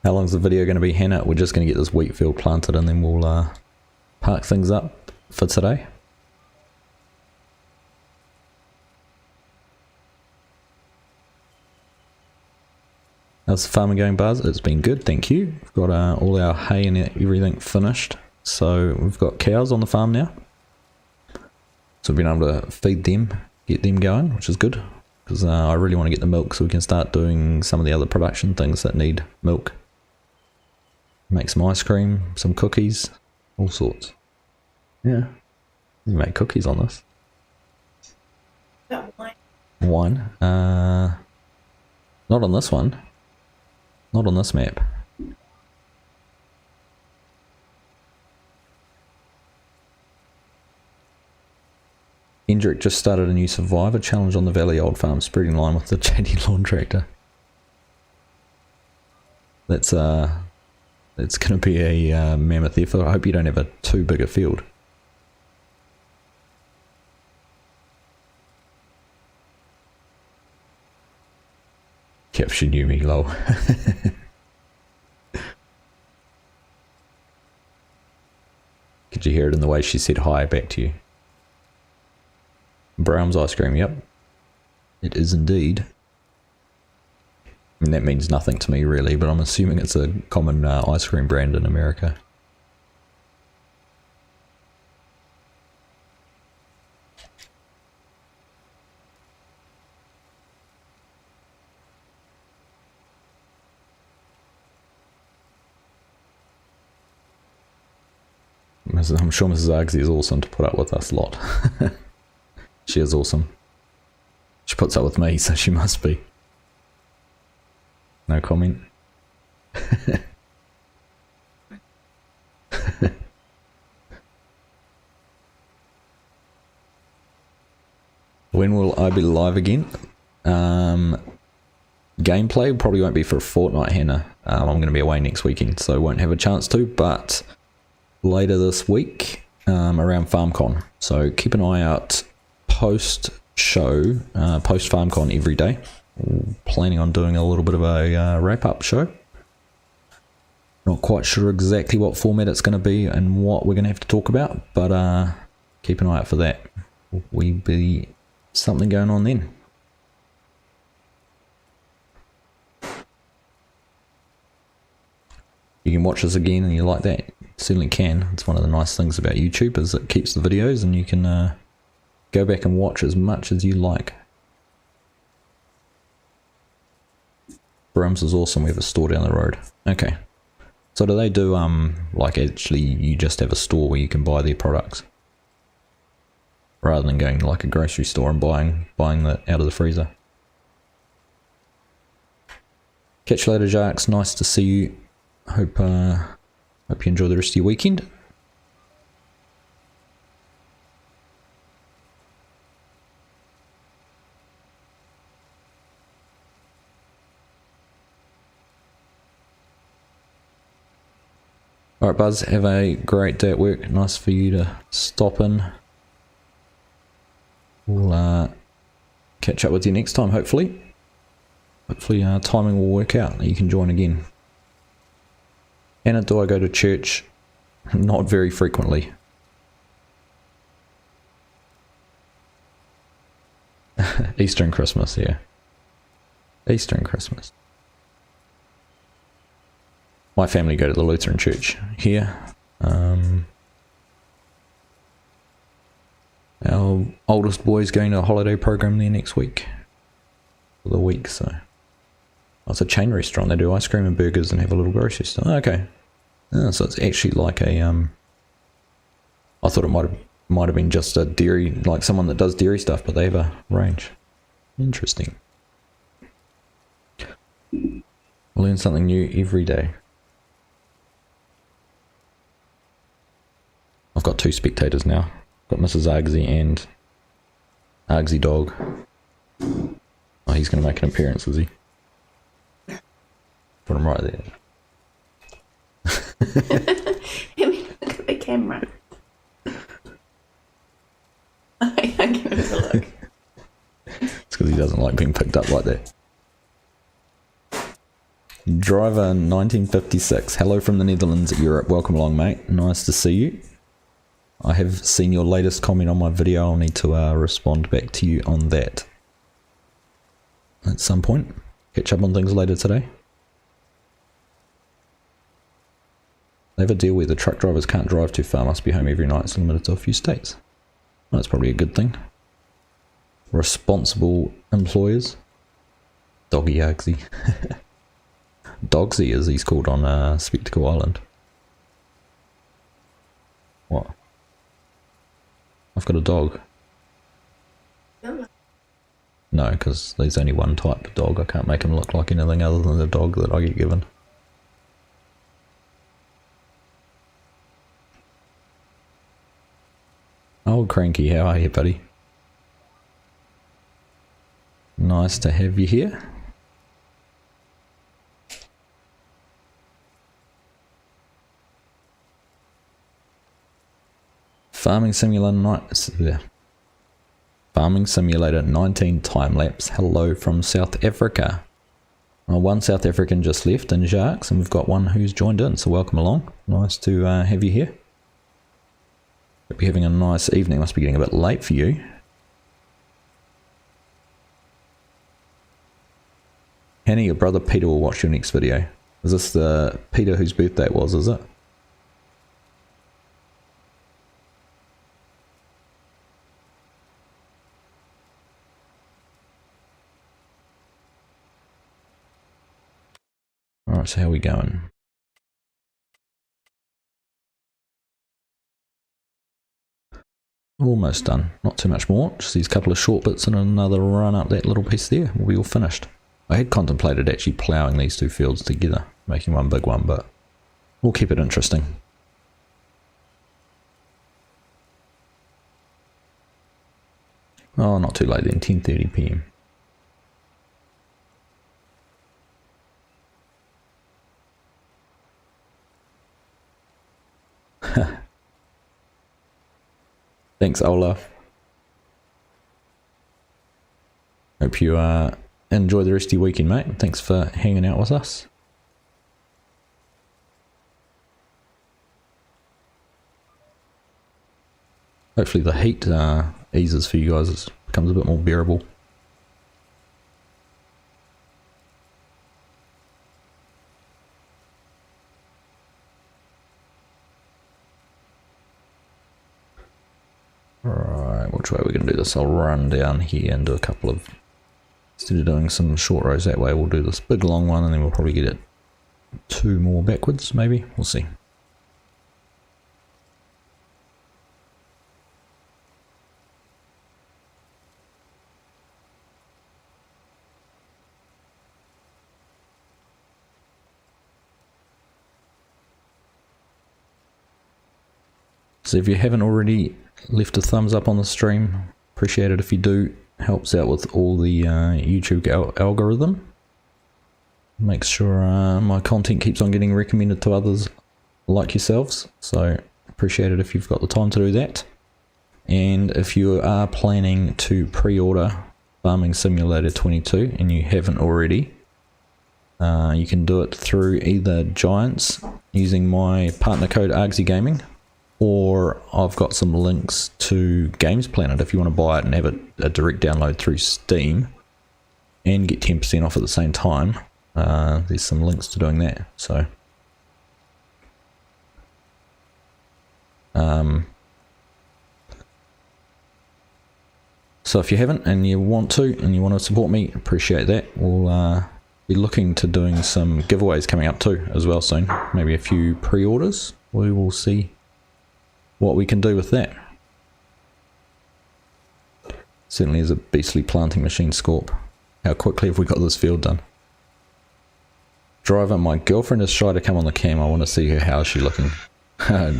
[SPEAKER 1] How long's the video going to be, Hannah? We're just going to get this wheat field planted and then we'll park things up for today. How's the farming going, Buzz? It's been good, thank you. We've got all our hay and everything finished. So we've got cows on the farm now. So we've been able to feed them, get them going, which is good. Because I really want to get the milk so we can start doing some of the other production things that need milk. Make some ice cream, some cookies, all sorts. Yeah, you make cookies on this.
[SPEAKER 2] Got wine.
[SPEAKER 1] Wine. Not on this one. Not on this map. Hendrik just started a new Survivor challenge on the Valley Old Farm, spreading line with the JD lawn tractor. That's it's going to be a mammoth effort. I hope you don't have a too big a field. Captured you, me, lol. Could you hear it in the way she said hi back to you? Brown's ice cream, yep. It is indeed. I mean, that means nothing to me really, but I'm assuming it's a common ice cream brand in America. I'm sure Mrs. Argsy is awesome to put up with us a lot. She is awesome. She puts up with me, so she must be. No comment. When will I be live again? Gameplay probably won't be for a fortnight, Hannah. I'm going to be away next weekend, so won't have a chance to, but later this week around FarmCon. So keep an eye out post-show, post-FarmCon every day. Planning on doing a little bit of a wrap-up show. Not quite sure exactly what format it's going to be and what we're going to have to talk about, but keep an eye out for that. Will be something going on then. You can watch us again and you like that, certainly can. It's one of the nice things about YouTube is it keeps the videos and you can go back and watch as much as you like. Brooms is awesome, we have a store down the road. Okay. So do they do like actually you just have a store where you can buy their products? Rather than going to like a grocery store and buying that out of the freezer. Catch you later, Jarks. Nice to see you. Hope you enjoy the rest of your weekend. Alright, Buzz, have a great day at work. Nice for you to stop in. We'll catch up with you next time, hopefully. Hopefully timing will work out and you can join again. Anna, do I go to church? Not very frequently. Easter and Christmas, yeah. Easter and Christmas. My family go to the Lutheran church here. Our oldest boy's going to a holiday program there next week. For the week, so. Oh, it's a chain restaurant. They do ice cream and burgers and have a little grocery store. Oh, okay. Oh, so it's actually like a I thought it might have been just a dairy, like someone that does dairy stuff, but they have a range. Interesting. Learn something new every day. I've got 2 spectators now. Got Mrs. Argsy and Argsy Dog. Oh, he's going to make an appearance, is he? Put him right there.
[SPEAKER 2] Look at the camera. I give it a look.
[SPEAKER 1] It's because he doesn't like being picked up like that. Driver 1956. Hello from the Netherlands, Europe. Welcome along, mate. Nice to see you. I have seen your latest comment on my video. I'll need to respond back to you on that at some point. Catch up on things later today. They have a deal where the truck drivers can't drive too far, must be home every night. It's limited to a few states. Well, that's probably a good thing. Responsible employers. Doggy Argsy. Dogsy, as he's called on Spectacle Island. What? I've got a dog. No, because there's only one type of dog. I can't make him look like anything other than the dog that I get given. Oh, Cranky, how are you, buddy? Nice to have you here. Farming Simulator 19 time lapse. Hello from South Africa. One South African just left in Jacques, and we've got one who's joined in, so welcome along. Nice to have you here. Hope you're having a nice evening. Must be getting a bit late for you. Hannah, your brother Peter will watch your next video. Is this the Peter whose birthday it was, is it? Alright, so how are we going? Almost done. Not too much more. Just these couple of short bits and another run up that little piece there. We'll be all finished. I had contemplated actually ploughing these 2 fields together, making one big one, but we'll keep it interesting. Oh, not too late then, 10:30 PM. Thanks, Olaf. Hope you enjoy the rest of your weekend, mate. Thanks for hanging out with us. Hopefully the heat eases for you guys. It becomes a bit more bearable. Alright, which way are we going to do this? I'll run down here and do a couple of... Instead of doing some short rows that way, we'll do this big long one and then we'll probably get it 2 more backwards, maybe? We'll see. So if you haven't already left a thumbs up on the stream, appreciate it if you do. Helps out with all the YouTube algorithm. Makes sure my content keeps on getting recommended to others like yourselves. So appreciate it if you've got the time to do that. And if you are planning to pre-order Farming Simulator 22 and you haven't already, you can do it through either Giants using my partner code Argsy Gaming, or I've got some links to Games Planet if you want to buy it and have it a direct download through Steam and get 10% off at the same time. There's some links to doing that. So so if you haven't and you want to support me, appreciate that. We'll be looking to doing some giveaways coming up too as well soon. Maybe a few pre-orders. We will see what we can do with that. Certainly is a beastly planting machine, Scorp. How quickly have we got this field done? Driver, my girlfriend is shy to come on the cam. I want to see her. How is she looking?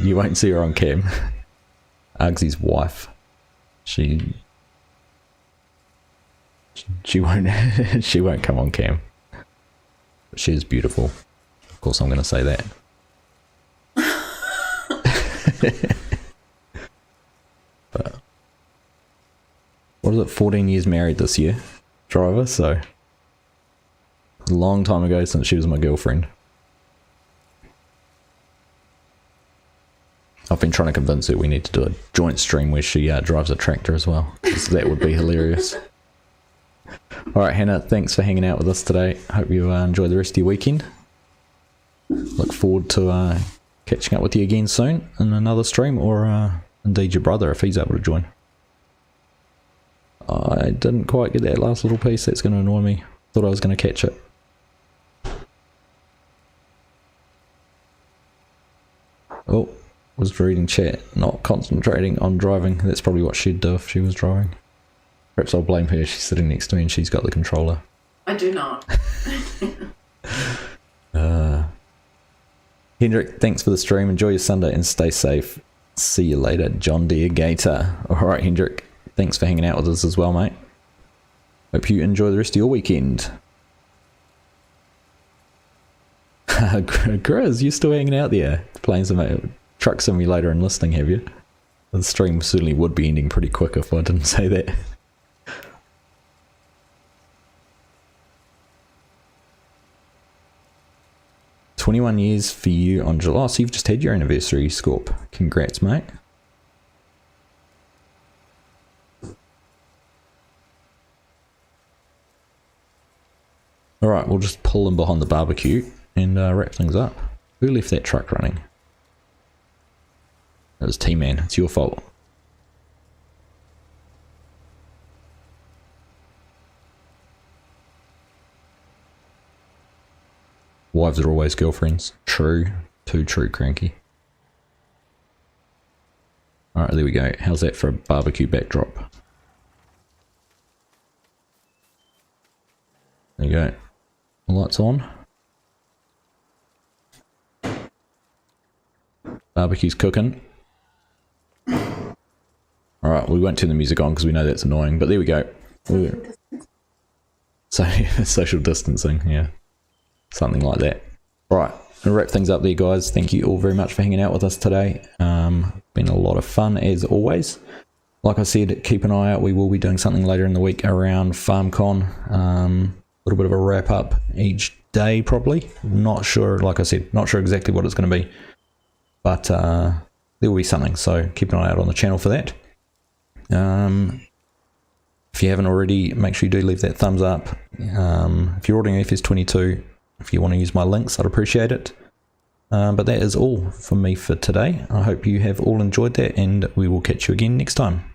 [SPEAKER 1] You won't see her on cam. Ugsy's wife. She won't she won't come on cam. But she is beautiful. Of course I'm gonna say that. But what is it, 14 years married this year, Driver, so a long time ago since she was my girlfriend. I've been trying to convince her we need to do a joint stream where she drives a tractor as well. That would be hilarious. Alright Hannah, thanks for hanging out with us today. Hope you enjoy the rest of your weekend. Look forward to catching up with you again soon in another stream, or indeed your brother if he's able to join. I didn't quite get that last little piece. That's going to annoy me. Thought I was going to catch it. Oh, was reading chat, not concentrating on driving. That's probably what she'd do if she was driving. Perhaps I'll blame her. She's sitting next to me and she's got the controller.
[SPEAKER 2] I do not.
[SPEAKER 1] Hendrik, thanks for the stream. Enjoy your Sunday and stay safe. See you later, John Deere Gator. Alright, Hendrik. Thanks for hanging out with us as well, mate. Hope you enjoy the rest of your weekend. Grizz, you're still hanging out there, playing some truck simulator and listening, have you? The stream certainly would be ending pretty quick if I didn't say that. "21 years for you on July." So you've just had your anniversary, Scorp. Congrats, mate. Alright, we'll just pull in behind the barbecue and wrap things up. Who left that truck running? That was T-Man. It's your fault. Wives are always girlfriends. True. Too true, Cranky. Alright, there we go. How's that for a barbecue backdrop? There you go. Lights on. Barbecue's cooking. Alright, we won't turn the music on because we know that's annoying, but there we go. So, social distancing, yeah. Something like that. Alright, I'll wrap things up there, guys. Thank you all very much for hanging out with us today. Been a lot of fun as always. Like I said, keep an eye out. We will be doing something later in the week around FarmCon. A little bit of a wrap up each day, probably. Not sure, like I said, not sure exactly what it's going to be. But there will be something, so keep an eye out on the channel for that. If you haven't already, make sure you do leave that thumbs up. If you're ordering FS22, if you want to use my links, I'd appreciate it. But that is all from me for today. I hope you have all enjoyed that, and we will catch you again next time.